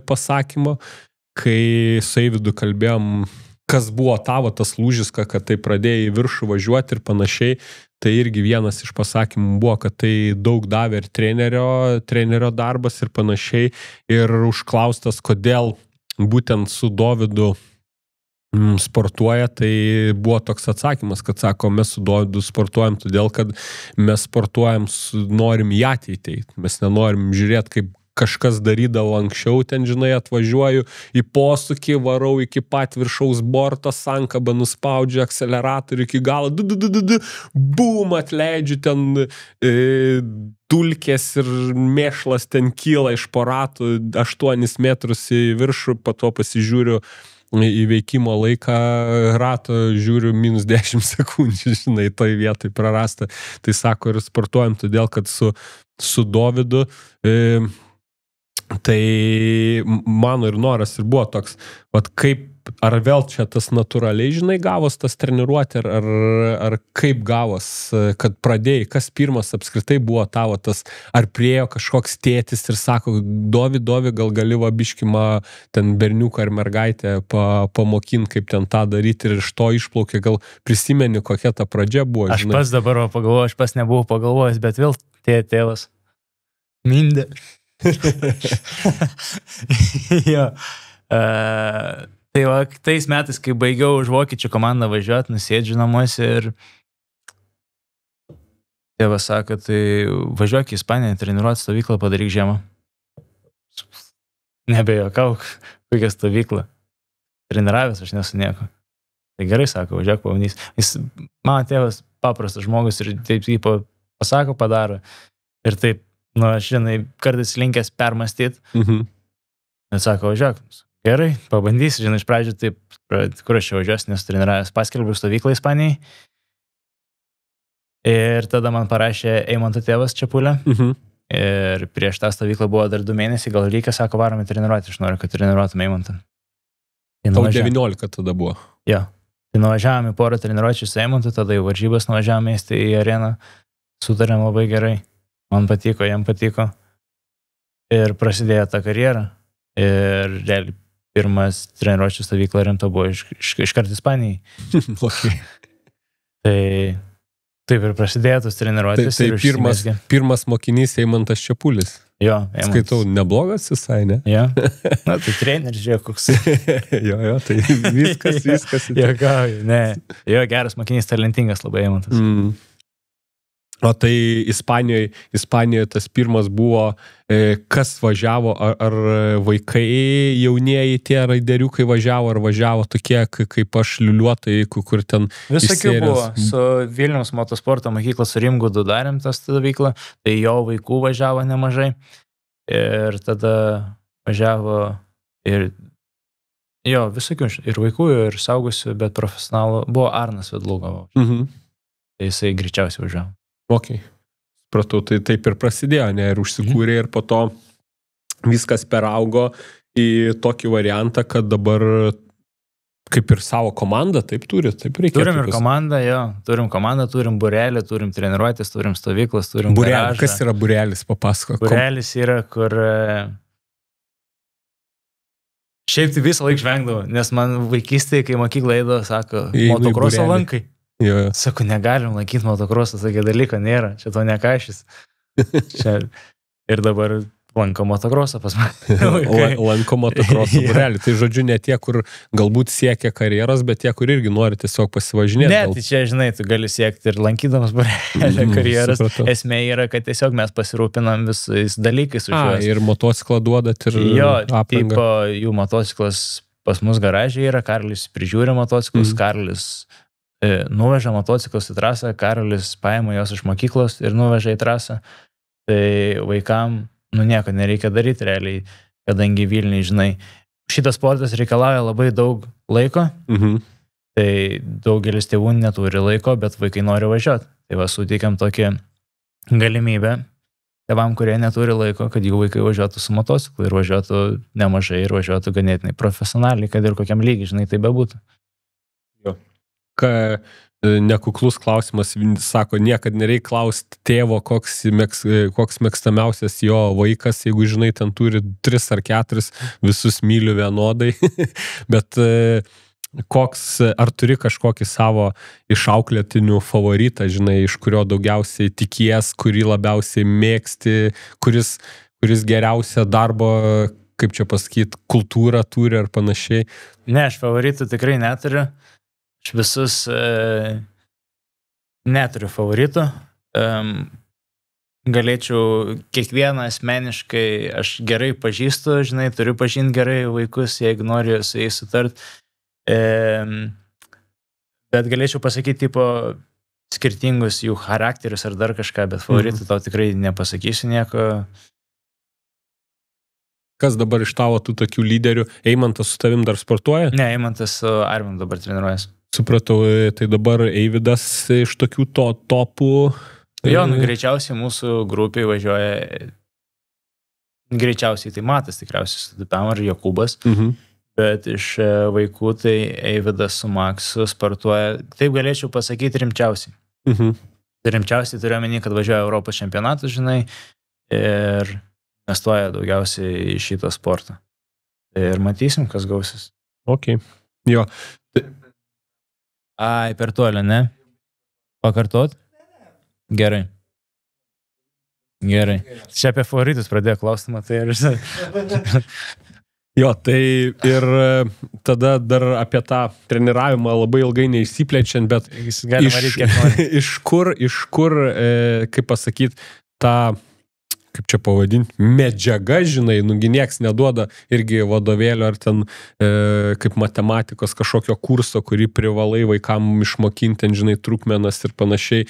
Speaker 3: pasakymo, kai su Eividu kalbėjom, kas buvo tavo tas lūžis, kad tai pradėjai į viršų važiuoti ir panašiai, tai irgi vienas iš pasakymų buvo, kad tai daug davė ir trenerio darbas ir panašiai, ir užklaustas, kodėl būtent su Dovydu sportuoja, tai buvo toks atsakymas, kad sako, mes su Dovydu sportuojam todėl, kad mes sportuojam, norim į ateitį. Mes nenorim žiūrėti, kaip kažkas darydavo anksčiau, ten, žinai, atvažiuoju į posūkį, varau iki pat viršaus borto, sankabą nuspaudžiu akceleratorių iki galo, bum, atleidžiu ten dulkės ir mėšlas ten kyla iš po ratų 8 metrus į viršų, po to pasižiūriu įveikimo laiką rato, žiūriu -10 sekundžių, žinai, toj vietoj prarasta. Tai sako, ir sportuojam todėl, kad su Dovydu tai mano ir noras ir buvo toks, vat kaip, ar vėl čia tas natūraliai, žinai, gavos tas treniruoti, ar kaip gavos, kad pradėjai, kas pirmas apskritai buvo tavo tas, ar priejo kažkoks tėtis ir sako, Dovi, gal gali vabiškimą ten berniuką ar mergaitę pamokinti, kaip ten tą daryti ir iš to išplaukė, gal prisimeni, kokia ta pradžia buvo,
Speaker 2: žinai. Aš pats dabar pagalvoju, aš pats nebuvau pagalvojęs, bet vėl tėvas. Mindė. Jo. Tai va, tais metais, kai baigiau už vokiečių komandą važiuoti, nusėdžiu namuose ir tėvas sako, tai važiuok į Ispaniją, treniruoti stovyklą, padaryk žiemą. Nebejokauk, kokia stovykla. Treniravęs aš nesu nieko. Tai gerai, sako, važiuok pavandys. Mano tėvas paprastas žmogus ir taip pasako, padaro. Ir taip, aš žinai, kartais linkęs permastyti. Ir sako, važiuok. Gerai, pabandys, žinai, iš pradžių taip, kur aš jau važiuosiu, nes treniravęs, paskelbiau stovyklą Ispanijai. Ir tada man parašė Eimanto tėvas Čepulė. Ir prieš tą stovyklą buvo dar 2 mėnesiai, gal reikia, sako, varom į treniruotę, aš noriu, kad treniruotum Eimantą.
Speaker 3: Tau 19 tada buvo.
Speaker 2: Jo. Tai nuvažiavome į porą treniruočių su Eimantu, tada į varžybas nuvažiavome į areną, sutarėm labai gerai, man patiko, jam patiko. Ir prasidėjo ta karjera. Ir realiai pirmas treniruočių stovykla rimta buvo iškart Ispanijai. Tai taip ir prasidėjo tos treniruotės.
Speaker 3: Tai pirmas mokinys Eimantas Čepulis.
Speaker 2: Jo,
Speaker 3: Eimantas. Skaitau, neblogas visai, ne?
Speaker 2: Jo. Na, tai treneris, žiūrėk, koks.
Speaker 3: jo, tai viskas.
Speaker 2: Juokauju, ne. Jo, geras mokinys, talentingas labai Eimantas.
Speaker 3: O tai Ispanijoje tas pirmas buvo, kas važiavo, ar vaikai jaunieji tie raideriukai važiavo, ar važiavo tokie, kaip aš liuliuotai, kur ten
Speaker 2: visokių buvo. Su Vilniaus motosporto mokyklos Rimgudu darėm tą stovyklą, tai jo vaikų važiavo nemažai. Ir tada važiavo ir jo, visokių, ir vaikų, ir saugusių, bet profesionalų. Buvo Arnas Vedlugavo. Tai jisai greičiausiai važiavo.
Speaker 3: Ok, supratau, tai taip ir prasidėjo, ne, ir užsikūrė, ir po to viskas peraugo į tokį variantą, kad dabar kaip ir savo komandą, taip turi, taip reikia.
Speaker 2: Turim ir komandą, jo, turim burelį, turim treniruotės, turim stovyklas, turim
Speaker 3: burelį. Kas yra burelis, papasako?
Speaker 2: Burelis yra, kur šiaip tai visą laiką žvengdavau, nes man vaikystėje, kai mokyklą eidavo, sako, motokroso lankai.
Speaker 3: Jo.
Speaker 2: Sako, negalim lankyti motokrosą, tokio dalyko nėra, čia to nekašys. Ir dabar lanko motokrosą pas mane.
Speaker 3: Lanko motokrosą burelį. Tai žodžiu, ne tie, kur galbūt siekia karjeros, bet tie, kur irgi nori tiesiog pasivažinėti.
Speaker 2: Ne, tai čia, žinai, tu gali siekti ir lankydamas burelį karjeros. Esmė yra, kad tiesiog mes pasirūpinam visais dalykais už juos.
Speaker 3: Ir motociklą duodat ir
Speaker 2: aprangą. Jo, jų motociklas pas mus garažiai yra, Karolis prižiūri motociklus, Karolis nuveža motociklus į trasą, Karolis paima jos iš mokyklos ir nuveža į trasą. Tai vaikam, nieko nereikia daryti realiai, kadangi Vilniui, žinai, šitas sportas reikalauja labai daug laiko, tai daugelis tėvų neturi laiko, bet vaikai nori važiuoti. Tai va, suteikiam tokį galimybę tėvam, kurie neturi laiko, kad jų vaikai važiuotų su motociklu ir važiuotų nemažai ir važiuotų ganėtinai profesionaliai, kad ir kokiam lygiai, žinai, tai bebūtų.
Speaker 3: Nekuklus klausimas, sako, niekad nereikia klausti tėvo, koks mėgstamiausias jo vaikas, jeigu žinai, ten turi 3 ar 4, visus myliu vienodai, bet ar turi kažkokį savo išauklėtinių favoritą, žinai, iš kurio daugiausiai tikies, kurį labiausiai mėgsti, kuris geriausia darbo, kaip čia pasakyti, kultūrą turi ar panašiai?
Speaker 2: Ne, aš favoritų tikrai neturiu. Aš visus neturiu favoritų. Galėčiau kiekvieną asmeniškai, aš gerai pažįstu, žinai, turiu pažinti gerai vaikus, jeigu noriu su jais sutart. Bet galėčiau pasakyti, tipo, skirtingus jų charakterius ar dar kažką, bet favoritų tau tikrai nepasakysiu nieko.
Speaker 3: Kas dabar iš tavo tų tokių lyderių? Eimantas su tavim dar sportuoja?
Speaker 2: Ne, Eimantas su Arvim dabar treniruojas.
Speaker 3: Supratau, tai dabar Eividas iš tokių topų.
Speaker 2: Jo, greičiausiai mūsų grupiai važiuoja, greičiausiai tai Matas tikriausiai su Dupem ar Jokūbas, bet iš vaikų tai Eividas su Maksu sportuoja, taip galėčiau pasakyti, rimčiausiai. Rimčiausiai turiu omeny, kad važiuoja Europos čempionatus, žinai, ir investuoja daugiausiai į šitą sportą. Ir matysim, kas gausis.
Speaker 3: Ok, jo.
Speaker 2: Ai, per tolį, ne? Pakartot? Gerai. Čia apie favoritus pradėjo klausimą, tai ir
Speaker 1: Jo, tai ir tada dar apie tą treniravimą labai ilgai neišsiplečiant, bet iš kur, kaip pasakyti, tą, kaip čia pavadinti, medžiaga, žinai, nugi nieks neduoda irgi vadovėlio ar ten kaip matematikos kažkokio kurso, kurį privalai vaikam išmokinti, ten, žinai, trukmenas ir panašiai,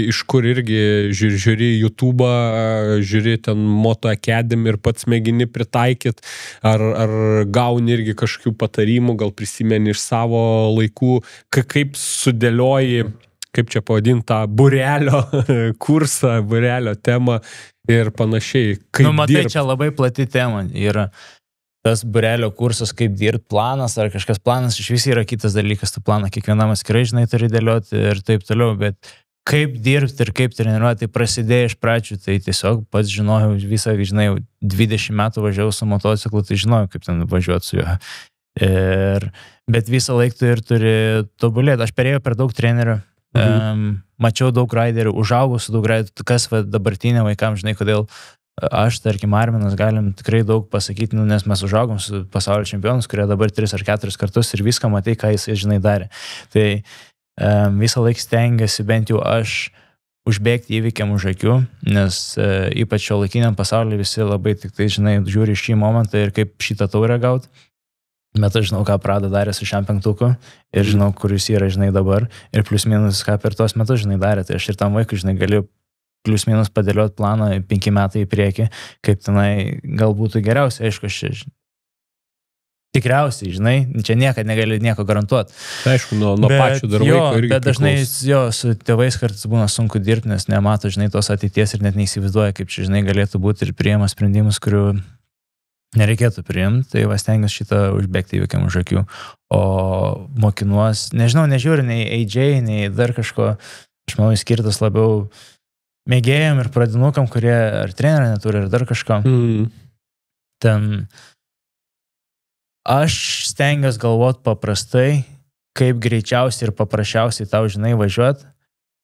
Speaker 1: iš kur irgi žiūri YouTube'ą, žiūri ten Moto Academy ir pats mėgini pritaikyti, ar gauni irgi kažkokių patarimų, gal prisimeni iš savo laikų, kaip sudėlioji, kaip čia pavadinti, tą burelio kursą, burelio temą ir panašiai.
Speaker 2: Matai, čia labai plati tema yra. Tas burelio kursas, kaip dirbti planas, ar kažkas planas, iš vis yra kitas dalykas, tu planą kiekvienam atskirai, žinai, turi dėlioti ir taip toliau, bet kaip dirbti ir kaip treniruoti, tai prasidėjo iš pradžių, tai tiesiog pats žinojau visą, žinai, 20 metų važiavau su motociklu, tai žinojau, kaip ten važiuoti su juo. Bet visą laiką tu ir turi tobulėti. Aš perėjau per daug trenerių. Mačiau daug raiderių, užaugau su daug raiderių, kas dabartinė vaikams, žinai, kodėl aš, tarkim, Arminas, galim tikrai daug pasakyti, nes mes užaugom su pasaulio čempionus, kurie dabar 3 ar 4 kartus ir viską matai, ką jis, žinai, darė. Tai visą laiką stengiasi bent jau aš užbėgti įvykiam už akių, nes ypač šio laikiniam pasaulyje visi labai tik tai, žinai, žiūri šį momentą ir kaip šitą taurę gauti. Bet aš žinau, ką Prada darė su šiam 5 ir žinau, kur jis yra, žinai, dabar ir plius minus, ką per tos metus, žinai, darė. Tai aš ir tam vaikui, žinai, galiu plius minus padėlioti planą 5 metai į priekį, kaip tenai gal būtų geriausia. Aišku, aš tikriausiai, žinai, čia niekad negali nieko garantuoti.
Speaker 1: Aišku, nuo pačių dar vaiko irgi
Speaker 2: bet dažnai su tėvais kartais būna sunku dirbti, nes nemato, žinai, tos ateities ir net neįsivaizduoja, kaip čia, žinai, galėtų būti ir priima sprendimus, kurių nereikėtų priimti, tai va stengiuosi šitą užbėgti įvykiam už akių. O mokinuos, nežinau, nežiūri nei AJ, nei dar kažko, aš manau, skirtas labiau mėgėjam ir pradinukam, kurie ar trenerį neturi, ar dar kažko. Ten aš stengiuosi galvoti paprastai, kaip greičiausiai ir paprasčiausiai tau, žinai, važiuoti.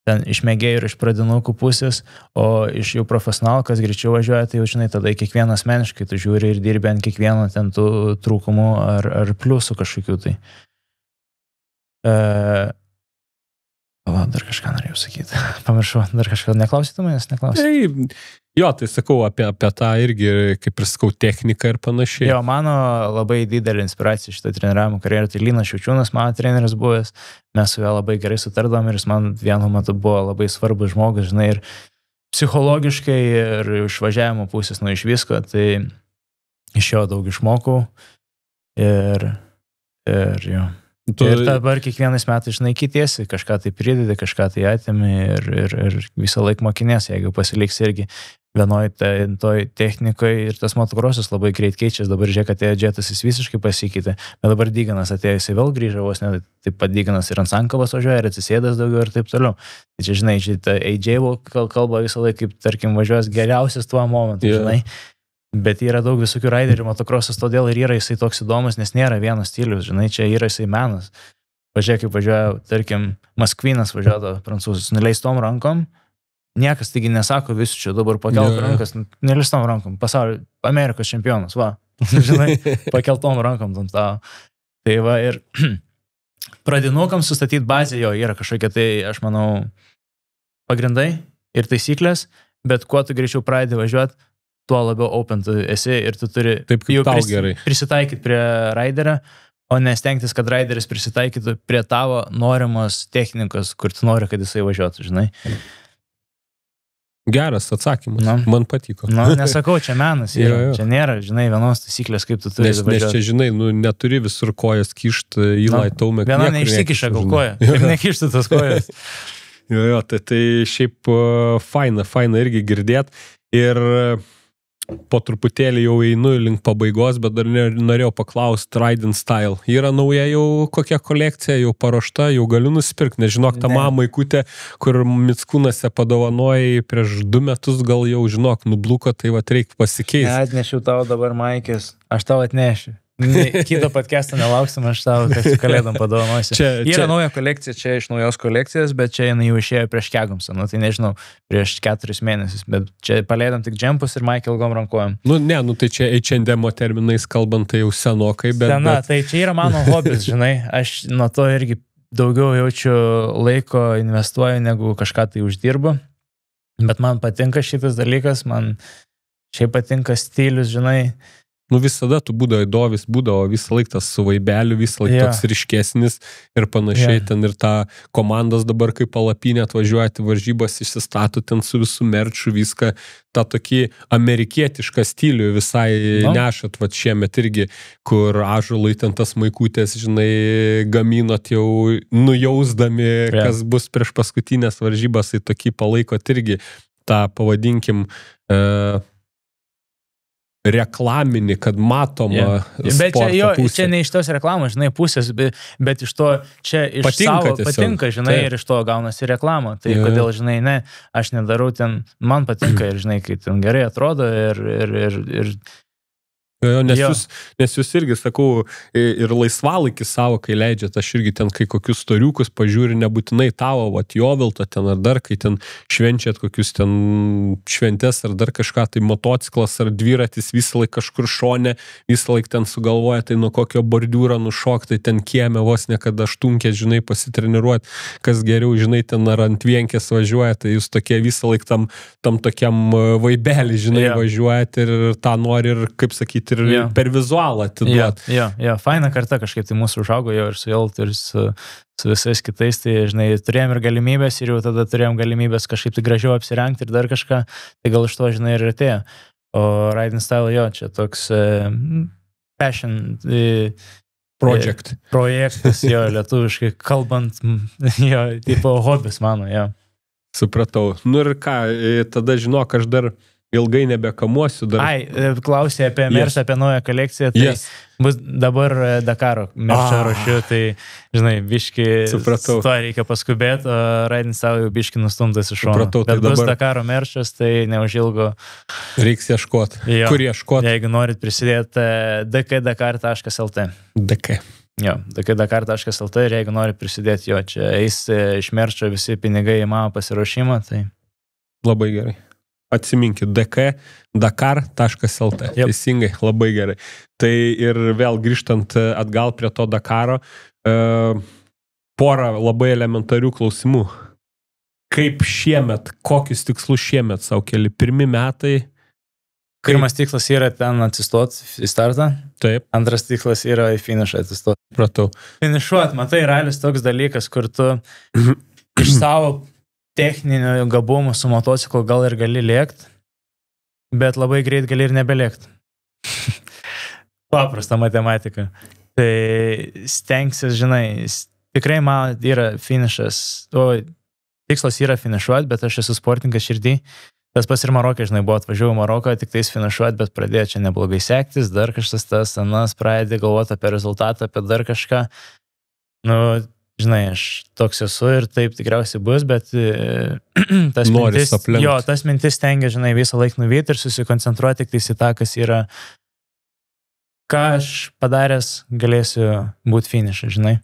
Speaker 2: Ten iš mėgėjų ir iš pradinukų pusės, o iš jų profesionalų, kas greičiau važiuoja, tai jau, žinai, tada kiekvieną asmeniškai tu žiūri ir dirbi ant kiekvieno ten tų trūkumų ar pliusų kažkokių tai. Dar kažką norėjau sakyti. Pamiršau, dar kažką neklausytų manęs, neklausytų.
Speaker 1: Jo, tai sakau apie tą irgi, kaip ir sakau, techniką ir panašiai.
Speaker 2: Jo, mano labai didelė inspiracija šitą treniravimo karjerą, tai Linas Šiaučiūnas, mano treneris buvęs, mes su juo labai gerai sutardom ir jis man vienu metu buvo labai svarbus žmogus, žinai, ir psichologiškai, ir išvažiavimo pusės, iš visko, tai iš jo daug išmokau ir jo. Ir dabar kiekvienais metais, žinai, kitiesi, kažką tai pridedi, kažką tai atimi ir visą laiką mokinės, jeigu pasiliks irgi vienoj toj technikoje ir tas motokrosas labai greit keičiasi, dabar žiūrėk, atėjo Džetas, jis visiškai pasikeitė, bet dabar Dyganas atėjo, jis vėl grįžo, vos ne, taip pat Dyganas ir ant sankabos važiuoja, ir atsisėdas daugiau ir taip toliau. Tai čia, žinai, šitą AJ kalba visą laiką, kaip, tarkim, važiuos geriausias tuo momentu, žinai. Bet yra daug visokių raiderių, motokrosas todėl ir yra jisai toks įdomus, nes nėra vienas stilius, žinai, čia yra jisai menas. Pažiūrėk, kaip važiuoja, tarkim, Maskvinas važiuoja prancūzus, nuleistom rankom, niekas taigi nesako visų čia dabar pakeltų rankas, nuleistom rankom, pasaulio, Amerikos čempionas, va, žinai, pakeltom rankom tam tavo. Tai va ir pradinukam sustatyti bazę jo yra kažkokia, tai aš manau, pagrindai ir taisyklės, bet kuo tu greičiau pradedi važiuoti, tuo labiau open tu esi ir tu turi
Speaker 1: taip, jau
Speaker 2: prisitaikyti prie raiderio, o nestengtis, kad raideris prisitaikytų prie tavo norimos technikos, kur tu nori, kad jisai važiuotų, žinai.
Speaker 1: Geras atsakymas, man patiko.
Speaker 2: Nesakau, čia menas yra, čia nėra, žinai, vienos taisyklės, kaip tu turi važiuoti.
Speaker 1: Nes čia, žinai, neturi visur kojas kišti į laitaume.
Speaker 2: Viena neišsikiša gal koja, kaip nekišti tas kojas.
Speaker 1: Jo, tai šiaip faina irgi girdėt ir po truputėlį jau einu link pabaigos, bet dar norėjau paklausti Riding Style. Yra nauja jau kokia kolekcija, jau paruošta, jau galiu nusipirkti, nežinok, tą mamą Maikutę, kur Mickūnose padovanojai prieš 2 metus, gal jau, žinok, nubluko, tai va reikia pasikeisti.
Speaker 2: Atnešiu tau dabar Maikės, aš tau atnešiu. Kito podcast'o nelauksim, aš tau, kad su kalėdom padovanosiu. Yra nauja kolekcija, čia iš naujos kolekcijos, bet čia jinai jau išėjo prieš Kegumsą, nu tai nežinau, prieš 4 mėnesius, bet čia paleidom tik džempus ir Mike ilgom rankojom.
Speaker 1: Tai čia H&M terminais kalbant, tai jau senokai, bet...
Speaker 2: Sena, tai čia yra mano hobis, žinai, aš nuo to irgi daugiau jaučiu laiko investuoju, negu kažką tai uždirbu, bet man patinka šitas dalykas, man šiaip patinka stilius, žinai.
Speaker 1: Visada tu būdavo visą laiką tas su vaibeliu, visą laiką toks ryškesnis ir panašiai ten ir ta komandos dabar kaip palapinė atvažiuoti varžybos, išsistato ten su visų merču viską, tą tokį amerikietišką stilių visai nešat, šiemet irgi, kur ąžuolai ten tas maikutės, žinai, gaminot jau nujausdami, kas bus prieš paskutinės varžybas, tai tokį palaikot irgi tą, pavadinkim, reklaminį, kad matoma sporto pusė.
Speaker 2: Čia ne iš tos reklamos, žinai, pusės, bet iš to čia iš patinka, žinai, ir iš to gaunasi reklama. Tai kodėl, žinai, ne, aš nedarau ten, man patinka ir, žinai, kai ten gerai atrodo ir
Speaker 1: Nes jūs irgi, sakau, ir laisvalaikį savo, kai leidžiat, aš irgi ten kai kokius storiukus pažiūri, nebūtinai tavo, Jovilto ten ar dar, kai ten švenčiat kokius ten šventes ar dar kažką, tai motociklas ar dviratis visą laiką kažkur šone, visą laiką ten sugalvoja, tai nuo kokio bordiūro nušokti, tai ten kieme vos nekada aštunkė, žinai, pasitreniruoti, kas geriau, žinai, ten ar ant vienkės važiuoja, tai jūs tokie visą laiką tam tokiam vaibelį, žinai, važiuojat ir tą nori ir, kaip sakyti, ir per vizualą atiduot.
Speaker 2: Faina karta kažkaip tai mūsų užaugo jau ir su Joltu ir su visais kitais, tai, žinai, turėjom ir galimybės ir jau tada turėjom galimybės kažkaip tai gražiau apsirengti ir dar kažką, tai gal iš to, žinai, ir atėjo. O Riding Style, čia toks passion projektas, lietuviškai kalbant, tipo hobis mano,
Speaker 1: Supratau. Ir ką, tada žinok, aš dar ilgai nebekamuosiu dar.
Speaker 2: Klausė apie merčą, apie naują kolekciją, tai bus dabar Dakaro merčą ruošiu, tai, žinai, biški su to reikia paskubėti, o Riding Style jau biški nustumtas iš šono.
Speaker 1: Supratau, tai
Speaker 2: bet bus Dakaro merčas, tai neužilgo.
Speaker 1: Reiks ieškoti. Kur ieškoti?
Speaker 2: Jeigu norit prisidėti, dkdakar.lt. dkdakar.lt ir jeigu norit prisidėti, čia eis iš merčio visi pinigai į mano pasiruošimą, tai...
Speaker 1: Labai gerai. Atsiminkit, dkdakar.lt. Teisingai, labai gerai. Tai ir vėl grįžtant atgal prie to Dakaro, porą labai elementarių klausimų. Kaip šiemet, kokius tikslus šiemet savo keli? Pirmi metai?
Speaker 2: Pirmas tikslas yra ten atsistoti į startą.
Speaker 1: Taip.
Speaker 2: Antras tikslas yra į finišą atsistoti.
Speaker 1: Pratau.
Speaker 2: Finišuot, matai, ralis toks dalykas, kur tu iš savo techninio gabumų su motociklu gal ir gali lėkt, bet labai greit gali ir nebelėkt. Paprasta matematika. Tai stengsis, žinai, tikrai man yra finišas, tikslas yra finišuoti, bet aš esu sportininkas širdį. Tas pas ir Marokė, žinai, buvo atvažiavau Maroką, tik tais finišuoti, bet pradėjo čia neblogai sektis, dar kažkas tas, anas, pradėjo galvoti apie rezultatą, apie dar kažką. Žinai, aš toks esu ir taip tikriausiai bus, bet tas mintis stengia, žinai, visą laiką nuvyti ir susikoncentruoti tik į tą, kas yra, ką aš padaręs galėsiu būti finišą, žinai.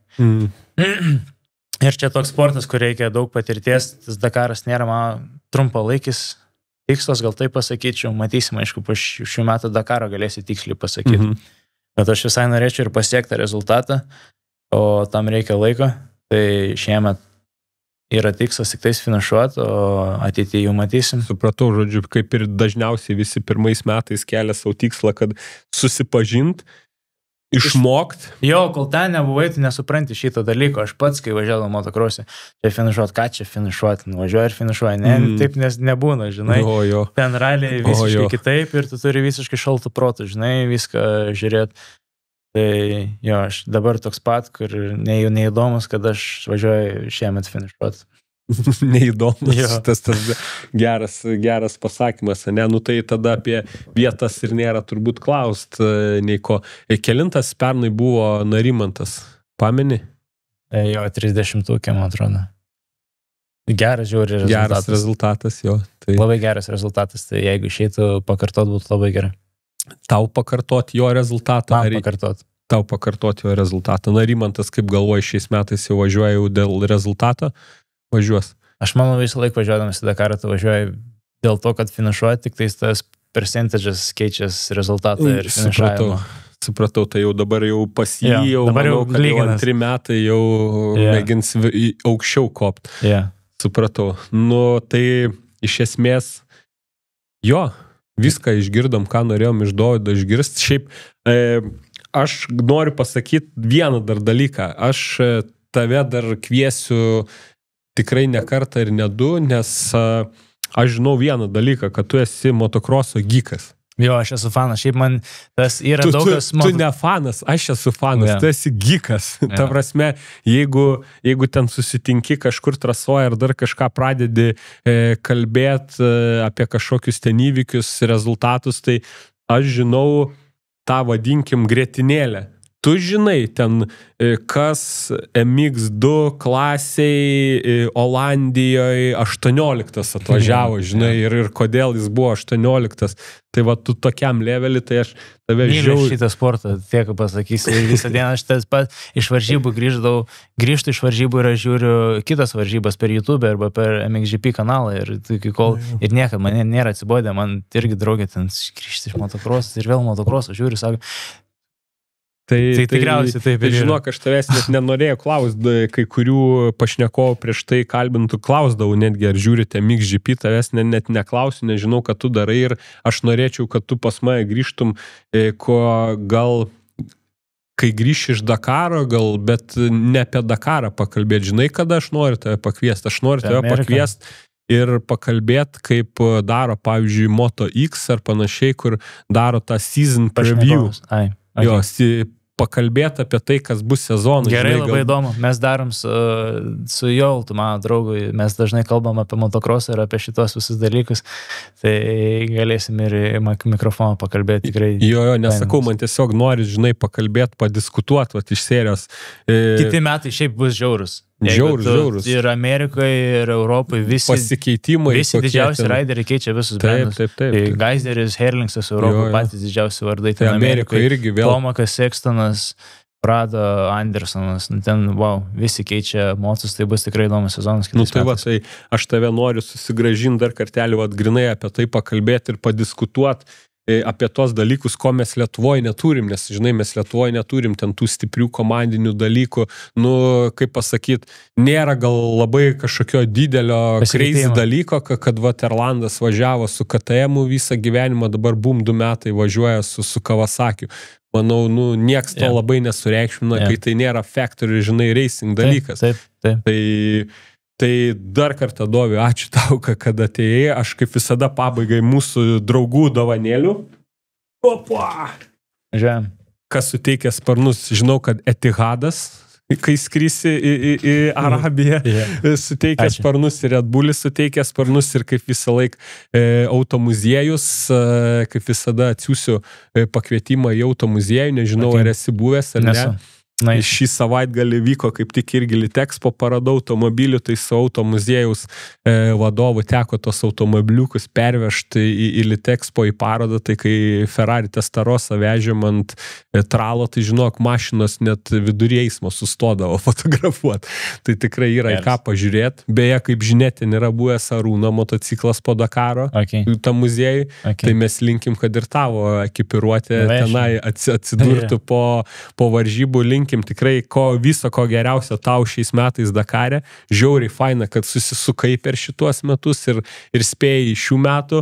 Speaker 2: Ir čia toks sportas, kur reikia daug patirties, tas Dakaras nėra man trumpalaikis tikslas, gal taip pasakyčiau, matysim, aišku, po šių metų Dakaro galėsi tiksliai pasakyti. Bet aš visai norėčiau ir pasiekti tą rezultatą, o tam reikia laiko, tai šiemet yra tikslas tik tais finišuoti, o ateityje jau matysim.
Speaker 1: Supratau, žodžiu, kaip ir dažniausiai visi pirmais metais kelia savo tikslą, kad susipažint, išmokt.
Speaker 2: Kol ten nebuvai, tu nesupranti šito dalyko. Aš pats, kai važiavau motokrose, čia finišuoti, ką čia finišuoti, važiuoju ir finišuoju. Ne, taip nebūna, žinai. Ten raliai visiškai kitaip ir tu turi visiškai šaltų protų, žinai, viską žiūrėti. Tai aš dabar toks pat, kur neįdomus, kad aš važiuoju šiemet finišuoti.
Speaker 1: Neįdomus, tas geras pasakymas, ne? Tai tada apie vietas ir nėra turbūt klaust nei ko. Kelintas pernai buvo Narimantas, pameni?
Speaker 2: 30-ukė, man atrodo. Geras žiūri rezultatas.
Speaker 1: Geras rezultatas, Tai...
Speaker 2: Labai geras rezultatas, tai jeigu išeitų pakartot, būtų labai gerai.
Speaker 1: Tau pakartoti jo rezultatą?
Speaker 2: Man pakartoti.
Speaker 1: Tau pakartoti jo rezultatą. Na, Rimantas, kaip galvoja, šiais metais jau važiuoja jau dėl rezultato? Važiuos.
Speaker 2: Aš manau, visą laiką važiuodamas į Dakarą, tu važiuoji dėl to, kad finišuoja, tik tais tas percentages keičias rezultatą ir finišavimą.
Speaker 1: Supratau, tai jau dabar jau jau manau, kad jau 2 metai jau mėgins aukščiau kopti. Supratau. Nu, tai iš esmės, viską išgirdom, ką norėjom iš Dovydo išgirsti. Šiaip, aš noriu pasakyti vieną dar dalyką. Aš tave dar kviesiu tikrai ne kartą ir ne 2, nes aš žinau vieną dalyką, kad tu esi motokroso geekas.
Speaker 2: Jo, aš esu fanas, šiaip man tas yra daug kas...
Speaker 1: Tu ne fanas, aš esu fanas, tu esi geekas. Ta prasme, jeigu ten susitinki kažkur trasoje ar dar kažką pradedi kalbėti apie kažkokius ten įvykius, rezultatus, tai aš žinau tą vadinkim grėtinėlę. Tu žinai ten, kas MX2 klasiai Olandijoje 18 atvažiavo, žinai, ir kodėl jis buvo 18. Tai va, tu tokiam levelį, tai aš tave žiūriu.
Speaker 2: Myliu šitą sportą, tiek pasakysiu. Visą dieną aš tas pat iš varžybų grįžtu iš varžybų ir aš žiūriu kitas varžybas per YouTube arba per MXGP kanalą ir niekad man nėra atsibodę, man irgi draugė ten grįžti iš motokroso ir vėl motokroso žiūriu, sako,
Speaker 1: Tai
Speaker 2: tikriausiai taip ir
Speaker 1: žinok, aš tavęs net nenorėjau klausti, kai kurių pašnekovų prieš tai kalbintų klausdavau netgi, ar žiūrite MXGP, tavęs net neklausiu, nežinau, kad tu darai ir aš norėčiau, kad tu pas mane grįžtum, gal kai grįši iš Dakaro, bet ne apie Dakarą pakalbėti, žinai, kada aš noriu tave pakviesti, aš noriu tave pakviesti ir pakalbėti, kaip daro, pavyzdžiui, Moto X ar panašiai, kur daro tą season preview. Pakalbėti apie tai, kas bus sezonas.
Speaker 2: Gerai, labai įdomu. Mes darom su Joltu, mano draugui, mes dažnai kalbam apie motokrosą ir apie šitos visus dalykus, tai galėsim ir mikrofoną pakalbėti tikrai.
Speaker 1: Nesakau, man tiesiog nori, žinai, pakalbėti, padiskutuoti iš serijos.
Speaker 2: Kiti metai šiaip bus žiaurus.
Speaker 1: Žiaurus.
Speaker 2: Ir Amerikoje, ir Europoje visi
Speaker 1: pasikeitimai.
Speaker 2: Visi didžiausi raideriai keičia visus brandus.
Speaker 1: Taip.
Speaker 2: Geisleris, Herlingsas, Europoje patys didžiausi vardai.
Speaker 1: Tai Amerikoje irgi vėl.
Speaker 2: Tomakas, Sextonas, Prado, Andersonas, ten, visi keičia motus, tai bus tikrai įdomus sezonas.
Speaker 1: Tai aš tave noriu susigrąžinti dar kartelį, grinai apie tai pakalbėti ir padiskutuoti apie tos dalykus, ko mes Lietuvoje neturim, nes, žinai, mes Lietuvoje neturim ten tų stiprių komandinių dalykų, kaip pasakyti, nėra gal labai kažkokio didelio crazy dalyko, kad Erlandas važiavo su KTM visą gyvenimą, dabar 2 metai važiuoja su Kawasakiu. Manau, nieks to labai nesureikšmina, kai tai nėra factory, žinai, racing dalykas.
Speaker 2: Taip.
Speaker 1: Tai dar kartą, Dovi, ačiū tau, kad atėjai. Aš kaip visada pabaigai mūsų draugų dovanėlių. Opa!
Speaker 2: Žiūrėjom.
Speaker 1: Kas suteikia sparnus, žinau, kad Etihadas, kai skrisi į Arabiją, suteikia sparnus ir Red Bullis suteikia sparnus ir kaip visą laiką automuziejus, kaip visada atsiųsiu pakvietimą į automuziejų, nežinau, ar esi buvęs ar ne. Šį savaitgalį vyko kaip tik irgi Litexpo parada automobilių, tai su automuziejaus vadovu teko tos automobiliukus pervežti į Litexpo į parodą, tai kai Ferrari Testarossa vežėm ant tralo, tai žinok, mašinos net vidury eismo sustodavo fotografuoti. Tai tikrai yra į ką pažiūrėti. Beje, kaip žinia, ten yra buvęs Arūno motociklas po Dakaro, tam muziejui, tai mes linkim, kad ir tavo ekipiruotė tenai atsidurtų po varžybų. Linkim tikrai viso ko geriausio tau šiais metais Dakare. Žiauriai faina, kad susisukai per šituos metus ir spėjai šių metų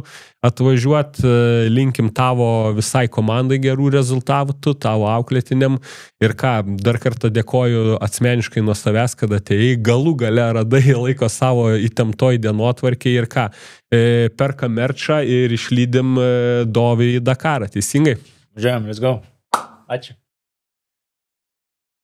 Speaker 1: atvažiuoti. Linkim tavo visai komandai gerų rezultatų, tavo auklėtiniam. Ir dar kartą dėkoju asmeniškai nuo savęs, kad atėjai. Galų gale radai laiko savo įtemptoj dienotvarkiai ir perka merčą ir išlydim Dovį į Dakarą. Teisingai?
Speaker 2: Žiūrėjom, let's go. Ačiū.